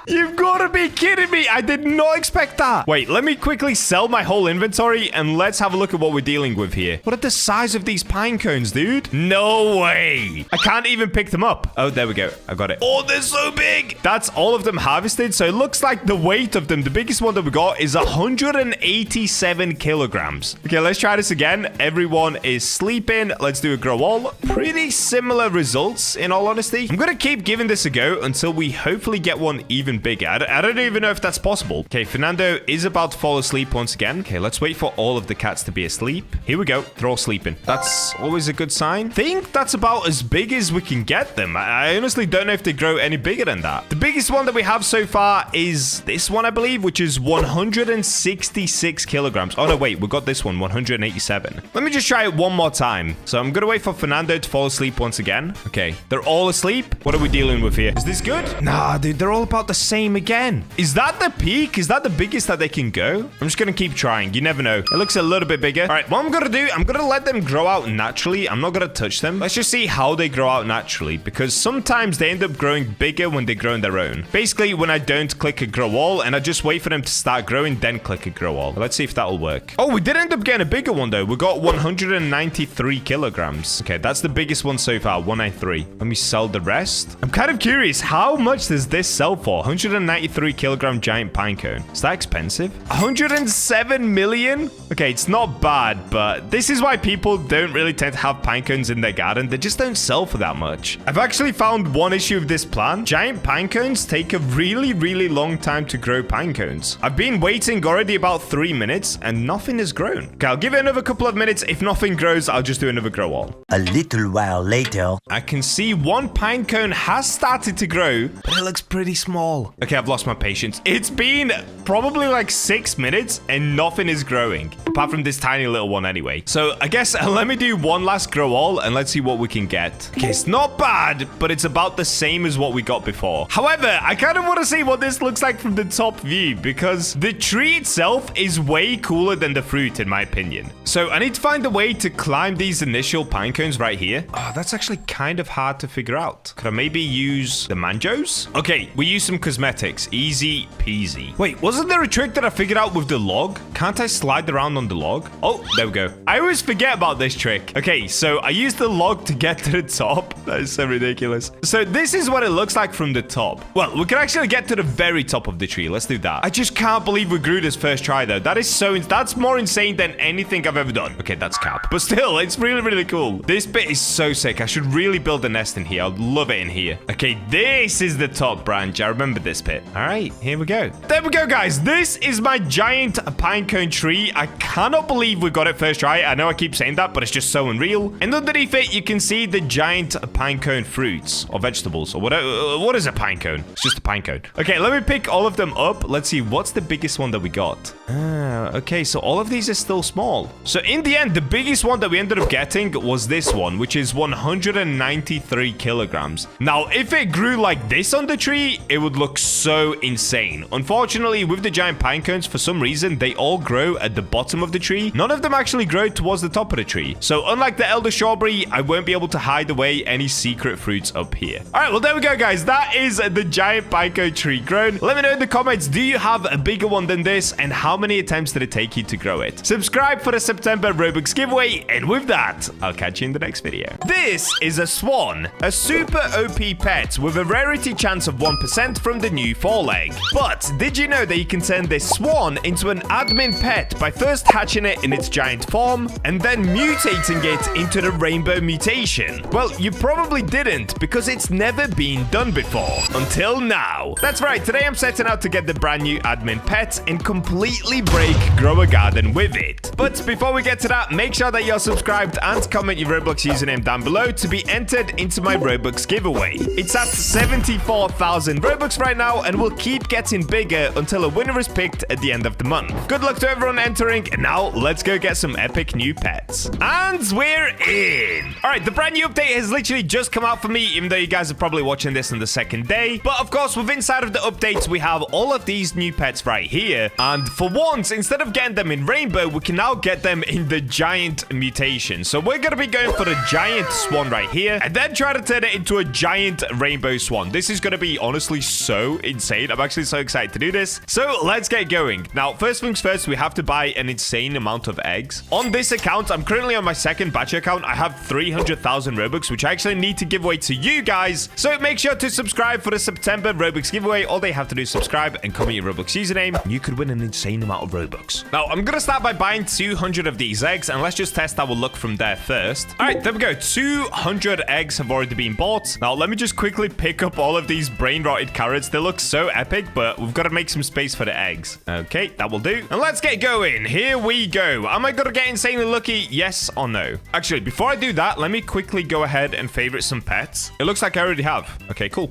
You've got to be kidding me. I did not expect that. Wait, let me quickly sell my whole inventory and let's have a look at what we're dealing with here. What are the size of these pine cones, dude? No way. I can't even pick them up. Oh, there we go. I got it. Oh, they're so big. That's all of them harvested. So it looks like the weight of them, the biggest one that we got is 187 kilograms. Okay, let's try this again. Everyone is sleeping. Let's do a grow all. Pretty similar results, in all honesty. I'm going to keep giving this a go until we hopefully get one even bigger. I don't even know if that's possible. Okay, Fernando is about to fall asleep once again. Okay, let's wait for all of the cats to be asleep. Here we go. They're all sleeping. That's always a good sign. I think that's about as big as we can get them. I honestly don't know if they grow any bigger than that. The biggest one that we have so far is this one, I believe, which is 166 kilograms. Oh, no, wait. We got this one, 187. Let me just try it one more time. So I'm going to wait for Fernando to fall asleep once again. Okay, they're all asleep. What are we dealing with here? Is this good? Nah, dude, they're all about the same again. Is that the peak? Is that the biggest that they can go? I'm just gonna keep trying. You never know. It looks a little bit bigger. All right, what I'm gonna do, I'm gonna let them grow out naturally. I'm not gonna touch them. Let's just see how they grow out naturally, because sometimes they end up growing bigger when they grow on their own. Basically, when I don't click a grow all and I just wait for them to start growing, then click a grow all. Let's see if that'll work. Oh, we did end up getting a bigger one though. We got 193 kilograms. Okay, that's the biggest one so far, 193. Let me sell the rest. I'm kind of curious, how much does this sell for? 193 kilogram giant pine cone. Is that expensive? 107 million? Okay, it's not bad, but this is why people don't really tend to have pine cones in their garden. They just don't sell for that much. I've actually found one issue with this plan. Giant pine cones take a really, really long time to grow pine cones. I've been waiting already about 3 minutes and nothing has grown. Okay, I'll give it another couple of minutes. If nothing grows, I'll just do another grow all. A little while later. I can see one pine cone has started to grow, but it looks pretty small. Okay, I've lost my patience. It's been probably like 6 minutes and nothing is growing, apart from this tiny little one anyway. So I guess let me do one last grow all and let's see what we can get. Okay, it's not bad, but it's about the same as what we got before. However, I kind of want to see what this looks like from the top view because the tree itself is way cooler than the fruit in my opinion. So I need to find a way to climb these initial pine cones right here. Oh, that's actually kind of hard to figure out. Could I maybe use the manjos? Okay, we use some cosmetics. Easy peasy. Wait, wasn't there a trick that I figured out with the log? Can't I slide around on the log? Oh, there we go. I always forget about this trick. Okay, so I used the log to get to the top. That is so ridiculous. So this is what it looks like from the top. Well, we can actually get to the very top of the tree. Let's do that. I just can't believe we grew this first try though. That is so, that's more insane than anything I've ever done. Okay, that's cap. But still, it's really, really cool. This bit is so sick. I should really build a nest in here. I'd love it in here. Okay, this is the top branch. I remember this bit. All right, here we go. There we go, guys. This is my giant pine pinecone tree. I cannot believe we got it first try. I know I keep saying that, but it's just so unreal. And underneath it, you can see the giant pinecone fruits or vegetables or whatever. What is a pinecone? It's just a pinecone. Okay, let me pick all of them up. Let's see. What's the biggest one that we got? Okay, so all of these are still small. So in the end, the biggest one that we ended up getting was this one, which is 193 kilograms. Now, if it grew like this on the tree, it would look so insane. Unfortunately, with the giant pine cones, for some reason, they all grow at the bottom of the tree. None of them actually grow towards the top of the tree. So unlike the elder strawberry, I won't be able to hide away any secret fruits up here. All right, well, there we go, guys. That is the giant pinecone tree grown. Let me know in the comments, do you have a bigger one than this? And how many attempts did it take you to grow it? Subscribe for the September Robux giveaway. And with that, I'll catch you in the next video. This is a swan, a super OP pet with a rarity chance of 1% from the new foreleg. But did you know that you can turn this swan into an admin pet by first hatching it in its giant form and then mutating it into the rainbow mutation? Well, you probably didn't because it's never been done before until now. That's right, today I'm setting out to get the brand new admin pet and completely break Grow a Garden with it. But before we get to that, make sure that you're subscribed and comment your Roblox username down below to be entered into my Robux giveaway. It's at 74,000 Robux right now and will keep getting bigger until a winner is picked at the end of the month. Good luck to everyone entering, and now let's go get some epic new pets. And we're in. All right, the brand new update has literally just come out for me, even though you guys are probably watching this on the second day. But of course, within inside of the updates, we have all of these new pets right here. And for once, instead of getting them in rainbow, we can now get them in the giant mutation. So we're going to be going for the giant swan right here and then try to turn it into a giant rainbow swan. This is going to be honestly so insane. I'm actually so excited to do this. So let's get going. Now, first things first, we have to buy an insane amount of eggs. On this account, I'm currently on my second Bacha account. I have 300,000 Robux, which I actually need to give away to you guys. So make sure to subscribe for the September Robux giveaway. All they have to do is subscribe and comment your Robux username. You could win an insane amount of Robux. Now, I'm going to start by buying 200 of these eggs, and let's just test our luck from there first. All right, there we go. 200 eggs have already been bought. Now, let me just quickly pick up all of these brain-rotted carrots. They look so epic, but we've got to make some space for the eggs. Okay, that will do. And let's get going. Here we go. Am I going to get insanely lucky? Yes or no? Actually, before I do that, let me quickly go ahead and favorite some pets. It looks like I already have. Okay, cool.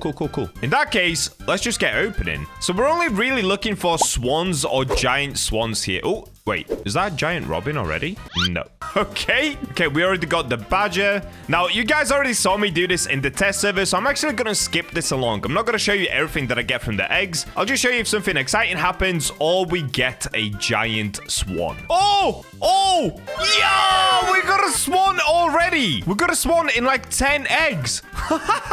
In that case, let's just get opening. So we're only really looking for swans or giant swans here. Oh, wait, is that a giant robin already? No. Okay, we already got the badger. Now, you guys already saw me do this in the test server, so I'm actually going to skip this along. I'm not going to show you everything that I get from the eggs. I'll just show you if something exciting happens or we get a giant swan. Oh, yeah, we got a swan already. We got a swan in like 10 eggs.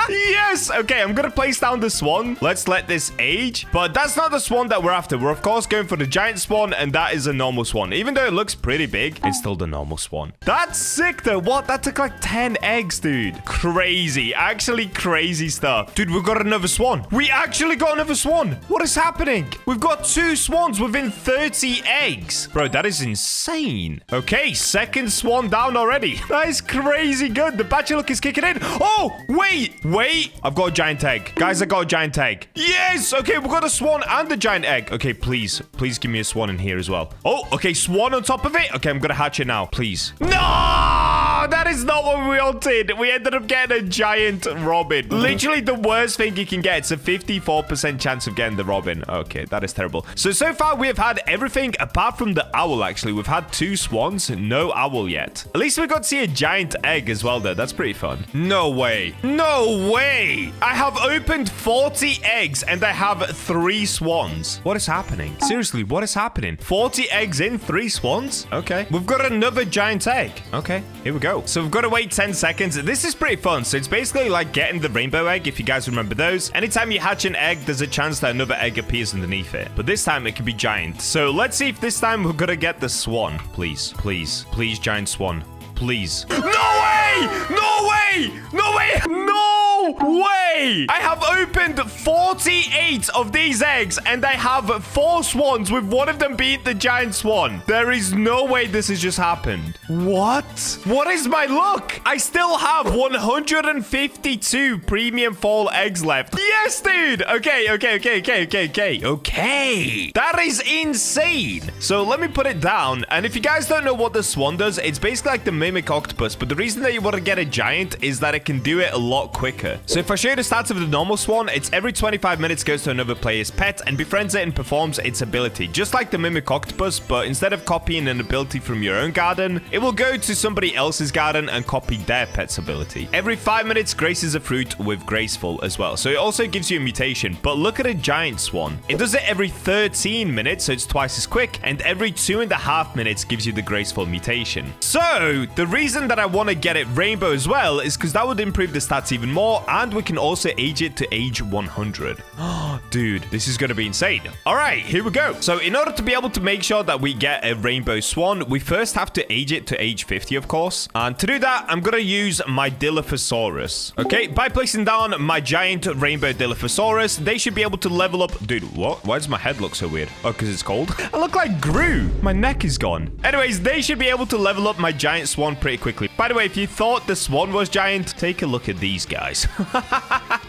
Yes. Okay, I'm going to place down the swan. Let's let this age. But that's not the swan that we're after. We're, of course, going for the giant swan, and that is a normal swan. Even though it looks pretty big, it's still the normal swan. That's sick, though. What? That took like 10 eggs, dude. Crazy. Actually crazy stuff. Dude, we've got another swan. We actually got another swan. What is happening? We've got 2 swans within 30 eggs. Bro, that is insane. Okay, second swan down already. That is crazy good. The Bacha luck is kicking in. Oh, wait. I've got a giant egg. Guys, I got a giant egg. Yes. Okay, we've got a swan and a giant egg. Okay, please give me a swan in here as well. Oh, okay, swan on top of it. Okay, I'm gonna hatch it now, please. No, that is not what we wanted. We ended up getting a giant robin. Literally the worst thing you can get. It's a 54% chance of getting the robin. Okay, that is terrible. So far we have had everything apart from the owl, actually. We've had 2 swans, no owl yet. At least we got to see a giant egg as well, though. That's pretty fun. No way. I have opened 40 eggs and I have 3 swans. What is happening? Seriously, what is happening? 40 eggs in, 3 swans? Okay. We've got another giant egg. Okay, here we go. So we've got to wait 10 seconds. This is pretty fun. So it's basically like getting the rainbow egg, if you guys remember those. Anytime you hatch an egg, there's a chance that another egg appears underneath it. But this time it could be giant. So let's see if this time we're going to get the swan. Please, giant swan. Please. No way! No! No way! I have opened 48 of these eggs, and I have 4 swans, with one of them being the giant swan. There is no way this has just happened. What? What is my luck? I still have 152 premium fall eggs left. Yes, dude! Okay. That is insane. So let me put it down. And if you guys don't know what the swan does, it's basically like the mimic octopus. But the reason that you want to get a giant is that it can do it a lot quicker. So if I show you the stats of the normal swan, it's every 25 minutes goes to another player's pet and befriends it and performs its ability. Just like the mimic octopus, but instead of copying an ability from your own garden, it will go to somebody else's garden and copy their pet's ability. Every 5 minutes graces a fruit with graceful as well. So it also gives you a mutation. But look at a giant swan. It does it every 13 minutes, so it's twice as quick, and every 2.5 minutes gives you the graceful mutation. So the reason that I want to get it rainbow as well is because that would improve the stats even more, and we can also age it to age 100. Dude, this is going to be insane. All right, here we go. So in order to be able to make sure that we get a rainbow swan, we first have to age it to age 50, of course. And to do that, I'm going to use my Dilophosaurus. Okay, by placing down my giant rainbow Dilophosaurus, they should be able to level up. Dude, what? Why does my head look so weird? Oh, because it's cold? I look like Gru. My neck is gone. Anyways, they should be able to level up my giant swan pretty quickly. By the way, if you thought the swan was giant, take a look at these guys.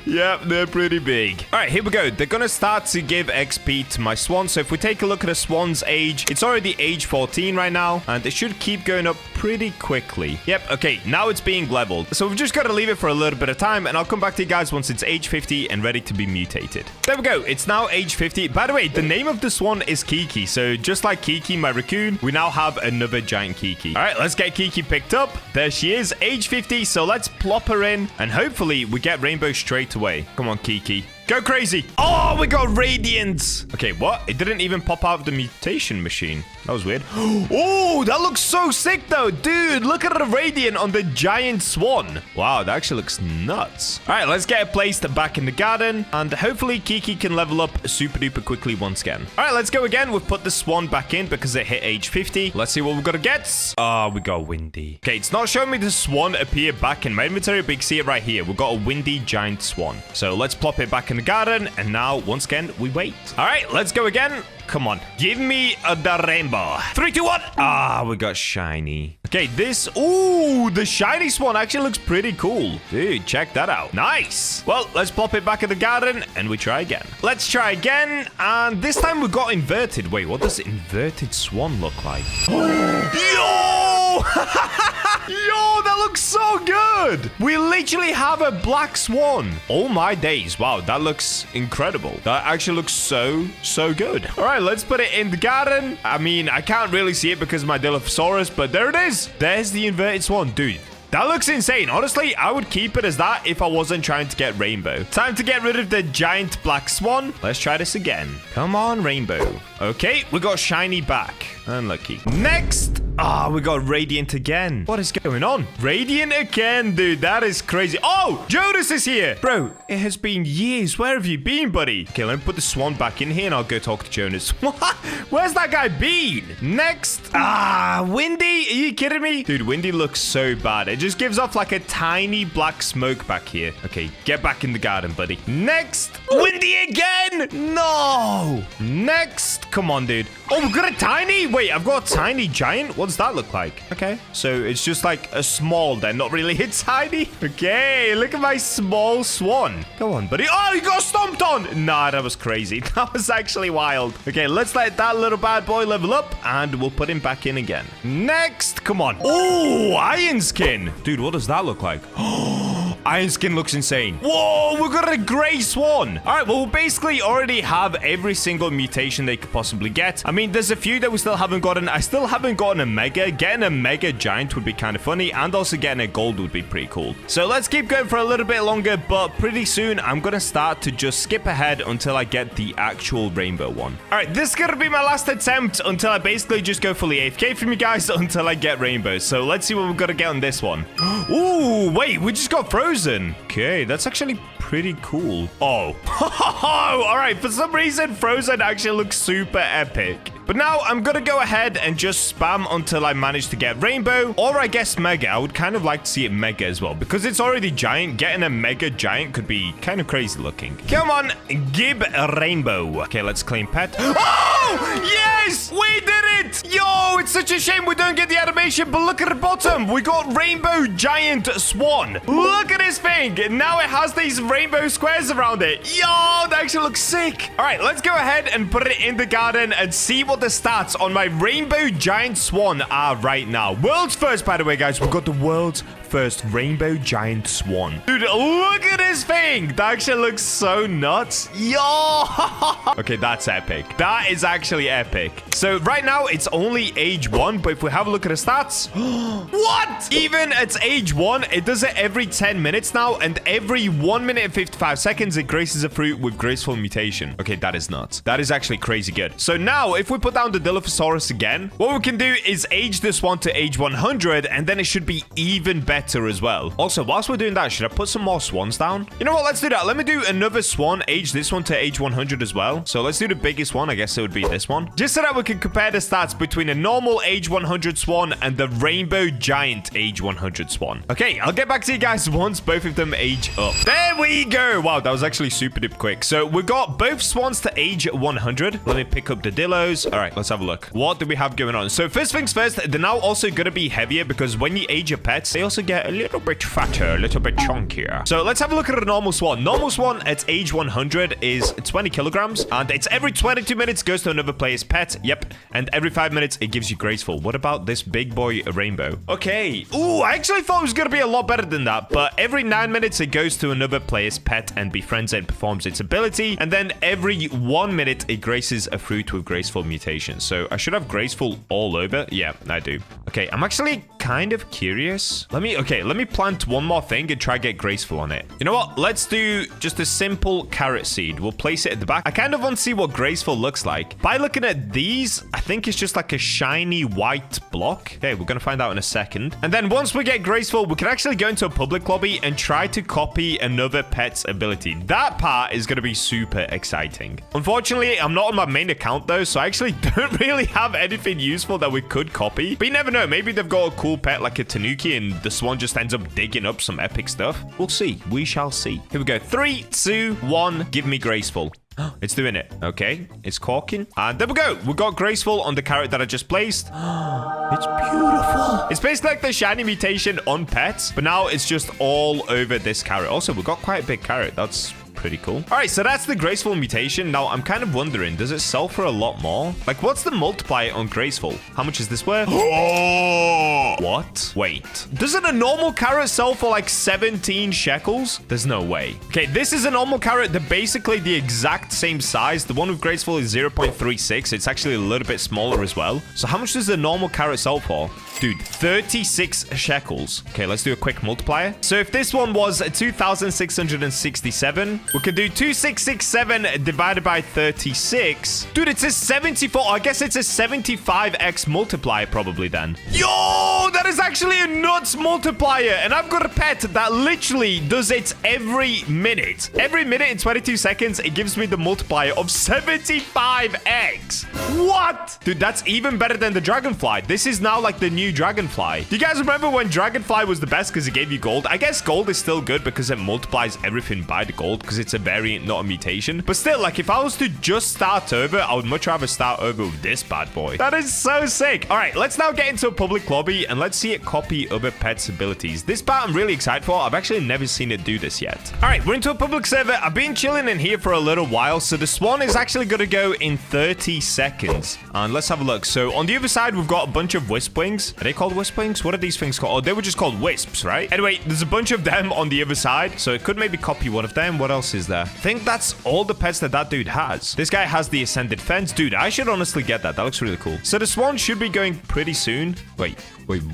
Yep, they're pretty big. All right, here we go. They're going to start to give XP to my swan. So if we take a look at a swan's age, it's already age 14 right now, and it should keep going up pretty quickly. Yep, okay, now it's being leveled. So we've just got to leave it for a little bit of time, and I'll come back to you guys once it's age 50 and ready to be mutated. There we go. It's now age 50. By the way, the name of the swan is Kiki. So just like Kiki, my raccoon, we now have another giant Kiki. All right, let's get Kiki picked up. There she is, age 50. So let's plop her in, and hopefully we get rainbow straight away. Come on, Kiki. Go crazy. Oh, we got radiant. Okay, what? It didn't even pop out of the mutation machine. That was weird. Oh, that looks so sick, though. Dude, look at the radiant on the giant swan. Wow, that actually looks nuts. All right, let's get it placed back in the garden. And hopefully Kiki can level up super duper quickly once again. All right, let's go again. We've put the swan back in because it hit age 50. Let's see what we've got to get. Oh, we got windy. Okay, it's not showing me the swan appear back in my inventory, but you can see it right here. We've got a windy giant swan. So let's plop it back in the garden, and now once again we wait. All right, let's go again. Come on, give me the rainbow. 3, 2, 1. Ah, we got shiny. Okay, this. Ooh, the shiny swan actually looks pretty cool. Dude, check that out. Nice. Well, let's plop it back in the garden and we try again. Let's try again, and this time we got inverted. Wait, what does inverted swan look like? Yo! Yo, that looks so good. We literally have a black swan. Oh my days. Wow, that looks incredible. That actually looks so good. All right, let's put it in the garden. I mean, I can't really see it because of my Dilophosaurus, but there it is. There's the inverted swan. Dude, that looks insane. Honestly, I would keep it as that if I wasn't trying to get rainbow. Time to get rid of the giant black swan. Let's try this again. Come on, rainbow. Okay, we got shiny back. Unlucky. Next. Ah, we got radiant again. What is going on? Radiant again, dude. That is crazy. Oh, Jonas is here. Bro, it has been years. Where have you been, buddy? Okay, let me put the swan back in here and I'll go talk to Jonas. Where's that guy been? Next. Ah, Windy. Are you kidding me? Dude, Windy looks so bad. It just gives off like a tiny black smoke back here. Okay, get back in the garden, buddy. Next. Windy again. No. Next. Come on, dude. Oh, we've got a tiny. Wait, I've got a tiny giant. What does that look like? Okay, so it's just like a small then, not really a tiny. Okay, look at my small swan. Go on, buddy. Oh, he got stomped on. Nah, that was crazy. That was actually wild. Okay, let's let that little bad boy level up and we'll put him back in again. Next, come on. Oh, iron skin. Dude, what does that look like? Iron skin looks insane. Whoa, we've got a gray swan. All right, well, we basically already have every single mutation they could possibly get. I mean, there's a few that we still haven't gotten. I still haven't gotten a mega. Getting a mega giant would be kind of funny, and also getting a gold would be pretty cool. So let's keep going for a little bit longer, but pretty soon I'm going to start to just skip ahead until I get the actual rainbow one. All right, this is going to be my last attempt until I basically just go fully AFK from you guys until I get rainbow. So let's see what we've got to get on this one. Ooh, wait, we just got frozen. Okay, that's actually pretty cool. Oh. All right. For some reason, Frozen actually looks super epic. But now I'm going to go ahead and just spam until I manage to get Rainbow, or I guess Mega. I would kind of like to see it Mega as well. Because it's already Giant, getting a Mega Giant could be kind of crazy looking. Come on, give a Rainbow. Okay, let's claim pet. Oh, yes, we did it. Yo, it's such a shame we don't get the animation, but look at the bottom. We got Rainbow Giant Swan. Look at this thing. Now it has these rainbow squares around it. Yo, that actually looks sick. All right, let's go ahead and put it in the garden and see what the stats on my Rainbow Giant Swan are right now. World's first, by the way, guys. We've got the world's first Rainbow Giant Swan. Dude, look at this thing. That actually looks so nuts. Yo. Okay, that's epic. That is actually epic. So right now, it's only age 1, but if we have a look at the stats. What? Even at age 1, it does it every 10 minutes now, and every 1 minute and 55 seconds, it graces a fruit with graceful mutation. Okay, that is nuts. That is actually crazy good. So now, if we put down the Dilophosaurus again, what we can do is age this one to age 100, and then it should be even better as well. Also, whilst we're doing that, should I put some more swans down? You know what? Let's do that. Let me do another swan, age this one to age 100 as well. So let's do the biggest one. I guess it would be this one. Just so that we can compare the stats between a normal age 100 swan and the Rainbow Giant age 100 swan. Okay, I'll get back to you guys once both of them age up. There we go. Wow, that was actually super duper quick. So we got both swans to age 100. Let me pick up the Dillos. All right, let's have a look. What do we have going on? So first things first, they're now also going to be heavier because when you age your pets, they also get a little bit fatter, a little bit chunkier. So let's have a look at a normal swan. Normal swan at age 100 is 20 kilograms, and it's every 22 minutes goes to another player's pet. Yep. And every 5 minutes, it gives you graceful. What about this big boy Rainbow? Okay. Ooh, I actually thought it was going to be a lot better than that, but every 9 minutes, it goes to another player's pet and befriends it and performs its ability. And then every 1 minute, it graces a fruit with graceful mutation. So I should have graceful all over. Yeah, I do. Okay, I'm actually kind of curious. Let me plant one more thing and try to get graceful on it. You know what? Let's do just a simple carrot seed. We'll place it at the back. I kind of want to see what graceful looks like. By looking at these, I think it's just like a shiny white block. Okay, we're going to find out in a second. And then once we get graceful, we can actually go into a public lobby and try to copy another pet's ability. That part is going to be super exciting. Unfortunately, I'm not on my main account though, so I actually don't really have anything useful that we could copy. But you never know. Maybe they've got a cool pet like a tanuki and the swan just ends up digging up some epic stuff. We'll see. We shall see. Here we go. 3, 2, 1. Give me graceful. It's doing it. Okay. It's corking. And there we go. We got graceful on the carrot that I just placed. It's beautiful. It's basically like the shiny mutation on pets, but now it's just all over this carrot. Also, we got quite a big carrot. That's pretty cool. All right, so that's the graceful mutation. Now, I'm kind of wondering, does it sell for a lot more? Like, what's the multiplier on graceful? How much is this worth? Oh! What? Wait. Doesn't a normal carrot sell for like 17 shekels? There's no way. Okay, this is a normal carrot. They're basically the exact same size. The one with graceful is 0.36. It's actually a little bit smaller as well. So how much does the normal carrot sell for? Dude, 36 shekels. Okay, let's do a quick multiplier. So if this one was 2,667, we could do 2,667 divided by 36. Dude, it's a 74. I guess it's a 75x multiplier probably then. Yo, that is actually a nuts multiplier. And I've got a pet that literally does it every minute. Every minute in 22 seconds, it gives me the multiplier of 75x. What? Dude, that's even better than the dragonfly. This is now like the new dragonfly. Do you guys remember when dragonfly was the best because it gave you gold? I guess gold is still good because it multiplies everything by the gold because it's a variant, not a mutation. But still, like if I was to just start over, I would much rather start over with this bad boy. That is so sick. All right, let's now get into a public lobby and let's see it copy other pets' abilities. This part I'm really excited for. I've actually never seen it do this yet. All right, we're into a public server. I've been chilling in here for a little while. So the swan is actually going to go in 30 seconds. And let's have a look. So on the other side, we've got a bunch of wisp wings. Are they called wisp wings? What are these things called? Oh, they were just called wisps, right? Anyway, there's a bunch of them on the other side. So it could maybe copy one of them. What else is there? I think that's all the pets that dude has. This guy has the ascended fence. Dude, I should honestly get that. That looks really cool. So the swan should be going pretty soon. Wait,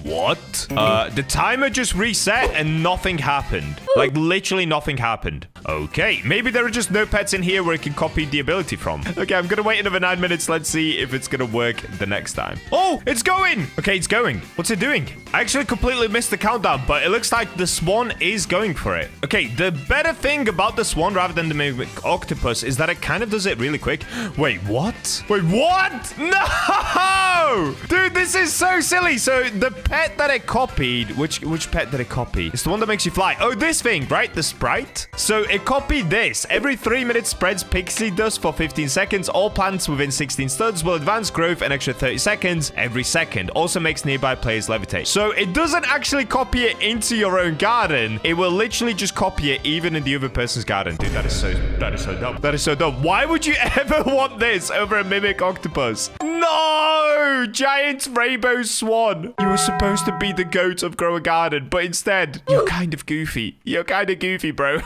what? The timer just reset and nothing happened. Like, literally nothing happened. Okay, maybe there are just no pets in here where it can copy the ability from. Okay, I'm gonna wait another 9 minutes. Let's see if it's gonna work the next time. Oh, it's going. Okay, it's going. What's it doing? I actually completely missed the countdown, but it looks like the swan is going for it. Okay, the better thing about the swan rather than the mimic octopus is that it kind of does it really quick. Wait, what? Wait, what? No! Dude, this is so silly. So the pet that it copied, which pet did it copy? It's the one that makes you fly. Oh, this thing, right? The sprite. So it copied this. Every 3 minutes spreads pixie dust for 15 seconds. All plants within 16 studs will advance growth an extra 30 seconds every second. Also makes nearby players levitate. So it doesn't actually copy it into your own garden. It will literally just copy it even in the other person's garden. Dude, that is so dumb. That is so dumb. Why would you ever want this over a mimic octopus? No! Giant rainbow swan. You were supposed to be the goat of Grow a Garden, but instead, you're kind of goofy. You're kind of goofy, bro.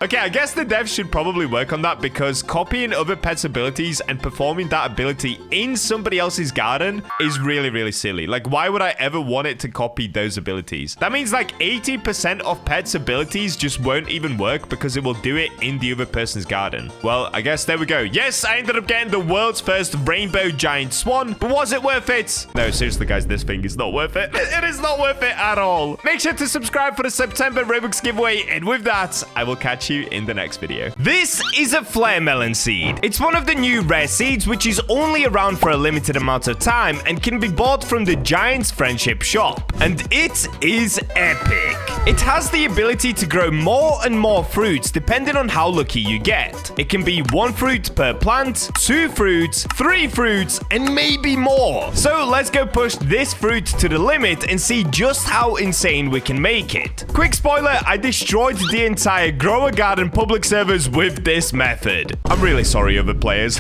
Okay, I guess the devs should probably work on that because copying other pets' abilities and performing that ability in somebody else's garden is really, really silly. Like, why would I ever want it to copy those abilities? That means like 80% of pets' abilities just won't even work because it will do it in the other person's garden. Well, I guess there we go. Yes, I ended up getting the world's first rainbow giant swan, but was it worth it? No, seriously, guys, this thing is not worth it. It is not worth it at all. Make sure to subscribe for the September Robux giveaway, and with that, I will catch you in the next video. This is a flare melon seed. It's one of the new rare seeds which is only around for a limited amount of time and can be bought from the Giant's Friendship shop. And it is epic. It has the ability to grow more and more fruits depending on how lucky you get. It can be 1 fruit per plant, 2 fruits, 3 fruits, and maybe more. So let's go push this fruit to the limit and see just how insane we can make it. Quick spoiler, I destroyed the entire Grow a Garden public servers with this method. I'm really sorry, other players.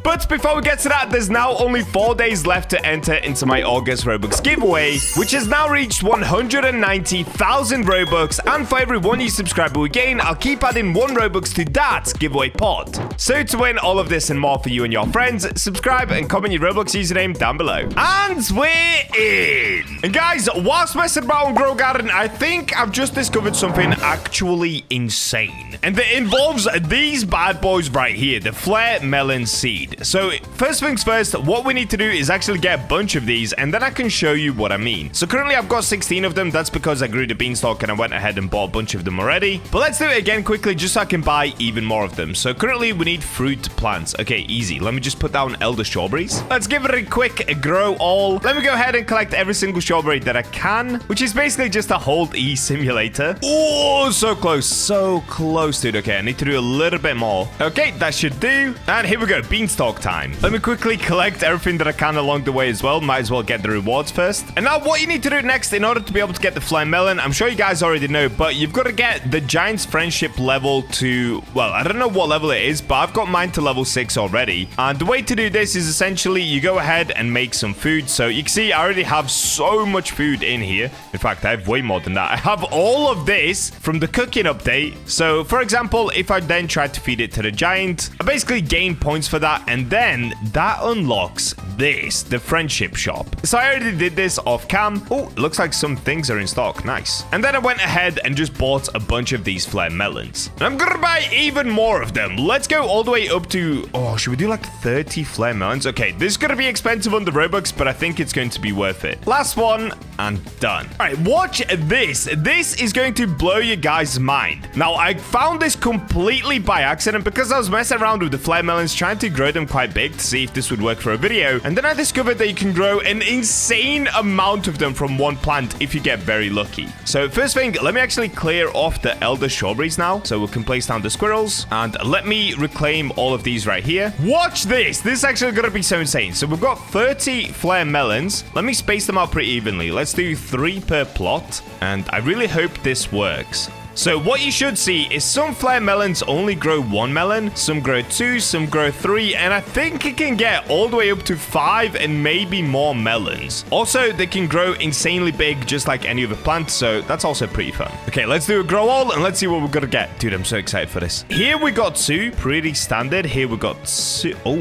But before we get to that, there's now only 4 days left to enter into my August Robux giveaway, which has now reached 190,000 Robux, and for every 1 new subscriber we gain, I'll keep adding 1 Robux to that giveaway pot. So to win all of this and more for you and your friends, subscribe and comment your Roblox username down below. And we're in! And guys, whilst messing about on Grow Garden, I think I've just discovered something actually insane. And it involves these bad boys right here, the flare melon seed. So first things first, what we need to do is actually get a bunch of these, and then I can show you what I mean. So currently I've got 16 of them. That's because I grew the beanstalk and I went ahead and bought a bunch of them already. But let's do it again quickly just so I can buy even more of them. So currently we need fruit plants. Okay, easy. Let me just put down elder strawberries. Let's give it a quick grow all. Let me go ahead and collect every single strawberry that I can, which is basically just a hold E simulator. Oh, so close, dude. Okay, I need to do a little bit more. Okay, that should do. And here we go, beanstalk time. Let me quickly collect everything that I can along the way as well. Might as well get the rewards first. And now what you need to do next in order to be able to get the flare melon, I'm sure you guys already know, but you've got to get the Giant's Friendship level to, well, I don't know what level it is, but I've got mine to level 6 already. And the way to do this is essentially you go ahead and make some food. So you can see I already have so much food in here. In fact, I have way more than that. I have all of this from the cooking update. So for example, if I then try to feed it to the giant, I basically gain points for that, and then that unlocks this, the friendship shop. So I already did this off cam. Oh, looks like some things are in stock. Nice. And then I went ahead and just bought a bunch of these flare melons. And I'm gonna buy even more of them. Let's go all the way up to, oh, should we do like 30 flare melons? Okay, this is gonna be expensive on the Robux, but I think it's going to be worth it. Last one and done. All right, watch this. This is going to blow you guys' mind. Now, I found this completely by accident because I was messing around with the flare melons, trying to grow them quite big to see if this would work for a video. And then I discovered that you can grow an insane amount of them from one plant if you get very lucky. So first thing, let me actually clear off the elder strawberries now, so we can place down the squirrels, and let me reclaim all of these right here. Watch this. This is actually gonna be so insane. So we've got 30 flare melons. Let me space them out pretty evenly. Let's do 3 per plot, and I really hope this works. So what you should see is some flare melons only grow 1 melon, some grow 2, some grow 3, and I think it can get all the way up to 5 and maybe more melons. Also, they can grow insanely big just like any other plant, so that's also pretty fun. Okay, let's do a grow all and let's see what we're gonna get. Dude, I'm so excited for this. Here we got 2, pretty standard. Here we got 2. Oh,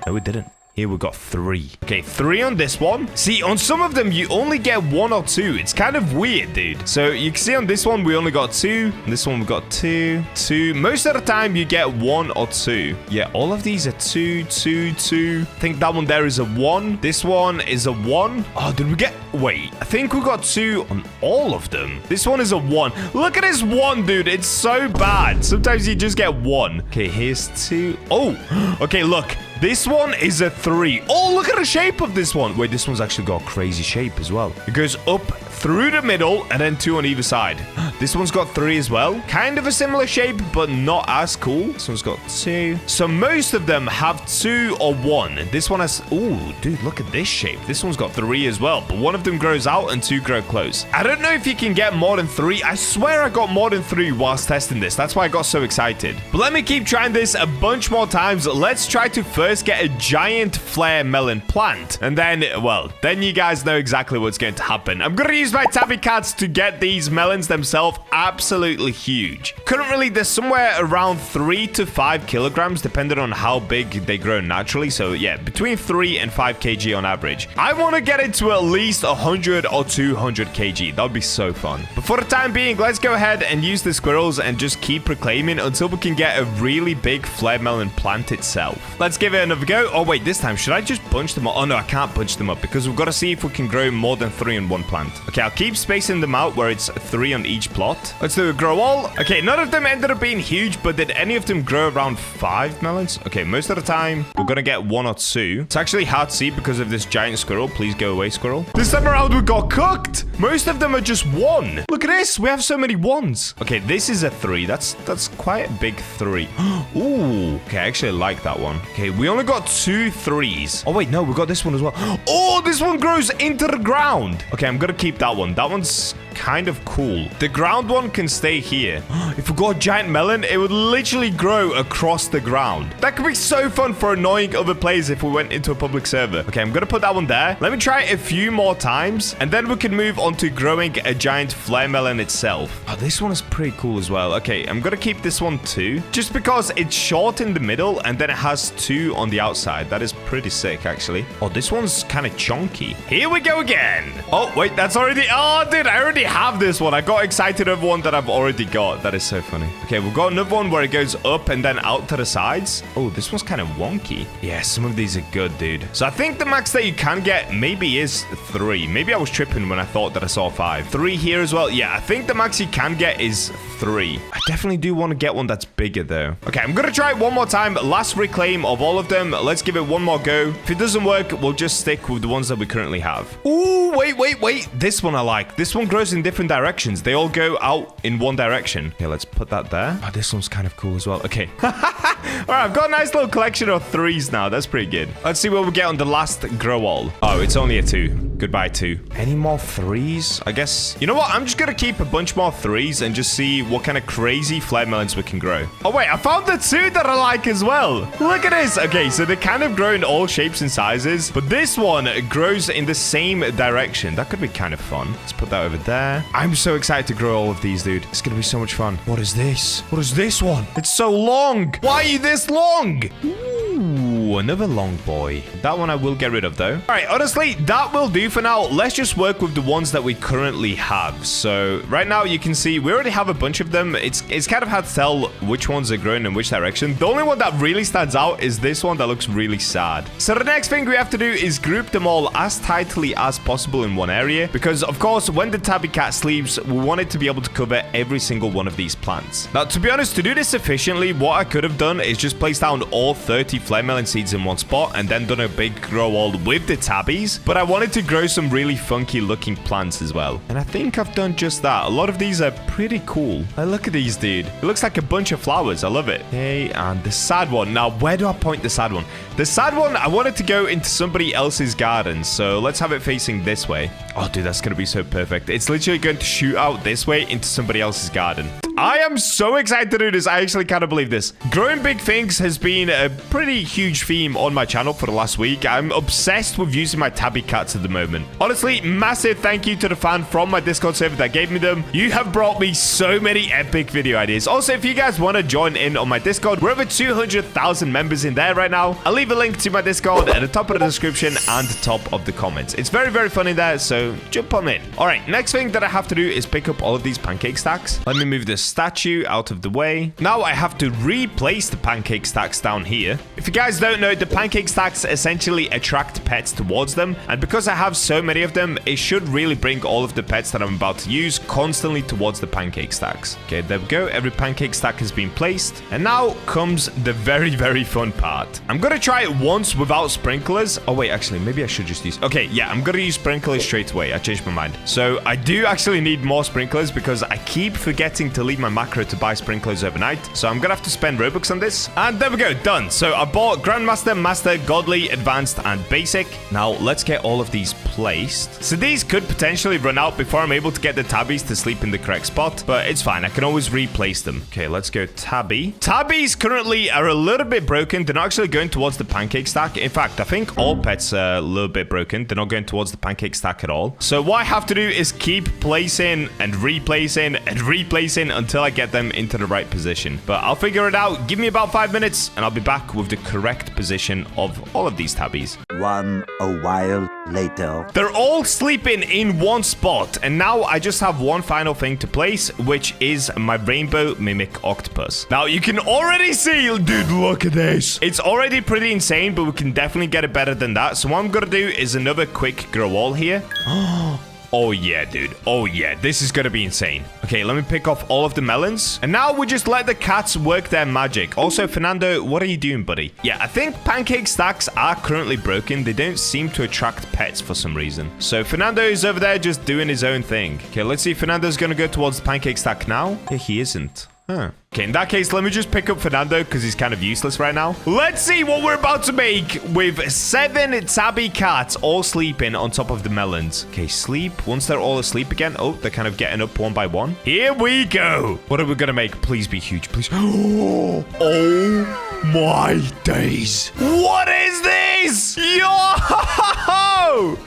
no, we didn't. Here we got 3. Okay, 3 on this one. See, on some of them, you only get 1 or 2. It's kind of weird, dude. So you can see on this one, we only got 2. On this one, we got 2, 2. Most of the time, you get 1 or 2. Yeah, all of these are 2, 2, 2. I think that one there is a 1. This one is a 1. Oh, did we get... Wait, I think we got 2 on all of them. This one is a 1. Look at this 1, dude. It's so bad. Sometimes you just get 1. Okay, here's 2. Oh, okay, look. This one is a 3. Oh, look at the shape of this one. Wait, this one's actually got a crazy shape as well. It goes up through the middle and then 2 on either side. This one's got 3 as well. Kind of a similar shape, but not as cool. This one's got 2. So most of them have 2 or 1. This one has... Oh, dude, look at this shape. This one's got 3 as well, but one of them grows out and 2 grow close. I don't know if you can get more than 3. I swear I got more than 3 whilst testing this. That's why I got so excited. But let me keep trying this a bunch more times. Let's try to first get a giant flare melon plant. And then, well, then you guys know exactly what's going to happen. I'm going to use my tabby cats to get these melons themselves absolutely huge. Currently, they're somewhere around 3 to 5 kilograms, depending on how big they grow naturally. So yeah, between 3 and 5 kg on average. I want to get it to at least 100 or 200 kg. That would be so fun. But for the time being, let's go ahead and use the squirrels and just keep reclaiming until we can get a really big flare melon plant itself. Let's give it another go. Oh, wait, this time, should I just bunch them up? Oh, no, I can't bunch them up because we've got to see if we can grow more than 3 in one plant. Okay, I'll keep spacing them out where it's 3 on each plot. Let's do a grow all. Okay, none of them ended up being huge, but did any of them grow around 5 melons? Okay, most of the time, we're going to get 1 or 2. It's actually hard to see because of this giant squirrel. Please go away, squirrel. This time around, we got cooked. Most of them are just 1. Look at this. We have so many 1s. Okay, this is a 3. That's quite a big 3. Ooh. Okay, I actually like that one. Okay, we only got 2 3s. Oh, wait, no, we got this one as well. Oh, this one grows into the ground. Okay, I'm going to keep that one. That one's kind of cool. The ground one can stay here. If we got a giant melon, it would literally grow across the ground. That could be so fun for annoying other players if we went into a public server. Okay, I'm going to put that one there. Let me try it a few more times, and then we can move on to growing a giant flare melon itself. Oh, this one is pretty cool as well. Okay, I'm going to keep this one too, just because it's short in the middle, and then it has 2 on the outside. That is pretty sick, actually. Oh, this one's kind of chunky. Here we go again. Oh, wait, that's already... Oh, dude, I already have this one. I got excited over one that I've already got. That is so funny. Okay, we've got another one where it goes up and then out to the sides. Oh, this one's kind of wonky. Yeah, some of these are good, dude. So I think the max that you can get maybe is 3. Maybe I was tripping when I thought that I saw 5. 3 here as well. Yeah, I think the max you can get is 3. I definitely do want to get one that's bigger, though. Okay, I'm going to try it one more time. Last reclaim of all of them. Let's give it one more go. If it doesn't work, we'll just stick with the ones that we currently have. Ooh, wait. This one I like. This one grows in different directions. They all go out in one direction. Okay, let's put that there. Oh, this one's kind of cool as well. Okay. All right, I've got a nice little collection of 3s now. That's pretty good. Let's see what we get on the last grow all. Oh, it's only a 2. Goodbye, 2. Any more 3s? I guess... You know what? I'm just going to keep a bunch more 3s and just see what kind of crazy flare melons we can grow. Oh, wait. I found the 2 that I like as well. Look at this. Okay, so they kind of grow in all shapes and sizes, but this one grows in the same direction. That could be kind of fun. Let's put that over there. I'm so excited to grow all of these, dude. It's going to be so much fun. What is this? What is this one? It's so long. Why are you this long? Ooh, another long boy. That one I will get rid of, though. All right, honestly, that will do for now. Let's just work with the ones that we currently have. So right now, you can see we already have a bunch of them. It's kind of hard to tell which ones are growing in which direction. The only one that really stands out is this one that looks really sad. So the next thing we have to do is group them all as tightly as possible in one area, because of course, when the tabby cat sleeps, we want it to be able to cover every single one of these plants. Now, to be honest, to do this efficiently, what I could have done is just place down all 30 flare melon seeds in one spot and then done a big grow wall with the tabbies, but I wanted to grow some really funky looking plants as well. And I think I've done just that. A lot of these are pretty cool. Like, look at these, dude. It looks like a bunch of flowers. I love it. Okay, and the sad one. Now, where do I point the sad one? The sad one, I wanted to go into somebody else's garden, so let's have it facing this way. Oh, dude, that's going to be so perfect. It's literally going to shoot out this way into somebody else's garden. I am so excited to do this. I actually can't believe this. Growing big things has been a pretty huge theme on my channel for the last week. I'm obsessed with using my tabby cats at the moment. Honestly, massive thank you to the fan from my Discord server that gave me them. You have brought me so many epic video ideas. Also, if you guys want to join in on my Discord, we're over 200,000 members in there right now. I'll leave a link to my Discord at the top of the description and the top of the comments. It's very, very fun in there, so jump on in. All right, next thing that I have to do is pick up all of these pancake stacks. Let me move the statue out of the way. Now I have to replace the pancake stacks down here. If you guys don't know, the pancake stacks essentially attract pets towards them, and because I have so many of them, it should really bring all of the pets that I'm about to use constantly towards the pancake stacks. Okay, there we go. Every pancake stack has been placed, and now comes the very, very fun part. I'm gonna try it once without sprinklers. Oh wait, actually, maybe I should just use... Okay, yeah, I'm gonna use sprinklers straight away. I changed my mind. So I do actually need more sprinklers because I keep forgetting to leave my macro to buy sprinklers overnight. So I'm gonna have to spend Robux on this. And there we go, done. So I bought Grandmaster, Master, Godly, Advanced, and Basic. Now let's get all of these placed. So these could potentially run out before I'm able to get the tabbies to sleep in the correct spot, but it's fine. I can always replace them. Okay, let's go tabby. Tabbies currently are a little bit broken. They're not actually going towards the pancake stack. In fact, I think all pets are a little bit broken. They're not going towards the pancake stack at all. So what I have to do is keep placing and replacing and replacing until I get them into the right position. But I'll figure it out. Give me about 5 minutes and I'll be back with the correct position of all of these tabbies. A while later. They're all sleeping in one spot, and now I just have one final thing to place, which is my rainbow mimic octopus. Now you can already see, dude, look at this. It's already pretty insane, but we can definitely get it better than that. So what I'm gonna do is another quick grow wall here. Oh yeah, dude. Oh yeah, this is gonna be insane. Okay, let me pick off all of the melons. And now we just let the cats work their magic. Also, Fernando, what are you doing, buddy? Yeah, I think pancake stacks are currently broken. They don't seem to attract pets for some reason. So Fernando is over there just doing his own thing. Okay, let's see if Fernando's gonna go towards the pancake stack now. Yeah, he isn't. Huh. Okay, in that case, let me just pick up Fernando because he's kind of useless right now. Let's see what we're about to make with 7 tabby cats all sleeping on top of the melons. Okay, sleep. Once they're all asleep again. Oh, they're kind of getting up one by one. Here we go. What are we going to make? Please be huge, please. Oh my days. What is this? Yo!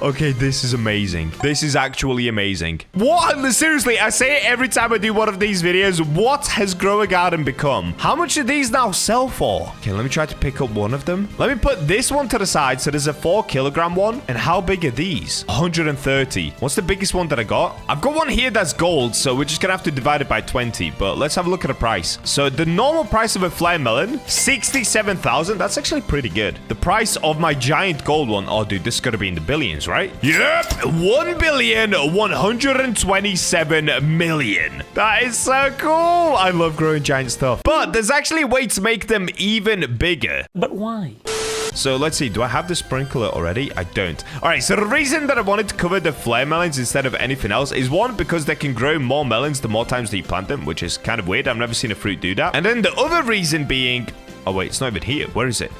Okay, this is amazing. This is actually amazing. What? Seriously, I say it every time I do one of these videos. What has Grow a Garden become? How much do these now sell for? Okay, let me try to pick up one of them. Let me put this one to the side. So there's a 4-kilogram one. And how big are these? 130. What's the biggest one that I got? I've got one here that's gold. So we're just gonna have to divide it by 20. But let's have a look at the price. So the normal price of a flare melon, 67,000. That's actually pretty good. The price of my giant gold one. Oh, dude, this is gonna be in the billions, right? Yep, 1,127,000,000. That is so cool. I love growing giant stuff. But there's actually a way to make them even bigger. But why? So let's see. Do I have the sprinkler already? I don't. All right. So the reason that I wanted to cover the flare melons instead of anything else is one, because they can grow more melons the more times that you plant them, which is kind of weird. I've never seen a fruit do that. And then the other reason being... Oh, wait. It's not even here. Where is it?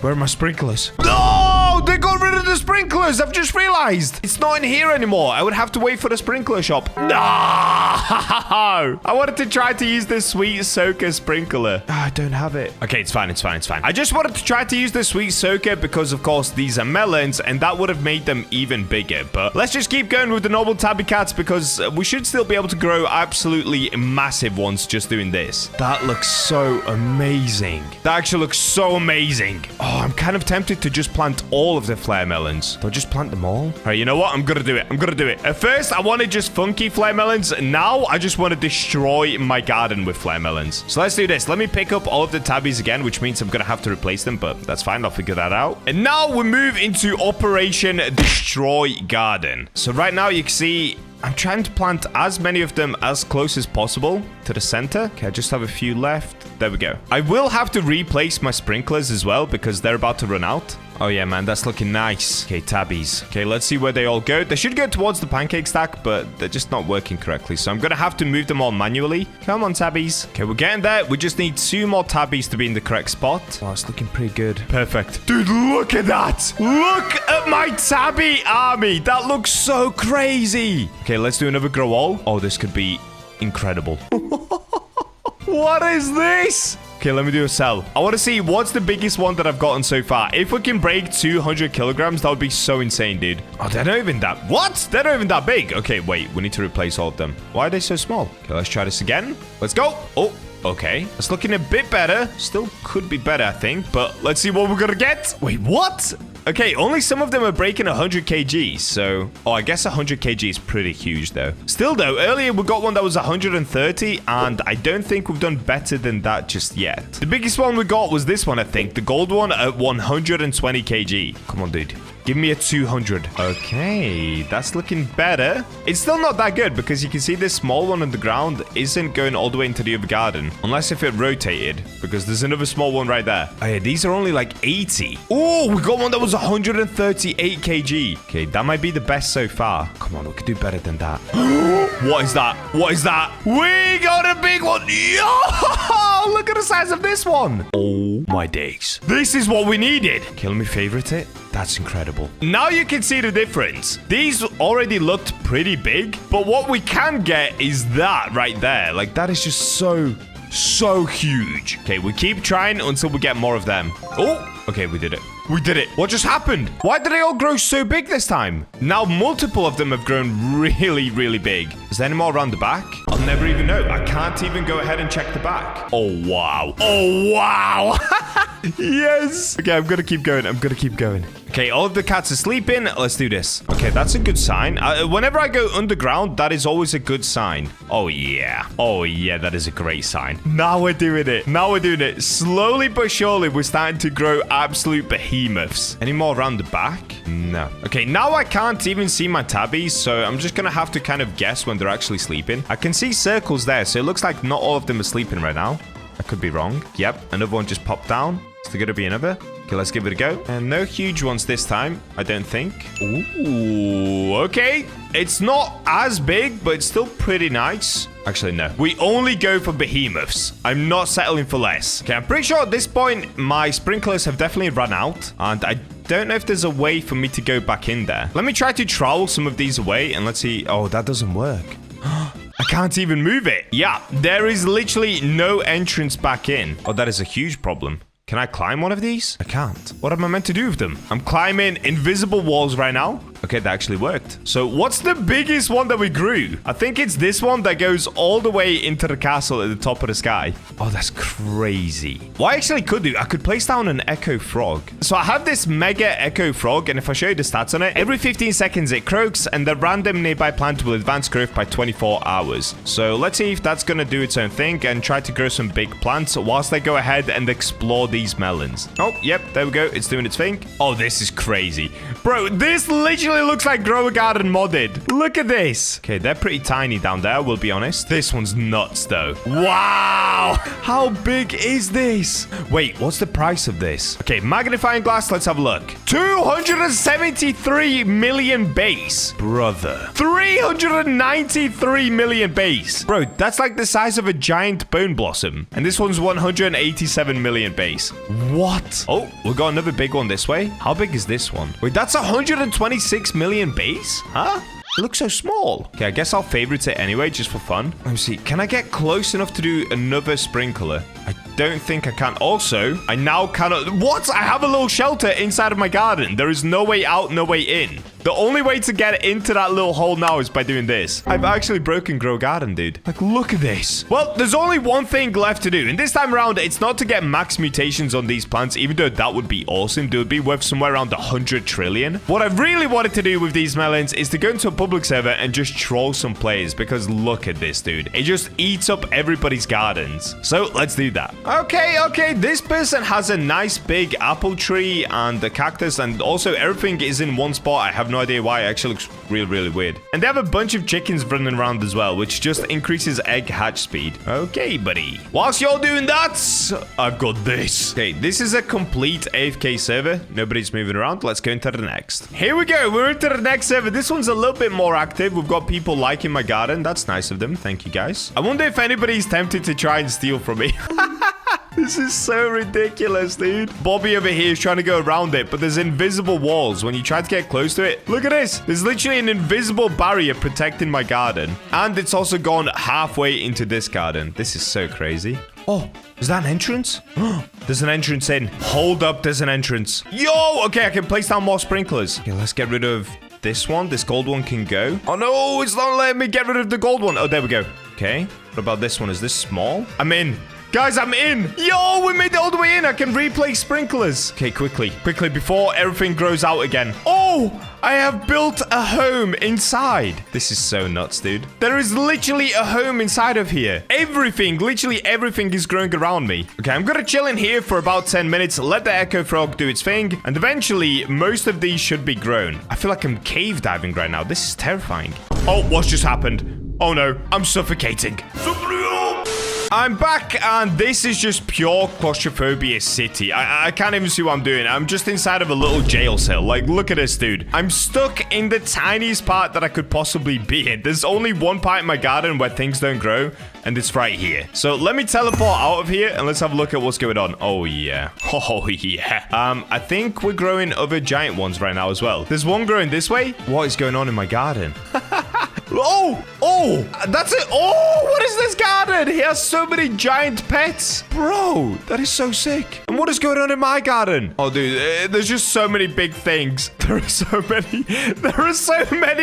Where are my sprinklers? No! They got rid of the sprinklers. I've just realized. It's not in here anymore. I would have to wait for the sprinkler shop. No! I wanted to try to use this sweet soaker sprinkler. I don't have it. Okay, it's fine. It's fine. It's fine. I just wanted to try to use the sweet soaker because, of course, these are melons, and that would have made them even bigger. But let's just keep going with the normal tabby cats because we should still be able to grow absolutely massive ones just doing this. That looks so amazing. That actually looks so amazing. Oh, I'm kind of tempted to just plant all of the flare melons. Do I just plant them all? All right, you know what? I'm gonna do it. I'm gonna do it. At first, I wanted just funky flare melons. Now, I just want to destroy my garden with flare melons. So let's do this. Let me pick up all of the tabbies again, which means I'm gonna have to replace them, but that's fine. I'll figure that out. And now we move into Operation Destroy Garden. So right now, you can see... I'm trying to plant as many of them as close as possible to the center. Okay, I just have a few left. There we go. I will have to replace my sprinklers as well because they're about to run out. Oh, yeah, man. That's looking nice. Okay, tabbies. Okay, let's see where they all go. They should go towards the pancake stack, but they're just not working correctly. So I'm going to have to move them all manually. Come on, tabbies. Okay, we're getting there. We just need 2 more tabbies to be in the correct spot. Oh, it's looking pretty good. Perfect. Dude, look at that. Look at my tabby army. That looks so crazy. Okay, let's do another grow all. Oh, this could be incredible. What is this? Okay, let me do a sell. I want to see what's the biggest one that I've gotten so far. If we can break 200 kilograms, that would be so insane, dude. Oh, they're not even that... What? They're not even that big. Okay, wait. We need to replace all of them. Why are they so small? Okay, let's try this again. Let's go. Oh, okay. It's looking a bit better. Still could be better, I think. But let's see what we're going to get. Wait, what? Okay, only some of them are breaking 100 kg, so... Oh, I guess 100 kg is pretty huge, though. Still, though, earlier we got one that was 130, and I don't think we've done better than that just yet. The biggest one we got was this one, I think. The gold one at 120 kg. Come on, dude. Give me a 200. Okay, that's looking better. It's still not that good because you can see this small one on the ground isn't going all the way into the other garden. Unless if it rotated, because there's another small one right there. Oh yeah, these are only like 80. Oh, we got one that was 138 kg. Okay, that might be the best so far. Come on, we could do better than that. What is that? What is that? We got a big one. Yo! Look at the size of this one. Oh my days. This is what we needed. Okay, let me favorite it. That's incredible. Now you can see the difference. These already looked pretty big, but what we can get is that right there. Like, that is just so huge. Okay, we keep trying until we get more of them. Oh, okay, we did it. We did it. What just happened? Why did they all grow so big this time? Now multiple of them have grown really big. Is there any more around the back? I'll never even know. I can't even go ahead and check the back. Oh, wow. Oh, wow. Yes. Okay, I'm going to keep going. I'm going to keep going. Okay, all of the cats are sleeping. Let's do this. Okay, that's a good sign. Whenever I go underground, that is always a good sign. Oh, yeah. Oh, yeah, that is a great sign. Now we're doing it. Now we're doing it. Slowly but surely, we're starting to grow absolute behemoths. Any more around the back? No. Okay, now I can't even see my tabbies, so I'm just going to have to kind of guess when they're actually sleeping. I can see circles there, so it looks like not all of them are sleeping right now. I could be wrong. Yep, another one just popped down. Is there going to be another? Okay, let's give it a go. And no huge ones this time, I don't think. Ooh, okay. It's not as big, but it's still pretty nice. Actually, no. We only go for behemoths. I'm not settling for less. Okay, I'm pretty sure at this point, my sprinklers have definitely run out. And I don't know if there's a way for me to go back in there. Let me try to trowel some of these away and let's see. Oh, that doesn't work. I can't even move it. Yeah, there is literally no entrance back in. Oh, that is a huge problem. Can I climb one of these? I can't. What am I meant to do with them? I'm climbing invisible walls right now. Okay, that actually worked. So what's the biggest one that we grew? I think it's this one that goes all the way into the castle at the top of the sky. Oh, that's crazy. What I actually could do, I could place down an echo frog. So I have this mega echo frog, and if I show you the stats on it, every 15 seconds it croaks, and the random nearby plant will advance growth by 24 hours. So let's see if that's going to do its own thing and try to grow some big plants whilst they go ahead and explore these melons. Oh, yep, there we go. It's doing its thing. Oh, this is crazy. Bro, this literally looks like Grow a Garden modded. Look at this. Okay, they're pretty tiny down there, we'll be honest. This one's nuts, though. Wow. How big is this? Wait, what's the price of this? Okay, magnifying glass, let's have a look. 273 million base. Brother. 393 million base. Bro, that's like the size of a giant bone blossom. And this one's 187 million base. What? Oh, we got another big one this way. How big is this one? Wait, that's 126 million base? Huh? It looks so small. Okay, I guess I'll favorite it anyway, just for fun. Let me see. Can I get close enough to do another sprinkler? I don't think I can. Also, I now cannot... What? I have a little shelter inside of my garden. There is no way out, no way in. The only way to get into that little hole now is by doing this. I've actually broken Grow Garden, dude. Like, look at this. Well, there's only one thing left to do. And this time around, it's not to get max mutations on these plants, even though that would be awesome. They would be worth somewhere around 100 trillion. What I really wanted to do with these melons is to go into a public server and just troll some players, because look at this, dude. It just eats up everybody's gardens. So let's do that. Okay. This person has a nice big apple tree and a cactus, and also everything is in one spot. I have no idea why. It actually looks really weird. And they have a bunch of chickens running around as well, which just increases egg hatch speed. Okay, buddy. Whilst you're doing that, I've got this. Okay, this is a complete AFK server. Nobody's moving around. Let's go into the next. Here we go. We're into the next server. This one's a little bit more active. We've got people liking my garden. That's nice of them. Thank you, guys. I wonder if anybody's tempted to try and steal from me. This is so ridiculous, dude. Bobby over here is trying to go around it, but there's invisible walls when you try to get close to it. Look at this. There's literally an invisible barrier protecting my garden. And it's also gone halfway into this garden. This is so crazy. Oh, is that an entrance? There's an entrance in. Hold up, there's an entrance. Yo, okay, I can place down more sprinklers. Okay, let's get rid of this one. This gold one can go. Oh, no, it's not letting me get rid of the gold one. Oh, there we go. Okay, what about this one? Is this small? I'm in. Guys, I'm in. Yo, we made it all the way in. I can replace sprinklers. Okay, quickly before everything grows out again. Oh, I have built a home inside. This is so nuts, dude. There is literally a home inside of here. Everything, literally everything is growing around me. Okay, I'm gonna chill in here for about 10 minutes, let the echo frog do its thing, and eventually most of these should be grown. I feel like I'm cave diving right now. This is terrifying. Oh, what's just happened? Oh no, I'm suffocating. I'm back, and this is just pure claustrophobia city. I can't even see what I'm doing. I'm just inside of a little jail cell. Like, look at this, dude. I'm stuck in the tiniest part that I could possibly be in. There's only one part in my garden where things don't grow, and it's right here. So let me teleport out of here, and let's have a look at what's going on. Oh, yeah. Oh, yeah. I think we're growing other giant ones right now as well. There's one growing this way. What is going on in my garden? Oh, that's it. Oh, what is this garden? He has so many giant pets. Bro, that is so sick. And what is going on in my garden? Oh, dude, there's just so many big things. There are so many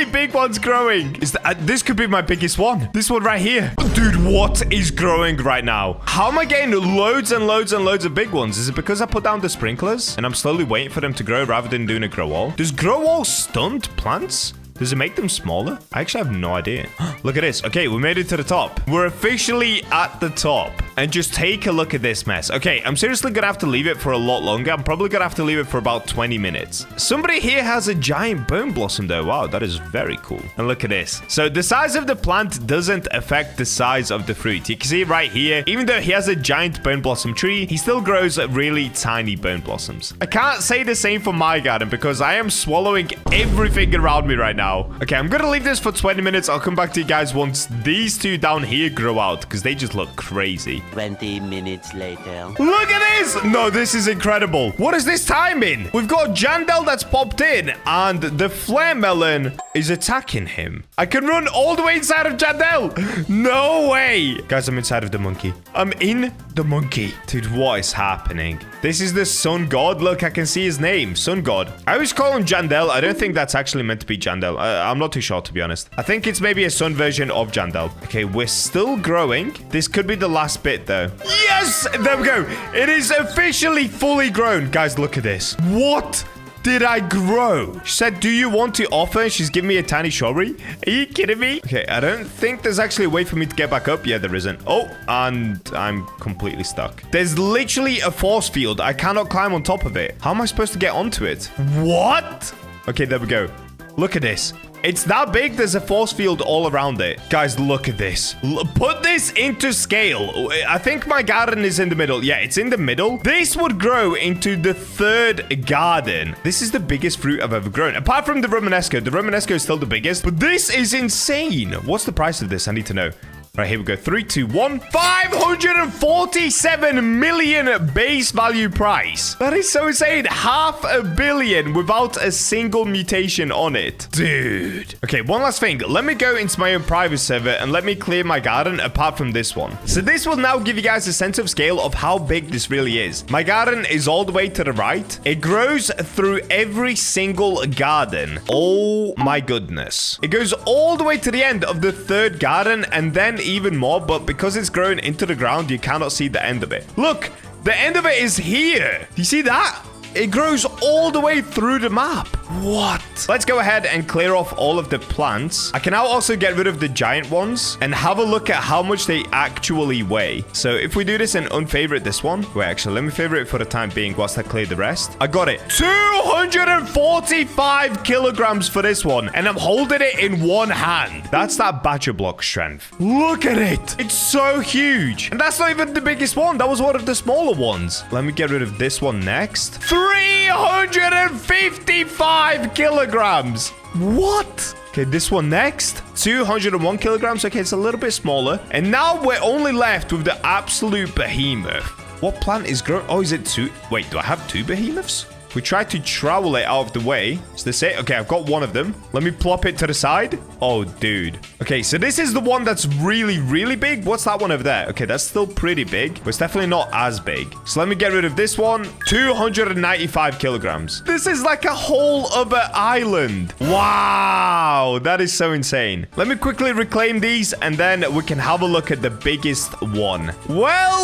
big ones growing. This could be my biggest one. This one right here. Dude, what is growing right now? How am I getting loads and loads and loads of big ones? Is it because I put down the sprinklers and I'm slowly waiting for them to grow rather than doing a grow wall? Does grow wall stunt plants? Does it make them smaller? I actually have no idea. Look at this. Okay, we made it to the top. We're officially at the top. And just take a look at this mess. Okay, I'm seriously gonna have to leave it for a lot longer. I'm probably gonna have to leave it for about 20 minutes. Somebody here has a giant bone blossom though. Wow, that is very cool. And look at this. So the size of the plant doesn't affect the size of the fruit. You can see right here, even though he has a giant bone blossom tree, he still grows really tiny bone blossoms. I can't say the same for my garden because I am swallowing everything around me right now. Okay, I'm gonna leave this for 20 minutes. I'll come back to you guys once these two down here grow out because they just look crazy. 20 minutes later. Look at this! No, this is incredible. What is this timing? We've got Jandel that's popped in and the flare melon is attacking him. I can run all the way inside of Jandel. No way. Guys, I'm inside of the monkey. I'm in the monkey. Dude, what is happening? This is the sun god. Look, I can see his name. Sun god. I always call him Jandel. I don't think that's actually meant to be Jandel. I'm not too sure, to be honest. I think it's maybe a sun version of Jandel. Okay, we're still growing. This could be the last bit, though. Yes! There we go. It is officially fully grown. Guys, look at this. What did I grow? She said, do you want to offer? She's giving me a tiny strawberry. Are you kidding me? Okay, I don't think there's actually a way for me to get back up. Yeah, there isn't. Oh, and I'm completely stuck. There's literally a force field. I cannot climb on top of it. How am I supposed to get onto it? What? Okay, there we go. Look at this. It's that big, there's a force field all around it. Guys, look at this. Put this into scale. I think my garden is in the middle. Yeah, it's in the middle. This would grow into the third garden. This is the biggest fruit I've ever grown. Apart from the Romanesco. The Romanesco is still the biggest. But this is insane. What's the price of this? I need to know. Right, here we go. 3, 2, 1. 547 million base value price. That is so insane. 500 million without a single mutation on it. Dude. Okay, one last thing. Let me go into my own private server and let me clear my garden apart from this one. So this will now give you guys a sense of scale of how big this really is. My garden is all the way to the right. It grows through every single garden. Oh my goodness. It goes all the way to the end of the third garden and then even more, but because it's growing into the ground, you cannot see the end of it. Look, the end of it is here. Do you see that? It grows all the way through the map. What? Let's go ahead and clear off all of the plants. I can now also get rid of the giant ones and have a look at how much they actually weigh. So if we do this and unfavorite this one. Wait, actually, let me favorite it for the time being whilst I clear the rest. I got it. 245 kilograms for this one. And I'm holding it in one hand. That's that BachaBlox strength. Look at it. It's so huge. And that's not even the biggest one. That was one of the smaller ones. Let me get rid of this one next. 355 kilograms. What? Okay, this one next. 201 kilograms. Okay, it's a little bit smaller. And now we're only left with the absolute behemoth. What plant is growing? Oh, is it two? Wait, do I have two behemoths? We tried to trowel it out of the way. Is this it? Okay, I've got one of them. Let me plop it to the side. Oh, dude. Okay, so this is the one that's really, really big. What's that one over there? Okay, that's still pretty big, but it's definitely not as big. So let me get rid of this one. 295 kilograms. This is like a whole other island. Wow, that is so insane. Let me quickly reclaim these, and then we can have a look at the biggest one. Well,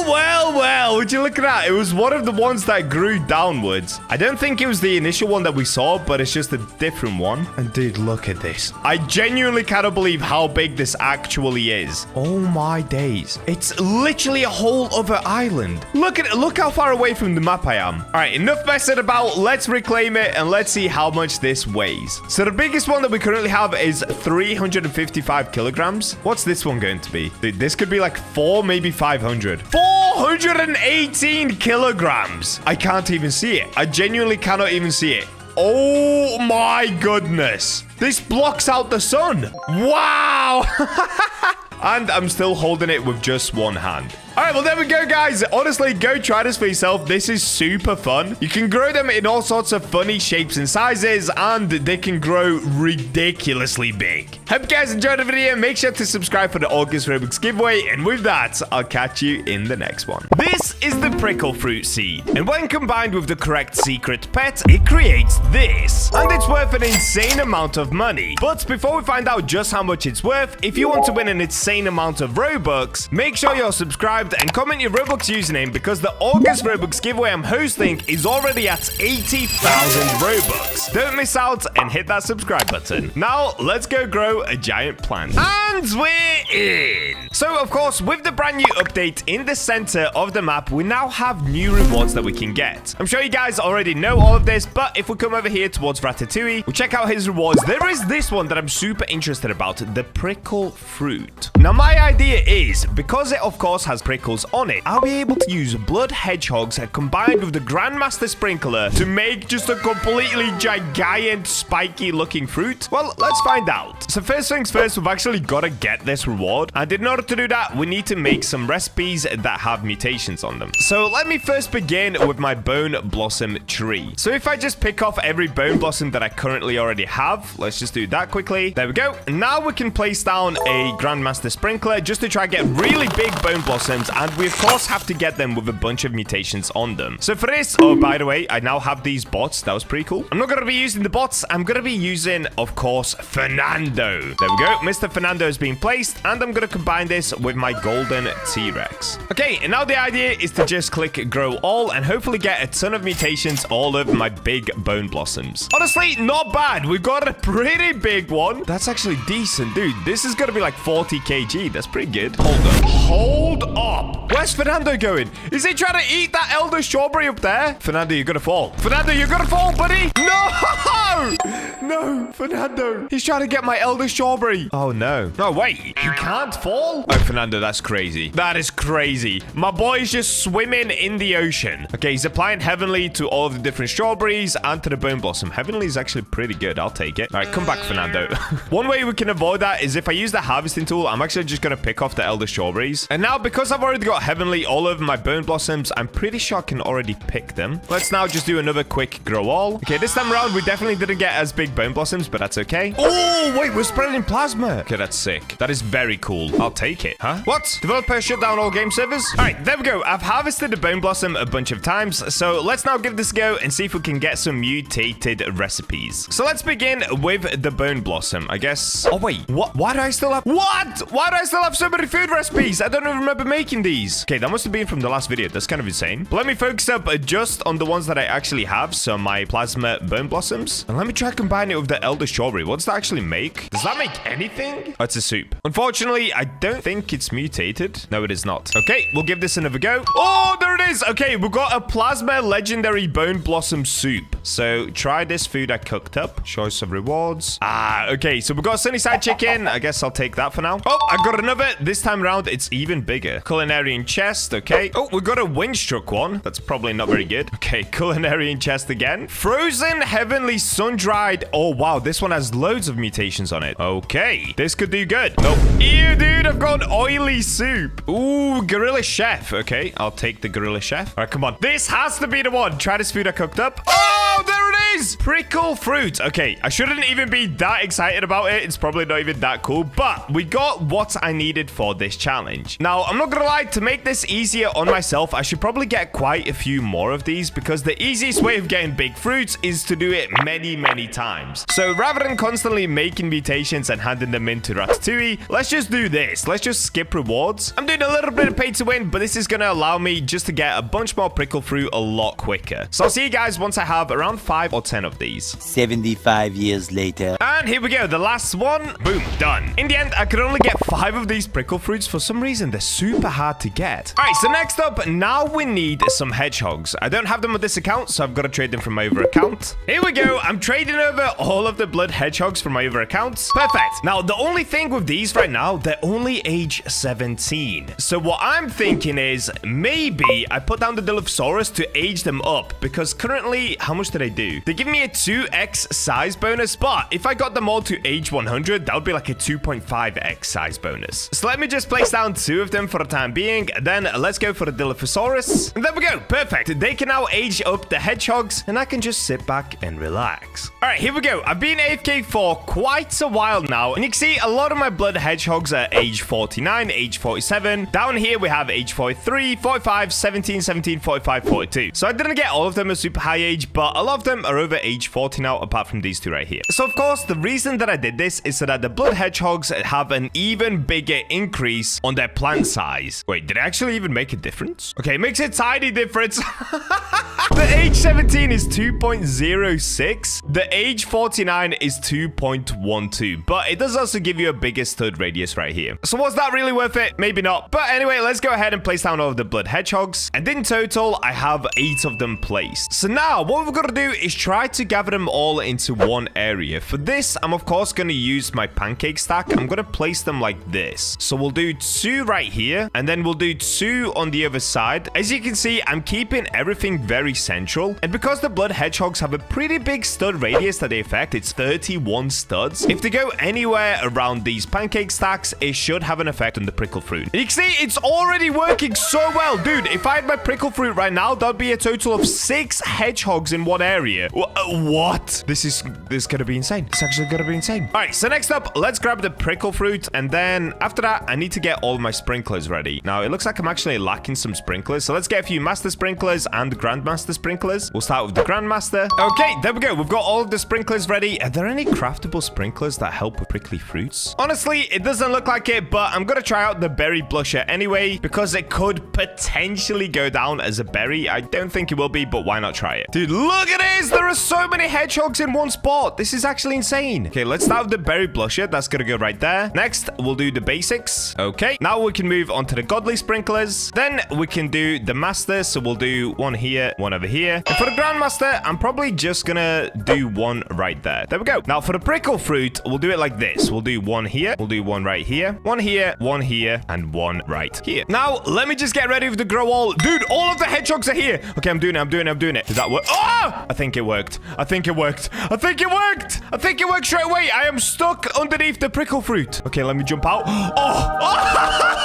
would you look at that? It was one of the ones that grew downwards. I don't think it was the initial one that we saw, but it's just a different one. And dude, look at this. I genuinely cannot believe how big this actually is. Oh my days. It's literally a whole other island. Look at it. Look how far away from the map I am. All right, enough messing about. Let's reclaim it and let's see how much this weighs. So the biggest one that we currently have is 355 kilograms. What's this one going to be? Dude, this could be like 4, maybe 500. 418 kilograms. I can't even see it. I genuinely cannot even see it. Oh my goodness. This blocks out the sun. Wow. And I'm still holding it with just one hand. All right, well, there we go, guys. Honestly, go try this for yourself. This is super fun. You can grow them in all sorts of funny shapes and sizes, and they can grow ridiculously big. Hope you guys enjoyed the video. Make sure to subscribe for the August Roblox giveaway. And with that, I'll catch you in the next one. This is the prickle fruit seed. And when combined with the correct secret pet, it creates this. And it's worth an insane amount of money. But before we find out just how much it's worth, if you want to win an insane amount of Robux, make sure you're subscribed and comment your Roblox username, because the August Roblox giveaway I'm hosting is already at 80,000 Robux. Don't miss out and hit that subscribe button. Now, let's go grow a giant plant. And we're in. So, of course, with the brand new update in the center of the map, we now have new rewards that we can get. I'm sure you guys already know all of this, but if we come over here towards Ratatouille, we check out his rewards. There is this one that I'm super interested about, the prickle fruit. Now, my idea is, because it, of course, has prickles on it, I'll be able to use blood hedgehogs combined with the Grandmaster Sprinkler to make just a completely gigantic, spiky looking fruit. Well, let's find out. So first things first, we've actually got to get this reward. And in order to do that, we need to make some recipes that have mutations on them. So let me first begin with my bone blossom tree. So if I just pick off every bone blossom that I currently already have, let's just do that quickly. There we go. Now we can place down a Grandmaster Sprinkler just to try and get really big bone blossoms, and we of course have to get them with a bunch of mutations on them. So for this, oh, by the way, I now have these bots. That was pretty cool. I'm not going to be using the bots. I'm going to be using, of course, Fernando. There we go. Mr. Fernando has been placed, and I'm going to combine this with my golden T-Rex. Okay, and now the idea is to just click grow all and hopefully get a ton of mutations all over my big bone blossoms. Honestly, not bad. We've got a pretty big one. That's actually decent, dude. This is going to be like 40 kg. That's pretty good. Hold up. Where's Fernando going? Is he trying to eat that elder strawberry up there? Fernando, you're gonna fall. Fernando, you're gonna fall, buddy. No! No, Fernando. He's trying to get my elder strawberry. Oh, no. No, wait. You can't fall? Oh, Fernando, that's crazy. That is crazy. My boy is just swimming in the ocean. Okay, he's applying Heavenly to all of the different strawberries and to the bone blossom. Heavenly is actually pretty good. I'll take it. All right, come back, Fernando. One way we can avoid that is if I use the harvesting tool, I'm actually just gonna pick off the elder strawberries. And now, because I've already got Heavenly all over my bone blossoms, I'm pretty sure I can already pick them. Let's now just do another quick grow all. Okay, this time around, we definitely didn't get as big bone blossoms, but that's okay. Oh, wait, we're spreading plasma. Okay, that's sick. That is very cool. I'll take it. Huh? What? Developer shut down all game servers? All right, there we go. I've harvested the bone blossom a bunch of times, so let's now give this a go and see if we can get some mutated recipes. So let's begin with the bone blossom, I guess. Oh, wait. What? Why do I still have... What? Why do I still have so many food recipes? I don't even remember making these. Okay, that must have been from the last video. That's kind of insane. But let me focus up just on the ones that I actually have. So my plasma bone blossoms. And let me try combining it with the elder strawberry. What does that actually make? Does that make anything? Oh, it's a soup. Unfortunately, I don't think it's mutated. No, it is not. Okay, we'll give this another go. Oh, there it is. Okay, we've got a plasma legendary bone blossom soup. So try this food I cooked up. Choice of rewards. Okay. So we've got a sunny side chicken. I guess I'll take that for now. Oh, I got another. This time around, it's even bigger. Culinarian chest. Okay. Oh, we got a winch truck one. That's probably not very good. Okay. Culinarian chest again. Frozen heavenly sun-dried. Oh, wow. This one has loads of mutations on it. Okay. This could do good. Nope. Ew, dude. I've got oily soup. Ooh, gorilla chef. Okay. I'll take the gorilla chef. All right, come on. This has to be the one. Try this food I cooked up. Oh, there it is. Prickle fruit. Okay. I shouldn't even be that excited about it. It's probably not even that cool, but we got what I needed for this challenge. Now, I'm not gonna lie, to make this easier on myself, I should probably get quite a few more of these because the easiest way of getting big fruits is to do it many times. So rather than constantly making mutations and handing them into Ratatouille, let's just do this. Let's just skip rewards. I'm doing a little bit of pay to win, but this is gonna allow me just to get a bunch more prickle fruit a lot quicker. So I'll see you guys once I have around 5 or 10 of these. 75 years later. And here we go, the last one. Boom, done. In the end, I could only get 5 of these prickle fruits. For some reason, they're super hard to get. All right, so next up, now we need some hedgehogs. I don't have them on this account, so I've got to trade them from my other account. Here we go. I'm trading over all of the blood hedgehogs from my other accounts. Perfect. Now, the only thing with these right now, they're only age 17. So what I'm thinking is maybe I put down the Dilophosaurus to age them up because currently, how much do they do? They give me a 2x size bonus, but if I got them all to age 100, that would be like a 2.5x size bonus. So let me just place down 2 of them for the time being. Then let's go for the Dilophosaurus. And there we go. Perfect. They can now age up the hedgehogs and I can just sit back and relax. All right, here we go. I've been AFK for quite a while now. And you can see a lot of my blood hedgehogs are age 49, age 47. Down here, we have age 43, 45, 17, 17, 45, 42. So I didn't get all of them a super high age, but a lot of them are over age 40 now, apart from these 2 right here. So of course, the reason that I did this is so that the blood hedgehogs have an even bigger increase on their plant size. Wait, did it actually even make a difference? Okay, it makes a tiny difference. The age 17 is 2.06. The age 49 is 2.12. But it does also give you a bigger stud radius right here. So was that really worth it? Maybe not. But anyway, let's go ahead and place down all of the blood hedgehogs. And in total, I have 8 of them placed. So now, what we're going to do is try to gather them all into one area. For this, I'm of course going to use my pancake stack. I'm going to place them like this. So we'll do 2 right here. And then we'll do 2 on the other side. As you can see, I'm keeping everything very central. And because the blood hedgehogs have a pretty big stud radius that they affect, it's 31 studs. If they go anywhere around these pancake stacks, it should have an effect on the prickle fruit. And you can see it's already working so well. Dude, if I had my prickle fruit right now, that'd be a total of 6 hedgehogs in one area. What? This is gonna be insane. It's actually gonna be insane. All right, so next up, let's grab the prickle fruit. And then after that, I need to get all my sprinklers ready. Now, it looks like I'm actually lacking some sprinklers. So let's get a few master sprinklers and grandmaster sprinklers. We'll start with the grandmaster. Okay, there we go. We've got all of the sprinklers ready. Are there any craftable sprinklers that help with prickly fruits? Honestly, it doesn't look like it, but I'm gonna try out the berry blusher anyway, because it could potentially go down as a berry. I don't think it will be, but why not try it? Dude, look at this! There are so many hedgehogs in one spot. This is actually insane. Okay, let's start with the berry blusher. That's gonna go right there. Next, we'll do the basics. Okay, now we can move on to the godly sprinklers. Then we can do the master. So we'll do one here, one over here. And for the grandmaster, I'm probably just gonna do one right there. There we go. Now for the prickle fruit, we'll do it like this. We'll do one here. We'll do one right here. One here, and one right here. Now, let me just get ready with the grow all. Dude, all of the hedgehogs are here. Okay, I'm doing it. Did that work? Oh! I think it worked. I think it worked straight away. I am stuck underneath the prickle fruit. Okay, let me jump out. Oh!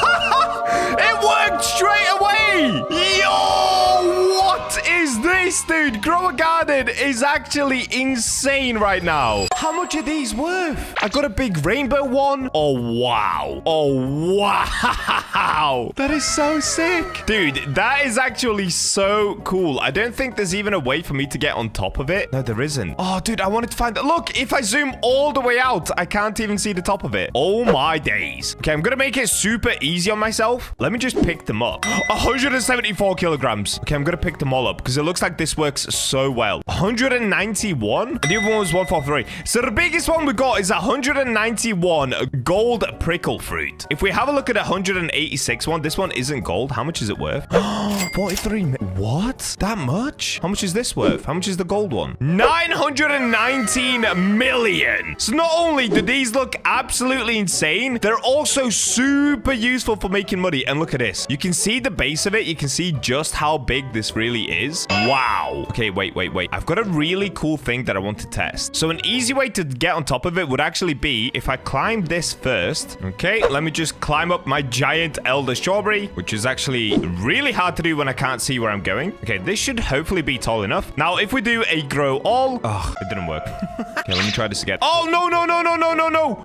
It worked straight away. Yo! What is this, dude? Grow a garden is actually insane right now. How much are these worth? I got a big rainbow one. Oh, wow. Oh, wow. That is so sick. Dude, that is actually so cool. I don't think there's even a way for me to get on top of it. No, there isn't. Oh, dude, I wanted to find that. Look, if I zoom all the way out, I can't even see the top of it. Oh, my days. Okay, I'm going to make it super easy on myself. Let me just pick them up. 174 kilograms. Okay, I'm going to pick them all up because it looks like this works so well. 191? And the other one was 143. So the biggest one we got is 191 gold prickle fruit. If we have a look at 186 one, this one isn't gold. How much is it worth? 43. What? That much? How much is this worth? How much is the gold one? 919 million. So not only do these look absolutely insane, they're also super useful for making money. And look at this. You can see the base of it. You can see just how big this really is. Wow. Okay, wait. I've got a really cool thing that I want to test. So an easy way to get on top of it would actually be if I climb this first. Okay, let me just climb up my giant elder strawberry, which is actually really hard to do when I can't see where I'm going. Okay, this should hopefully be tall enough. Now, if we do a grow all... Oh, it didn't work. Okay, let me try this again. Oh, no.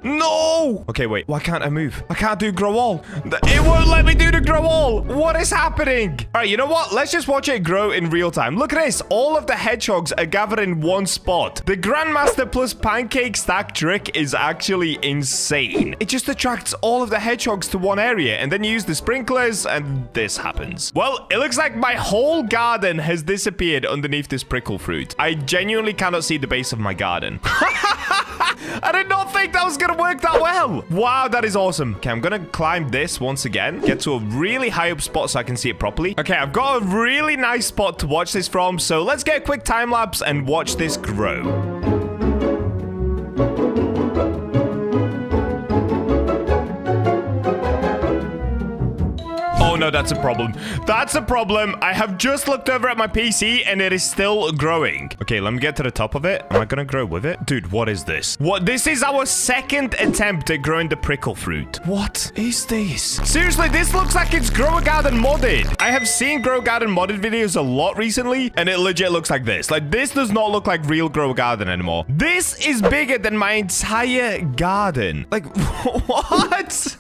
No. Okay, wait. Why can't I move? I can't do grow all. It won't let me do the grow all. What is happening? All right, you know what? Let's just watch it grow in real time. Look at this. All of the hedgehogs are gathered in one spot. The Grandmaster plus pancake stack trick is actually insane. It just attracts all of the hedgehogs to one area, and then you use the sprinklers, and this happens. Well, it looks like my whole garden has disappeared underneath this prickle fruit. I genuinely cannot see the base of my garden. I did not think that was going to work that well. Wow, that is awesome. Okay, I'm going to climb this once again. Get to a really high up spot so I can see it properly. Okay, I've got a really nice spot to watch this from. So let's get a quick time lapse and watch this grow. No, that's a problem. That's a problem. I have just looked over at my PC and it is still growing. Okay, let me get to the top of it. Am I gonna grow with it? Dude, what is this? What? This is our second attempt at growing the prickle fruit. What is this? Seriously, this looks like it's Grow a Garden modded. I have seen Grow a Garden modded videos a lot recently, and it legit looks like this. Like, this does not look like real Grow a Garden anymore. This is bigger than my entire garden. Like, what?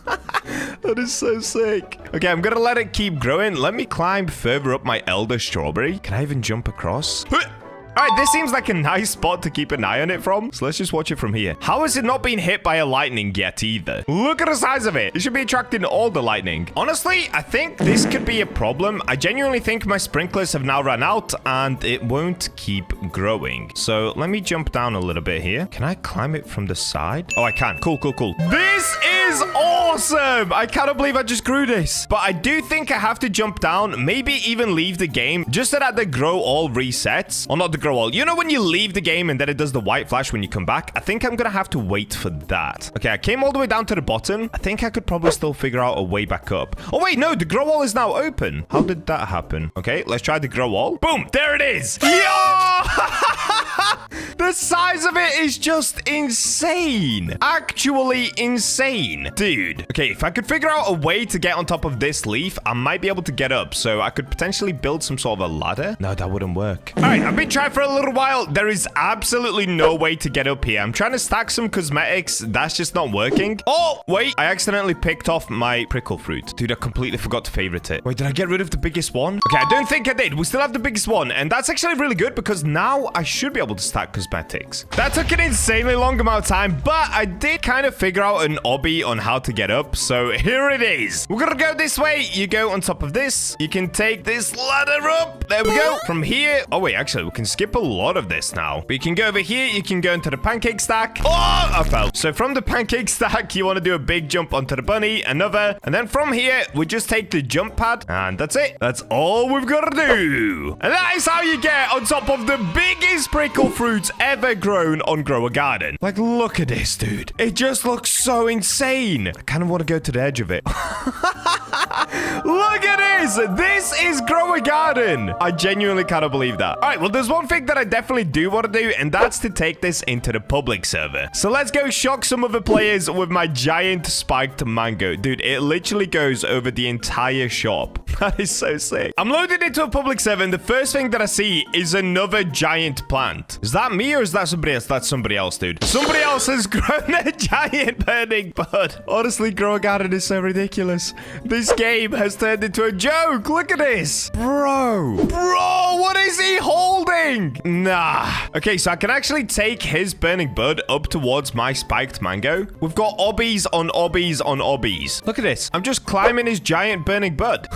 That is so sick. Okay, I'm gonna let it keep growing. Let me climb further up my elder strawberry. Can I even jump across? All right, this seems like a nice spot to keep an eye on it from. So let's just watch it from here. How has it not been hit by a lightning yet either? Look at the size of it. It should be attracting all the lightning. Honestly, I think this could be a problem. I genuinely think my sprinklers have now run out and it won't keep growing. So let me jump down a little bit here. Can I climb it from the side? Oh, I can. Cool. This is awesome. I cannot believe I just grew this. But I do think I have to jump down, maybe even leave the game just so that the grow all resets. Or not the grow all. You know when you leave the game and then it does the white flash when you come back? I think I'm gonna have to wait for that. Okay, I came all the way down to the bottom. I think I could probably still figure out a way back up. Oh wait, no, the grow all is now open. How did that happen? Okay, let's try the grow all. Boom, there it is. Yo! The size of it is just insane. Actually insane. Dude. Okay, if I could figure out a way to get on top of this leaf, I might be able to get up. So I could potentially build some sort of a ladder. No, that wouldn't work. All right, I've been trying for a little while. There is absolutely no way to get up here. I'm trying to stack some cosmetics. That's just not working. Oh, wait. I accidentally picked off my prickle fruit. Dude, I completely forgot to favorite it. Wait, did I get rid of the biggest one? Okay, I don't think I did. We still have the biggest one. And that's actually really good because now I should be able to stack cosmetics. That took an insanely long amount of time, but I did kind of figure out an obby on how to get up. So here it is. We're gonna go this way. You go on top of this. You can take this ladder up. There we go. From here. Oh, wait, actually, we can skip a lot of this now. But you can go over here. You can go into the pancake stack. Oh, I fell. So from the pancake stack, you want to do a big jump onto the bunny, another. And then from here, we just take the jump pad. And that's it. That's all we've got to do. And that is how you get on top of the biggest prickle fruits ever grown on Grow a Garden. Like, look at this, dude. It just looks so insane. I kind of want to go to the edge of it. Look at this. This is Grow a Garden. I genuinely cannot believe that. All right, well, there's one thing that I definitely do want to do, and that's to take this into the public server. So let's go shock some other players with my giant spiked mango. Dude, it literally goes over the entire shop. That is so sick. I'm loaded into a public server, and the first thing that I see is another giant plant. Is that me or is that somebody else? That's somebody else, dude. Somebody else has grown a giant burning bud. Honestly, Grow a Garden is so ridiculous. This game has turned into a joke. Look at this. Bro, what is he holding? Nah. Okay, so I can actually take his burning bud up towards my spiked mango. We've got obbies on obbies on obbies. Look at this. I'm just climbing his giant burning bud.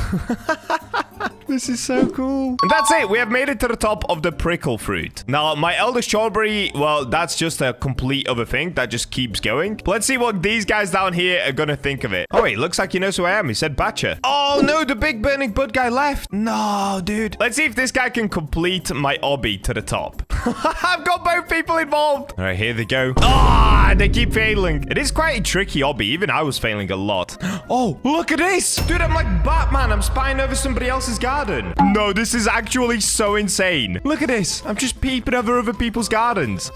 This is so cool. And that's it. We have made it to the top of the prickle fruit. Now, my elder strawberry, well, that's just a complete other thing that just keeps going. But let's see what these guys down here are gonna think of it. Oh, wait, looks like he knows who I am. He said Bacha. Oh, no, the big burning bud guy left. No, dude. Let's see if this guy can complete my obby to the top. I've got both people involved. All right, here they go. Ah, they keep failing. It is quite a tricky obby. Even I was failing a lot. Oh, look at this. Dude, I'm like Batman. I'm spying over somebody else's garden. No, this is actually so insane. Look at this. I'm just peeping over other people's gardens.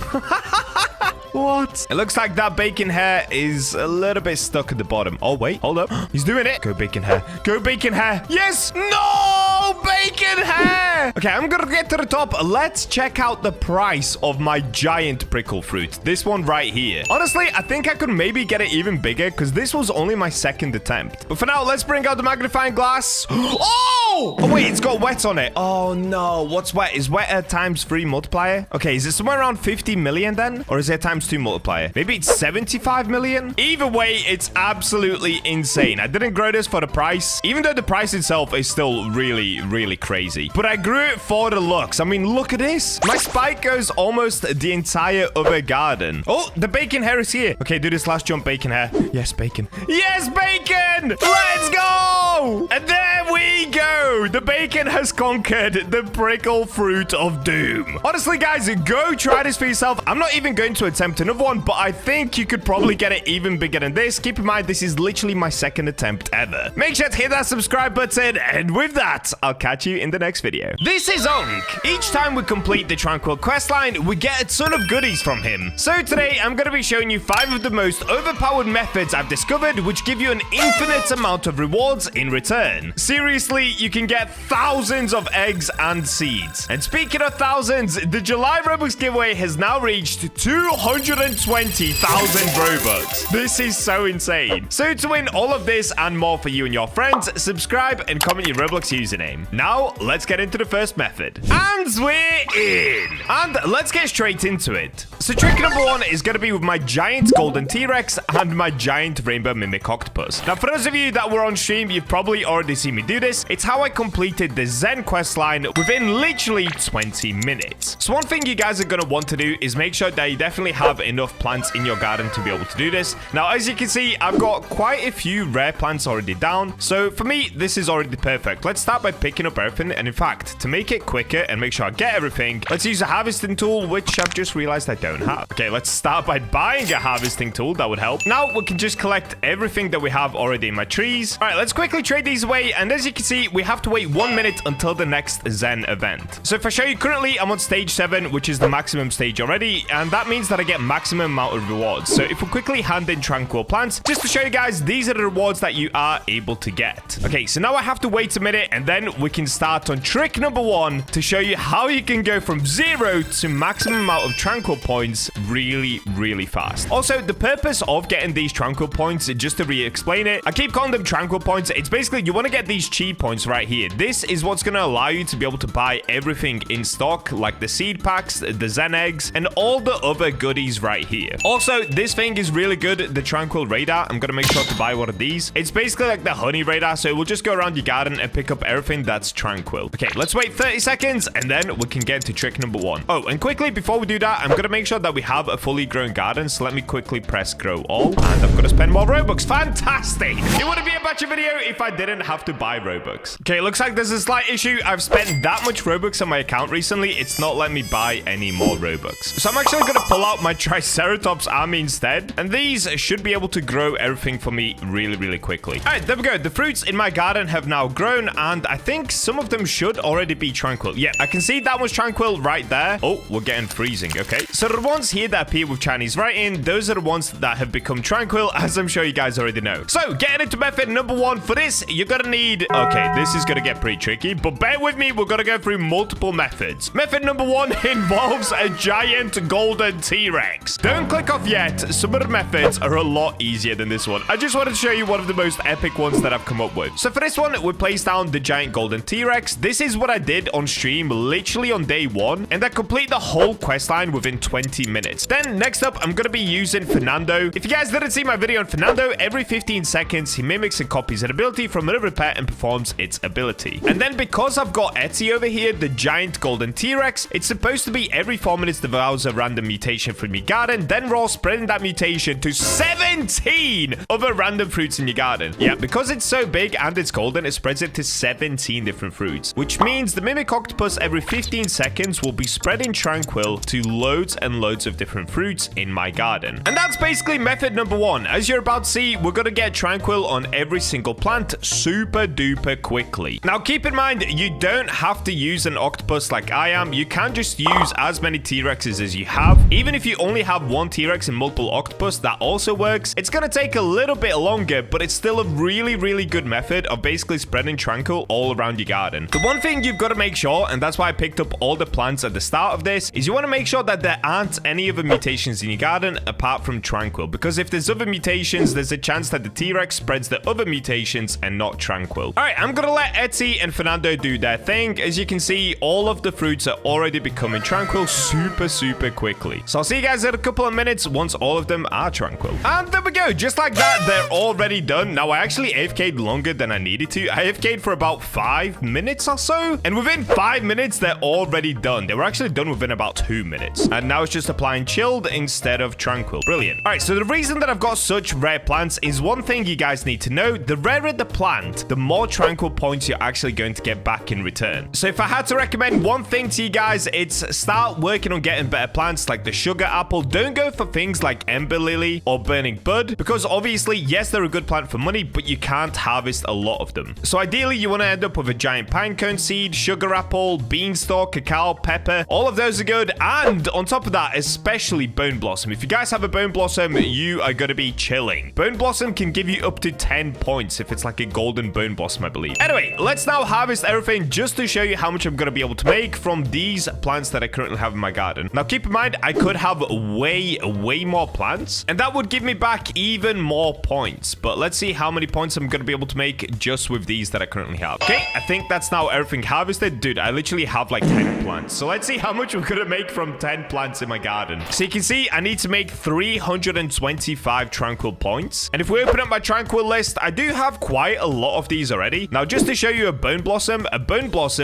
What? It looks like that bacon hair is a little bit stuck at the bottom. Oh, wait. Hold up. He's doing it. Go bacon hair. Go bacon hair. Yes. No, bacon hair. Okay, I'm gonna get to the top. Let's check out the price of my giant prickle fruit. This one right here. Honestly, I think I could maybe get it even bigger because this was only my second attempt. But for now, let's bring out the magnifying glass. Oh! Oh, wait. It's got wet on it. Oh, no. What's wet? Is wet a ×3 multiplier? Okay, is it somewhere around 50 million then? Or is it a ×2 multiplier? Maybe it's 75 million? Either way, it's absolutely insane. I didn't grow this for the price, even though the price itself is still really, really crazy. But I grew it for the looks. I mean, look at this. My spike goes almost the entire other garden. Oh, the bacon hair is here. Okay, do this last jump, bacon hair. Yes, bacon. Yes, bacon! Let's go! And there we go. The bacon has conquered the prickle fruit of doom. Honestly, guys, go try this for yourself. I'm not even going to attempt another one, but I think you could probably get it even bigger than this. Keep in mind, this is literally my second attempt ever. Make sure to hit that subscribe button, and with that, I'll catch you in the next video. This is Unk. Each time we complete the Tranquil questline, we get a ton of goodies from him. So today, I'm going to be showing you 5 of the most overpowered methods I've discovered, which give you an infinite amount of rewards in return. Seriously, you can get thousands of eggs and seeds. And speaking of thousands, the July Robux giveaway has now reached 220,000 Robux. This is so insane. So to win all of this and more for you and your friends, subscribe and comment your Roblox username. Now, let's get into the first method. And we're in. And let's get straight into it. So trick number 1 is going to be with my giant golden T-Rex and my giant rainbow mimic octopus. Now, for those of you that were on stream, you've probably already seen me do this. It's how I completed the Zen quest line within literally 20 minutes. So one thing you guys are going to want to do is make sure that you definitely have enough plants in your garden to be able to do this. Now, as you can see, I've got quite a few rare plants already down. So for me, this is already perfect. Let's start by picking up everything. And in fact, to make it quicker and make sure I get everything, let's use a harvesting tool, which I've just realized I don't have. Okay, let's start by buying a harvesting tool. That would help. Now we can just collect everything that we have already in my trees. All right, let's quickly trade these away. And as you can see, we have to wait 1 minute until the next Zen event. So if I show you currently, I'm on stage 7, which is the maximum stage already. And that means that I get maximum amount of rewards. So if we quickly hand in tranquil plants, just to show you guys, these are the rewards that you are able to get. Okay, so now I have to wait a minute and then we can start on trick number 1 to show you how you can go from 0 to maximum amount of tranquil points really, really fast. Also, the purpose of getting these tranquil points, just to re-explain it, I keep calling them tranquil points. It's basically you want to get these chi points right here. This is what's going to allow you to be able to buy everything in stock, like the seed packs, the Zen eggs, and all the other goodies right here. Also, this thing is really good, the tranquil radar. I'm going to make sure to buy one of these. It's basically like the honey radar, so it will just go around your garden and pick up everything that's tranquil. Okay, let's wait 30 seconds, and then we can get to trick number 1. Oh, and quickly, before we do that, I'm going to make sure that we have a fully grown garden, so let me quickly press grow all, and I'm going to spend more Robux. Fantastic! It wouldn't be a Bacha video if I didn't have to buy Robux. Okay, looks like there's a slight issue. I've spent that much Robux on my account recently. It's not letting me buy any more Robux. So I'm actually going to pull out my Triceratops army instead, and these should be able to grow everything for me really, really quickly. All right, there we go. The fruits in my garden have now grown, and I think some of them should already be tranquil. Yeah, I can see that was tranquil right there. Oh, we're getting freezing. Okay, so the ones here that appear with Chinese writing, those are the ones that have become tranquil, as I'm sure you guys already know. So getting into method number 1 for this, you're gonna need, okay, this is gonna get pretty tricky, but bear with me, we're gonna go through multiple methods. Method number 1 involves a giant golden T-Rex. Don't click off yet. Some of the methods are a lot easier than this one. I just wanted to show you one of the most epic ones that I've come up with. So for this one, we place down the giant golden T-Rex. This is what I did on stream literally on day 1, and I complete the whole quest line within 20 minutes. Then next up, I'm gonna be using Fernando. If you guys didn't see my video on Fernando, every 15 seconds seconds, he mimics and copies an ability from another pet and performs its ability. And then because I've got Aether over here, the giant golden T-Rex, it's supposed to be every 4 minutes devours a random mutation from your garden, then roll spreading that mutation to 17 other random fruits in your garden. Yeah, because it's so big and it's golden, it spreads it to 17 different fruits, which means the mimic octopus every 15 seconds will be spreading tranquil to loads and loads of different fruits in my garden. And that's basically method number 1. As you're about to see, we're gonna get tranquil on every single plant super duper quickly. Now keep in mind, you don't have to use an octopus like I am. You can just use as many T-Rexes as you have. Even if you only have one T-Rex and multiple octopus, that also works. It's gonna take a little bit longer, but it's still a really good method of basically spreading tranquil all around your garden. The one thing you've got to make sure, and that's why I picked up all the plants at the start of this, is you want to make sure that there aren't any other mutations in your garden apart from tranquil, because if there's other mutations, there's a chance that the T-Rex spreads the other mutations and not tranquil. All right, I'm gonna let Etsy and Fernando do their thing. As you can see, all of the fruits are already becoming tranquil super quickly. So I'll see you guys in a couple of minutes once all of them are tranquil. And there we go. Just like that, they're already done. Now, I actually AFK'd longer than I needed to. I AFK'd for about 5 minutes or so. And within 5 minutes, they're already done. They were actually done within about 2 minutes. And now it's just applying chilled instead of tranquil. Brilliant. All right, so the reason that I've got such rare plants is one thing you guys need to know. The rarer the plant, the more tranquil points you're actually going to get back in return. So if I had to recommend one thing to you guys, it's start working on getting better plants like the sugar apple. Don't go for things like ember lily or burning bud, because obviously, yes, they're a good plant for money, but you can't harvest a lot of them. So ideally, you want to end up with a giant pinecone seed, sugar apple, beanstalk, cacao, pepper. All of those are good. And on top of that, especially bone blossom. If you guys have a bone blossom, you are going to be chilling. Bone blossom can give you up to 10 points if it's like a golden bone blossom, I believe. Anyway, let's now harvest everything just to show you how much I'm going to be able to make from these plants that I currently have in my garden. Now, keep in mind, I could have way more plants, and that would give me back even more points. But let's see how many points I'm going to be able to make just with these that I currently have. Okay, I think that's now everything harvested. Dude, I literally have like 10 plants. So let's see how much we're going to make from 10 plants in my garden. So you can see, I need to make 325 tranquil points. And if we open up my tranquil list, I do have quite a lot of these already. Now, just to show you a bone blossom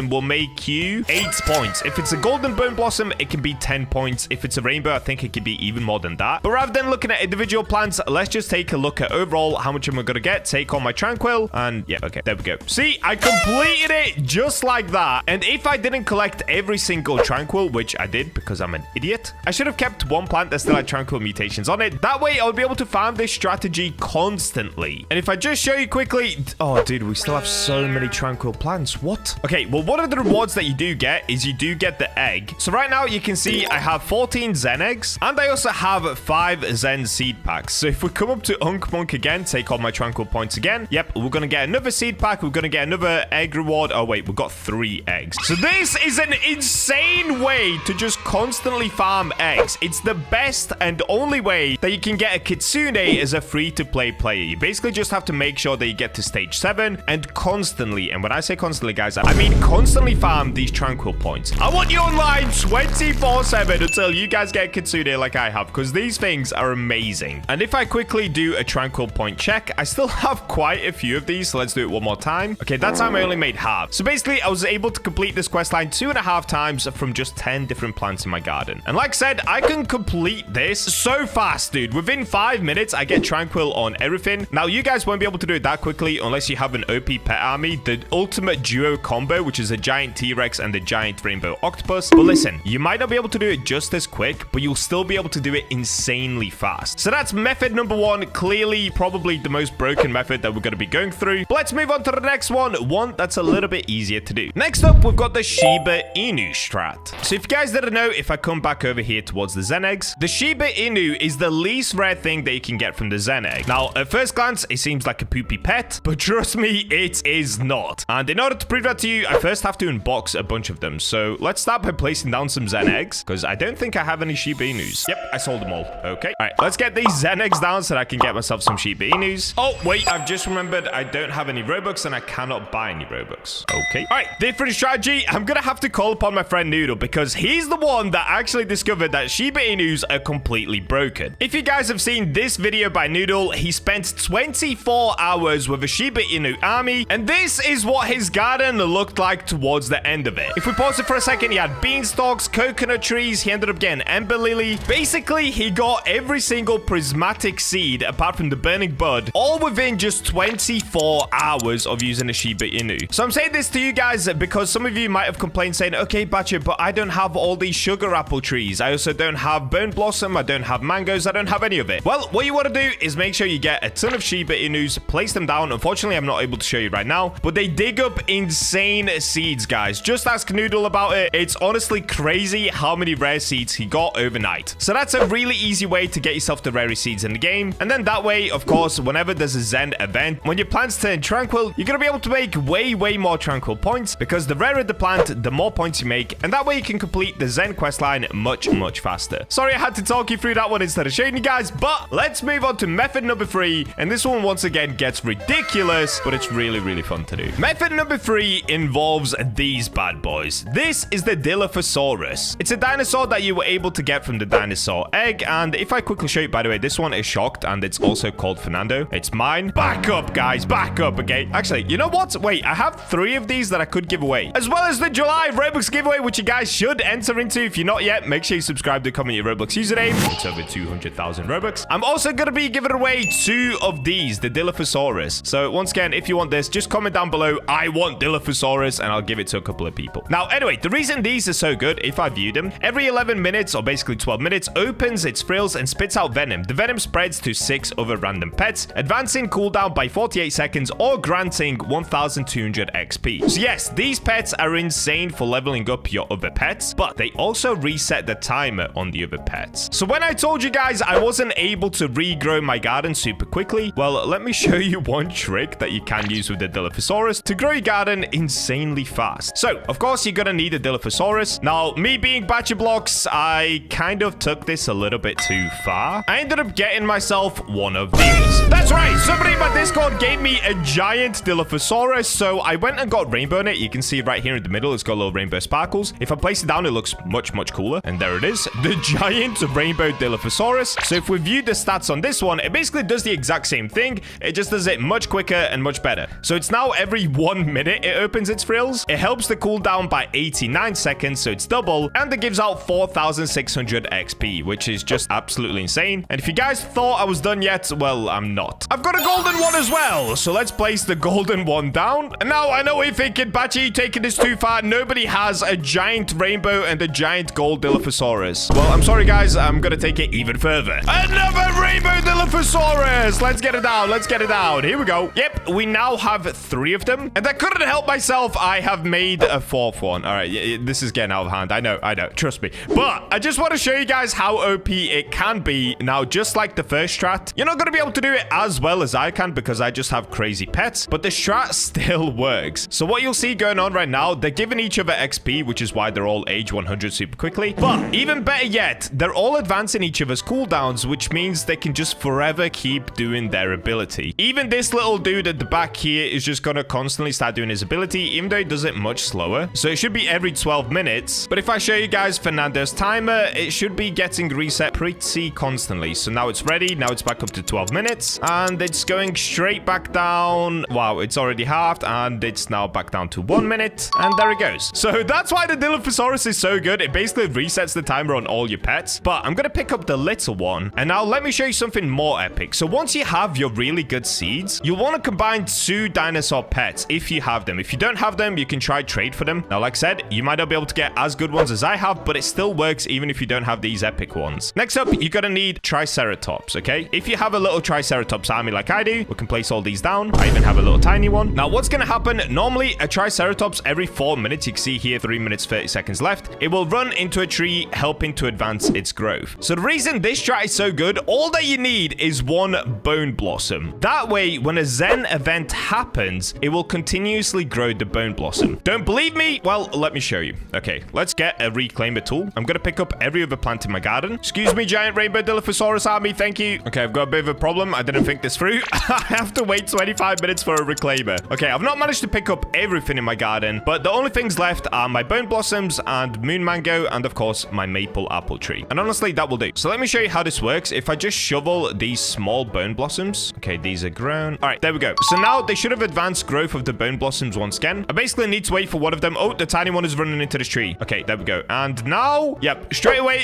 will make you 8 points. If it's a golden bone blossom, it can be 10 points. If it's a rainbow, I think it could be even more than that. But rather than looking at individual plants, let's just take a look at overall how much am I going to get. Take on my tranquil, and yeah, okay, there we go. See, I completed it just like that. And if I didn't collect every single tranquil, which I did because I'm an idiot, I should have kept one plant that still had tranquil mutations on it. That way, I'll be able to farm this strategy constantly. And if I just show you quickly, oh, dude, we still have so many tranquil plants. What? Okay, well, one of the rewards that you do get is you do get the egg. So right now, you can see I have 14 Zen eggs, and I also have 5 Zen seed packs. So if we come up to Unk Monk again, take all my tranquil points again. Yep, we're going to get another seed pack. We're going to get another egg reward. Oh, wait, we've got 3 eggs. So this is an insane way to just constantly farm eggs. It's the best and only way that you can get a Kitsune as a free-to-play player. You basically just have to make sure that you get to stage 7 and constantly, and when I say constantly, guys, I mean constantly farm these tranquil points. I want you online 24/7 until you guys get Kitsune like I have, because these things are amazing. And if I quickly do a tranquil point check, I still have quite a few of these, so let's do it one more time. Okay, that time I only made half. So basically, I was able to complete this quest line 2.5 times from just 10 different plants in my garden. And like I said, I can complete this so fast, dude. Within 5 minutes, I get tranquil on everything. Now, you guys won't be able to do it that quickly unless you have an OP pet army, the ultimate duo combo, which is a giant T-Rex and the giant rainbow octopus. But listen, you might not be able to do it just as quick, but you'll still be able to do it insanely fast. So that's method number 1, clearly probably the most broken method that we're going to be going through. But let's move on to the next one that's a little bit easier to do. Next up, we've got the Shiba Inu strat. So if you guys didn't know, if I come back over here towards the Zen eggs, the Shiba Inu is the least rare thing that you can get from the Zen egg. Now, at first glance, it seems like a poopy pet, but trust me, it is not. And in order to prove that to you, I first have to unbox a bunch of them. So let's start by placing down some Zen eggs, because I don't think I have any Shiba Inus. Yep, I sold them all. Okay. All right, let's get these Zen eggs down so that I can get myself some Shiba Inus. Oh, wait, I've just remembered I don't have any Robux and I cannot buy any Robux. Okay. All right, different strategy. I'm going to have to call upon my friend Noodle, because he's the one that actually discovered that Shiba Inus are completely broken. If you guys have seen this video by Noodle, he spent 24 hours with a Shiba Inu army, and this is what his garden looked like towards the end of it. If we pause it for a second, he had beanstalks, coconut trees, he ended up getting ember lily. Basically, he got every single prismatic seed apart from the burning bud, all within just 24 hours of using a Shiba Inu. So I'm saying this to you guys because some of you might have complained saying, okay, Bacha, but I don't have all these sugar apple trees. I also don't have bone blossom. I don't have mangoes. I don't have any of it. Well, what you want to do is make sure you get a ton of Shiba Inus, place them down. Unfortunately, I'm not able to show you right now, but they dig up insane seeds, guys. Just ask Noodle about it. It's honestly crazy how many rare seeds he got overnight. So that's a really easy way to get yourself the rarest seeds in the game. And then that way, of course, whenever there's a Zen event, when your plants turn tranquil, you're going to be able to make way more tranquil points, because the rarer the plant, the more points you make, and that way you can complete the Zen questline much faster. Sorry I had to talk you through that one instead of showing you guys, but let's move on to method number 3, and this one once again gets ridiculous, but it's really fun to do. Method number 3 involves these bad boys. This is the Dilophosaurus. It's a dinosaur that you were able to get from the dinosaur egg, and if I quickly show you, by the way, this one is shocked, and it's also called Fernando. It's mine. Back up, guys. Back up, okay? Actually, you know what? Wait, I have 3 of these that I could give away, as well as the July Roblox giveaway, which you guys should enter into. If you're not yet, make sure you subscribe to comment your Roblox username. It's over 200,000 Robux. I'm also going to be giving away 2 of these, the Dilophosaurus. So once again, if you want this, just comment down below, I want Dilophosaurus, and I'll give it to a couple of people. Now, anyway, the reason these are so good, if I view them, every 11 minutes, or basically 12 minutes, opens its frills and spits out venom. The venom spreads to 6 other random pets, advancing cooldown by 48 seconds or granting 1,200 XP. So yes, these pets are insane for leveling up your other pets, but they also reset the timer on the other pets. So when I told you guys I wasn't able to regrow my garden super quickly, well, let me show you one trick that you can use with the Dilophosaurus to grow your garden insanely fast. So, of course, you're gonna need a Dilophosaurus. Now, me being BachaBlox, I kind of took this a little bit too far. I ended up getting myself one of these. That's right, somebody in my Discord gave me a giant Dilophosaurus, so I went and got rainbow in it. You can see right here in the middle, it's got little rainbow sparkles. If I place it down, it looks much cooler. And there it is, the giant rainbow Dilophosaurus. So if we view the stats on this one, it basically does the exact same thing. It just does it much quicker and much better. So it's now every 1 minute it opens its frills. It helps the cooldown by 89 seconds, so it's double. And it gives out 4,600 XP, which is just absolutely insane. And if you guys thought I was done yet, well, I'm not. I've got a golden one as well. So let's place the golden one down. And now I know what you're thinking, Bacha, you taking this too far. Nobody has a giant rainbow and a giant gold Dilophosaurus. Well, I'm sorry, guys. I'm going to take it even further. Another rainbow Dilophosaurus. Let's get it down. Let's get it down. Here we go. Yep, we now have 3 of them. And I couldn't help myself. I have made a 4th one. All right, this is getting out of hand. I know. Trust me. But I just want to show you guys how OP it can be. Now, just like the first strat, you're not going to be able to do it as well as I can because I just have crazy pets. But the strat still works. So what you'll see going on right now, they're giving each other XP, which is why they're all age 100 super quickly. But even better yet, they're all advancing each other's cooldowns, which means they can just forever keep doing their ability. Even this little dude at the back here is just going to constantly start doing his ability, even though he does it much slower. So it should be every 12 minutes. But if I show you guys Fernando's timer, it should be getting reset pretty constantly. So now it's ready. Now it's back up to 12 minutes. And it's going straight back down. Wow, it's already halved. And it's now back down to 1 minute. And there it goes. So that's why the Dilophosaurus is so good. It basically resets the timer on all your pets. But I'm going to pick up the little one. And now let me show you something more epic. So once you have your really good seeds, you'll want to combine 2 dinosaur pets if you have them. If you don't have them, you can try trade for them. Now, like I said, you might not be able to get as good ones as I have, but it still works even if you don't have these epic ones. Next up, you're going to need Triceratops, okay? If you have a little Triceratops army like I do, we can place all these down. I even have a little tiny one. Now, what's going to happen? Normally, a Triceratops every 4 minutes, you can see here 3 minutes 30 seconds left, it will run into a tree, helping to advance its growth. So the reason this strat is so good, all that you need is 1 bone blossom. That way, when a Zen event happens, it will continuously grow the bone blossom. Don't believe me? Well, let me show you. Okay, let's get a reclaimer tool. I'm going to pick up every other plant in my garden. Excuse me, giant rainbow Dilophosaurus army. Thank you. Okay, I've got a bit of a problem. I didn't think this through. I have to wait 25 minutes for a reclaimer. Okay, I've not managed to pick up everything in my garden, but the only things left are my bone blossoms and moon mango and, of course, my maple apple tree. And honestly, that will do. So let me show you how this works. If I just shovel these small bone blossoms. Okay, these are grown. All right, there we go. So now they should have advanced growth of the bone blossoms once again. I basically need to wait for one of them. Oh, the tiny one is running into this tree. Okay, there we go. And now, yep, straight away,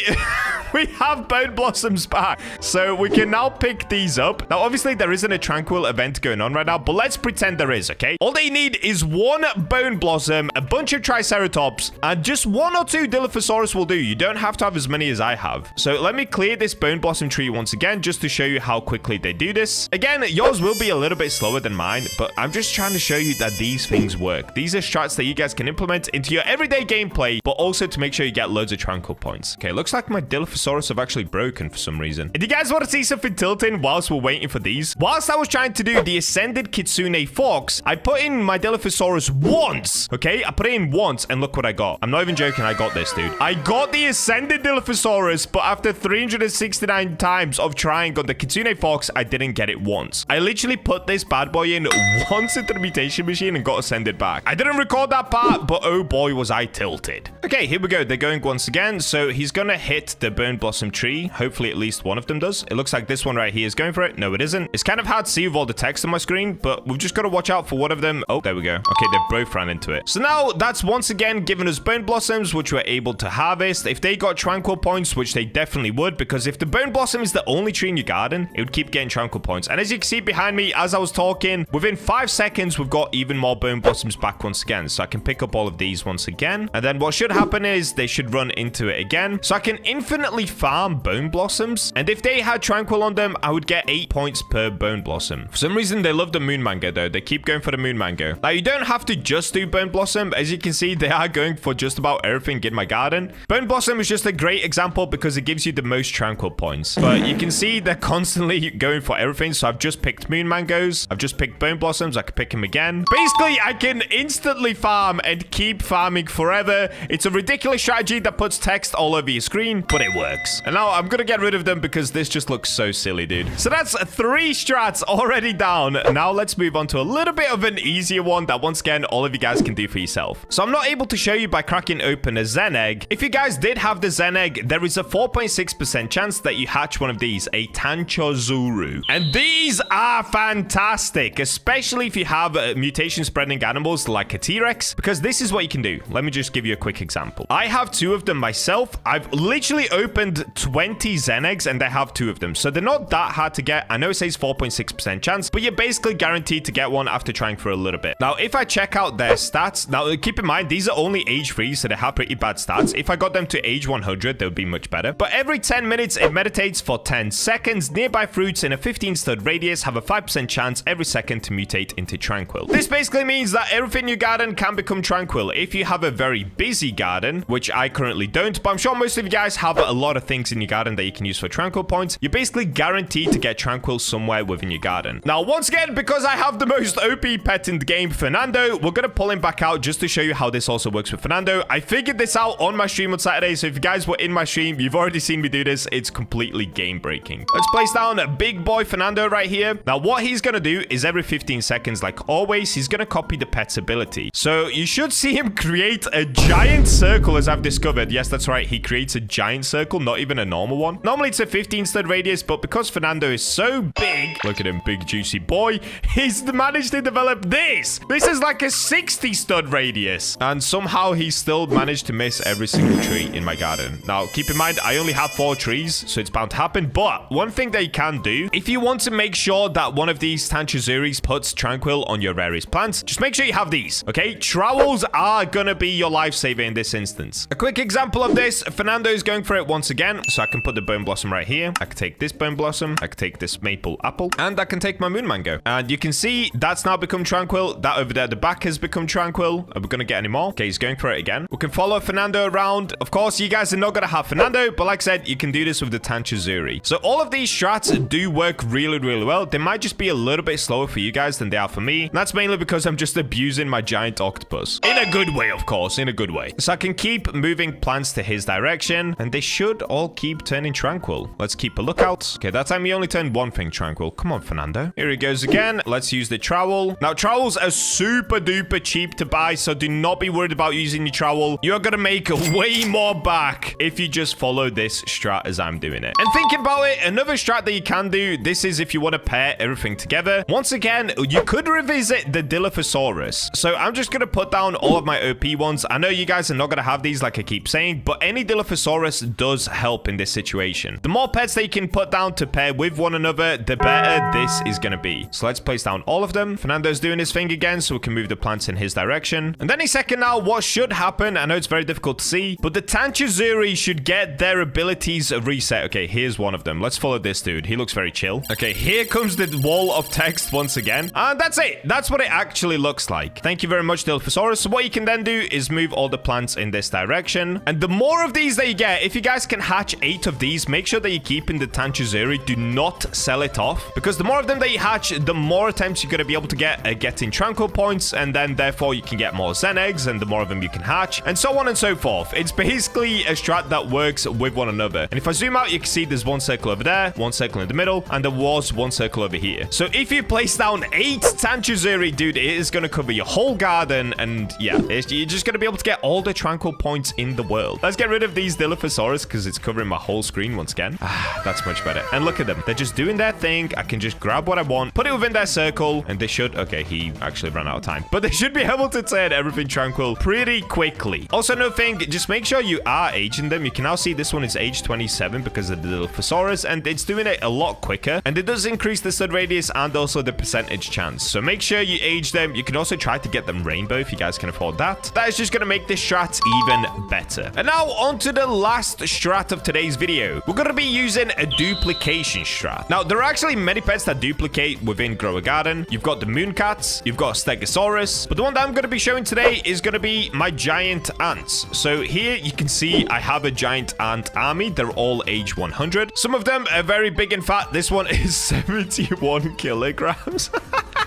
we have bone blossoms back. So we can now pick these up. Now, obviously, there isn't a tranquil event going on right now, but let's pretend there is, okay? All they need is one bone blossom, a bunch of triceratops, and just one or two Dilophosaurus will do. You don't have to have as many as I have. So let me clear this bone blossom tree once again, just to show you how quickly they do this. Again, yours will be a little bit slower than mine, but I'm just trying to show you that these things work. These are strats that you guys can implement into your everyday gameplay, but also to make sure you get loads of tranquil points. Okay, looks like my Dilophosaurus have actually broken for some reason. Do you guys want to see something tilting whilst we're waiting for these? Whilst I was trying to do the Ascended Kitsune Fox, I put in my Dilophosaurus once, okay? I put it in once, and look what I got. I'm not even joking, I got this, dude. I got the Ascended Dilophosaurus, but after 369 times of trying on the Kitsune Fox, I didn't get it once. I literally put this bad boy in once into the mutation machine and got Ascended back. I didn't record that part, but oh boy, was I tilted. Okay, here we go. They're going once again, so he's gonna hit the Bone Blossom tree. Hopefully, at least one of them does. It looks like this one right here is going for it. No, it isn't. It's kind of hard to see with all the text on my screen, but we've just got to watch out for one of them. Oh, there we go. Okay, they both ran into it. So now that's once again given us Bone Blossoms, which we're able to harvest. If they got Tranquil points, which they definitely would, because if the Bone Blossom is the only tree in your garden, it would keep getting Tranquil points. And as you can see behind me, as I was talking, within 5 seconds, we've got even more Bone Blossoms back once again. So I can pick up all of these once again. And then what should happen is they should run into it again. So I can infinitely farm Bone Blossoms. And if they had Tranquil on them, I would get 8 points per Bone Blossom. For some reason, they love the Moon Mango, though. They keep going for the Moon Mango. Now, you don't have to just do Bone Blossom. As you can see, they are going for just about everything in my garden. Bone Blossom is just a great example because it gives you the most Tranquil points. But you can see they're constantly going for everything. So I've just picked Moon Mangoes. I've just picked Bone Blossoms. I can pick them again. Basically, I can instantly farm and keep farming forever. It's a ridiculous strategy that puts text all over your screen, but it works. And now I'm going to get rid of them because this just looks so silly, dude. So that's 3 strats already down. Now let's move on to a little bit of an easier one that once again, all of you guys can do for yourself. So I'm not able to show you by cracking open a Zen egg. If you guys did have the Zen egg, there is a 4.6% chance that you hatch one of these, a Tanchozuru. And these are fantastic, especially if you have mutation spreading animals like a T-Rex, because this is what you can do. Let me just give you a quick example. I have 2 of them myself. I've literally opened 20 Zen eggs and I have 2 of them. So they're not that hard to get. I know it says 4.6% chance, but you're basically guaranteed to get one after trying for a little bit. Now, if I check out their stats, now keep in mind, these are only age 3, so they have pretty bad stats. If I got them to age 100, they would be much better. But every 10 minutes, it meditates for 10 seconds. Nearby fruits in a 15-stud radius have a 5% chance every second to mutate into Tranquil. This basically means that everything in your garden can become Tranquil. If you have a very busy garden, which I currently don't, but I'm sure most of you guys have a lot of things in your garden that you can use for Tranquil points, you're basically guaranteed to get Tranquil somewhere within your garden. Now, once again, because I have the most OP pet in the game, Fernando, we're going to pull him back out just to show you how this also works with Fernando. I figured this out on my stream on Saturday, so if you guys were in my stream, you've already seen me do this. It's completely game breaking. Let's place down a big boy Fernando right here. Now, what he's going to do is every 15 seconds, like always, he's going to copy the pet's ability. So you should see him create a giant circle, as I've discovered. Yes, that's right. He creates a giant circle, not even a normal one. Normally, it's a 15-stud radius, but because Fernando is so big, look at him, big juicy boy, he's managed to develop this. This is like a 60-stud radius. And somehow he still managed to miss every single tree in my garden. Now, keep in mind, I only have 4 trees, so it's bound to happen. But one thing that you can do, if you want to make sure that one of these Tanchozuris puts Tranquil on your rarest plants, just make sure you have these, okay? Trowels are gonna be your lifesaver in this instance. A quick example of this, Fernando is going for it once again, so I can put the Bone Blossom right here. I can take this Bone Blossom, I can take this Maple Apple, and I can take my Moon Mango. And you can see that's now become Tranquil. That over there at the back has become Tranquil. Are we gonna get any more? Okay, he's going for it again. We can follow Fernando around. Of course, you guys are not gonna have Fernando, but like I said, you can do this with the Tanchozuri. So all of these strats do work really, really well. They might just be a little bit slower for you guys than they are for me. And that's mainly because I'm just abusing my giant octopus. In a good way, of course, in a good way. So I can keep moving plants to his direction, and they should should all keep turning tranquil. Let's keep a lookout. Okay, that time we only turned one thing tranquil. Come on, Fernando. Here he goes again. Let's use the trowel. Now, trowels are super duper cheap to buy, so do not be worried about using your trowel. You're gonna make way more back if you just follow this strat as I'm doing it. And thinking about it, another strat that you can do, this is if you want to pair everything together. Once again, you could revisit the Dilophosaurus. So I'm just gonna put down all of my OP ones. I know you guys are not gonna have these like I keep saying, but any Dilophosaurus does help in this situation. The more pets that you can put down to pair with one another, the better this is gonna be. So let's place down all of them. Fernando's doing his thing again, so we can move the plants in his direction. And any second now, what should happen, I know it's very difficult to see, but the Tanchazuri should get their abilities reset. Okay, here's one of them. Let's follow this dude. He looks very chill. Okay, here comes the wall of text once again. And that's it. That's what it actually looks like. Thank you very much, Dilophosaurus. So what you can then do is move all the plants in this direction. And the more of these that you get, if you guys can hatch 8 of these, make sure that you keep in the Tanchazuri. Do not sell it off, because the more of them that you hatch, the more attempts you're going to be able to get at getting tranquil points, and then therefore you can get more Zen eggs, and the more of them you can hatch, and so on and so forth. It's basically a strat that works with one another. And if I zoom out, you can see there's one circle over there, one circle in the middle, and there was one circle over here. So if you place down 8 Tanchazuri, dude, it is going to cover your whole garden, and yeah, you're just going to be able to get all the tranquil points in the world. Let's get rid of these Dilophosaurus because it's covering my whole screen once again. That's much better. And look at them. They're just doing their thing. I can just grab what I want, put it within their circle, and they should... Okay, he actually ran out of time. But they should be able to turn everything tranquil pretty quickly. Also, another thing, just make sure you are aging them. You can now see this one is age 27 because of the Dilophosaurus, and it's doing it a lot quicker. And it does increase the stud radius and also the percentage chance. So make sure you age them. You can also try to get them rainbow if you guys can afford that. That is just going to make this strat even better. And now on to the last strat of today's video. We're going to be using a duplication strat. Now, there are actually many pets that duplicate within Grow a Garden. You've got the Mooncats, you've got Stegosaurus, but the one that I'm going to be showing today is going to be my giant ants. So here you can see I have a giant ant army. They're all age 100. Some of them are very big and fat. This one is 71 kilograms.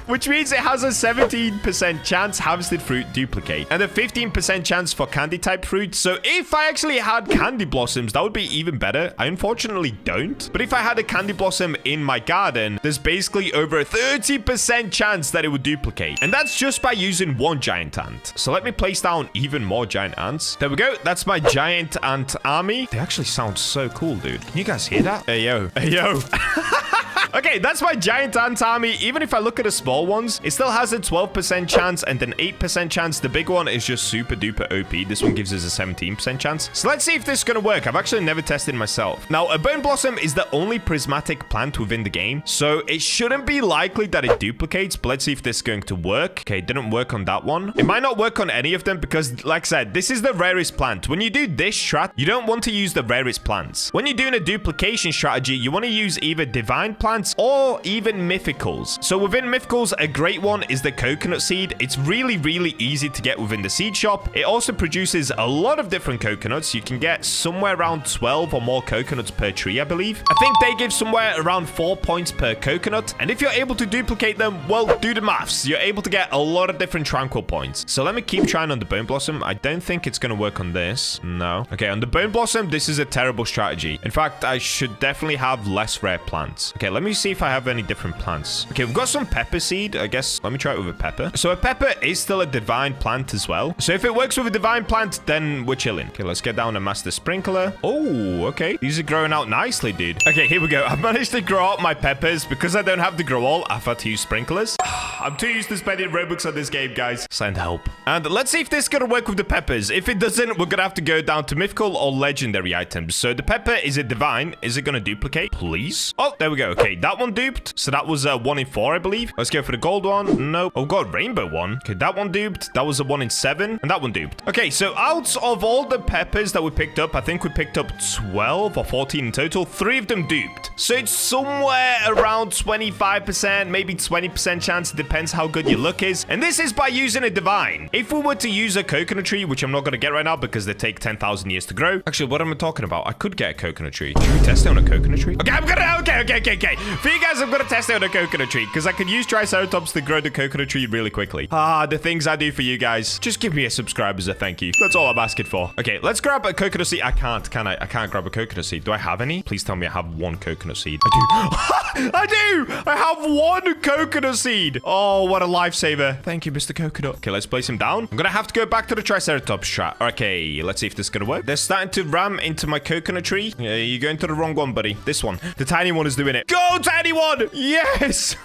Which means it has a 17% chance harvested fruit duplicate and a 15% chance for candy type fruit. So if I actually had candy blossoms, that would be even better. I unfortunately don't. But if I had a candy blossom in my garden, there's basically over a 30% chance that it would duplicate. And that's just by using one giant ant. So let me place down even more giant ants. There we go. That's my giant ant army. They actually sound so cool, dude. Can you guys hear that? Hey, yo. Hey, yo. Okay, that's my giant ant army. Even if I look at the small ones, it still has a 12% chance and an 8% chance. The big one is just super duper OP. This one gives us a 17% chance. So let's see if this is going to work. I've actually never tested myself. Now, a bone blossom is the only prismatic plant within the game, so it shouldn't be likely that it duplicates, but let's see if this is going to work. Okay, it didn't work on that one. It might not work on any of them because, like I said, this is the rarest plant. When you do this strat, you don't want to use the rarest plants. When you're doing a duplication strategy, you want to use either divine plants or even mythicals. So within mythicals, a great one is the coconut seed. It's really, really easy to get within the seed shop. It also produces a lot of different coconuts. You can get somewhere around 12 or more coconuts per tree, I believe. I think they give somewhere around 4 points per coconut. And if you're able to duplicate them, well, do the maths. You're able to get a lot of different tranquil points. So let me keep trying on the bone blossom. I don't think it's going to work on this. No. Okay, on the bone blossom, this is a terrible strategy. In fact, I should definitely have less rare plants. Okay, let me see if I have any different plants. Okay, we've got some pepper seed. I guess let me try it with a pepper. So a pepper is still a divine plant as well. So if it works with a divine plant, then we're chilling. Okay, let's get down a master sprinkler. Oh, okay. These are growing out nicely, dude. Okay, here we go. I've managed to grow out my peppers. Because I don't have to grow all, I've had to use sprinklers. I'm too used to spending Robux on this game, guys. Send help. And let's see if this is going to work with the peppers. If it doesn't, we're going to have to go down to mythical or legendary items. So the pepper, is it divine? Is it going to duplicate? Please? Oh, there we go. Okay, that one duped. So that was a 1 in 4, I believe. Let's go for the gold one. Nope. Oh, God, rainbow one. Okay, that one duped. That was a 1 in 7. And that one duped. Okay, so out of all the peppers that we picked up, I think we picked up 12 or 14 in total. 3 of them duped. So it's somewhere around 25%, maybe 20% chance. It depends how good your luck is. And this is by using a divine. If we were to use a coconut tree, which I'm not going to get right now because they take 10,000 years to grow. Actually, what am I talking about? I could get a coconut tree. Should we test it on a coconut tree? Okay, I'm gonna... Okay. For you guys, I'm going to test out a coconut tree because I can use Triceratops to grow the coconut tree really quickly. The things I do for you guys. Just give me a subscribe as a thank you. That's all I'm asking for. Okay, let's grab a coconut seed. I can't, can I? I can't grab a coconut seed. Do I have any? Please tell me I have one coconut seed. I do. I do. I have one coconut seed. Oh, what a lifesaver. Thank you, Mr. Coconut. Okay, let's place him down. I'm going to have to go back to the Triceratops trap. Okay, let's see if this is going to work. They're starting to ram into my coconut tree. Yeah, you're going to the wrong one, buddy. This one. The tiny one is doing it. Go, tiny one. Yes.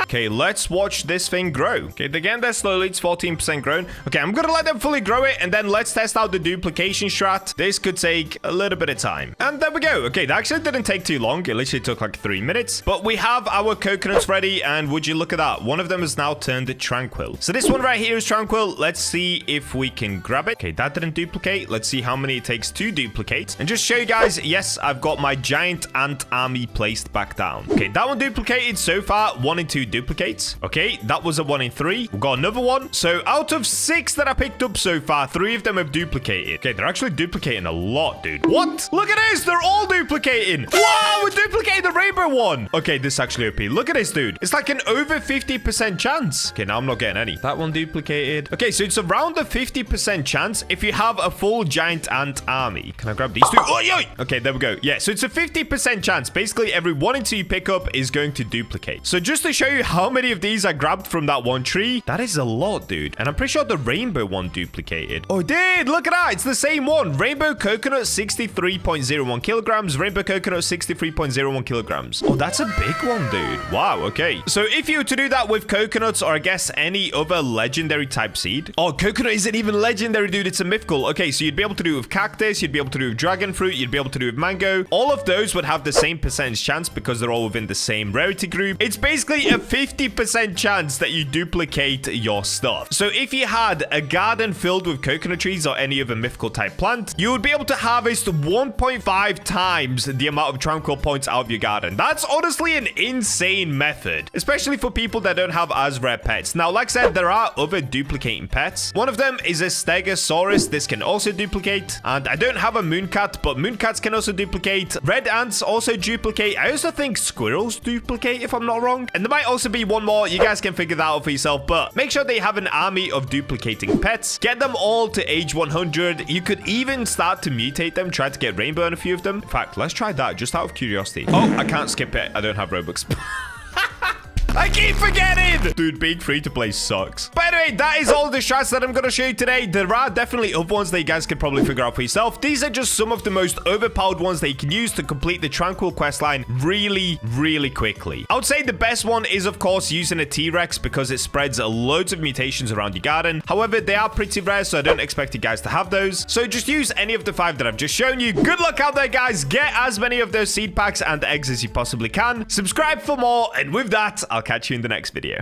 Okay, let's watch this thing grow. Okay, they're getting there slowly. It's 14% grown. Okay, I'm going to let them fully grow it, and then let's test out the duplication strat. This could take a little bit of time. And there we go. Okay, that actually didn't take too long. It literally took like 3 minutes. But we have our coconuts ready, and would you look at that? One of them is now turned tranquil. So this one right here is tranquil. Let's see if we can grab it. Okay, that didn't duplicate. Let's see how many it takes to duplicate. And just show you guys, yes, I've got my giant ant army placed back down. Okay, that one duplicated so far. 1 in 2 duplicates. Okay, that was a 1 in 3. We've got another one. So out of 6 that I picked up so far, 3 of them have duplicated. Okay, they're actually duplicating a lot, dude. What? Look at this. They're all duplicating. Wow, we're duplicating the rainbow one. Okay, this is actually OP. Look at this, dude. It's like an over 50% chance. Okay, now I'm not getting any. That one duplicated. Okay, so it's around a 50% chance if you have a full giant ant army. Can I grab these two? Oh, yeah. Okay, there we go. Yeah, so it's a 50% chance. Basically, every 1 in 2 you pick up is going to duplicate. So just to show you how many of these I grabbed from that one tree, that is a lot, dude. And I'm pretty sure the rainbow one duplicated. Oh, it did. Look at that. It's the same one. Rainbow coconut, 63.01 kilograms. Rainbow coconut, 63.01 kilograms. Oh, that's a big one, dude. Wow, okay. So if you were to do that with coconuts, or I guess any other legendary type seed. Oh, coconut isn't even legendary, dude. It's a mythical. Okay, so you'd be able to do it with cactus. You'd be able to do it with dragon fruit. You'd be able to do it with mango. All of those would have the same percentage chance because they're all within the same rarity group. It's basically a 50% chance that you duplicate your stuff. So if you had a garden filled with coconut trees or any other mythical type plant, you would be able to harvest 1.5 times the amount of tranquil points out of your garden. That's honestly an insane method, especially for people that don't have as rare pets. Now, like I said, there are other duplicating pets. One of them is a Stegosaurus. This can also duplicate. And I don't have a mooncat, but mooncats can also duplicate. Red ants also duplicate. I also think squirrels duplicate, if I'm not wrong. And there might also be one more. You guys can figure that out for yourself, but make sure they have an army of duplicating pets. Get them all to age 100. You could even start to mutate them. Try to get rainbow on a few of them. In fact, let's try that just out of curiosity. Oh, I can't skip it. I don't have Robux. I keep forgetting! Dude, being free to play sucks. By the way, that is all the strats that I'm going to show you today. There are definitely other ones that you guys could probably figure out for yourself. These are just some of the most overpowered ones that you can use to complete the Tranquil questline really, really quickly. I would say the best one is, of course, using a T-Rex because it spreads loads of mutations around your garden. However, they are pretty rare, so I don't expect you guys to have those. So just use any of the 5 that I've just shown you. Good luck out there, guys. Get as many of those seed packs and eggs as you possibly can. Subscribe for more, and with that, I'll catch you in the next video.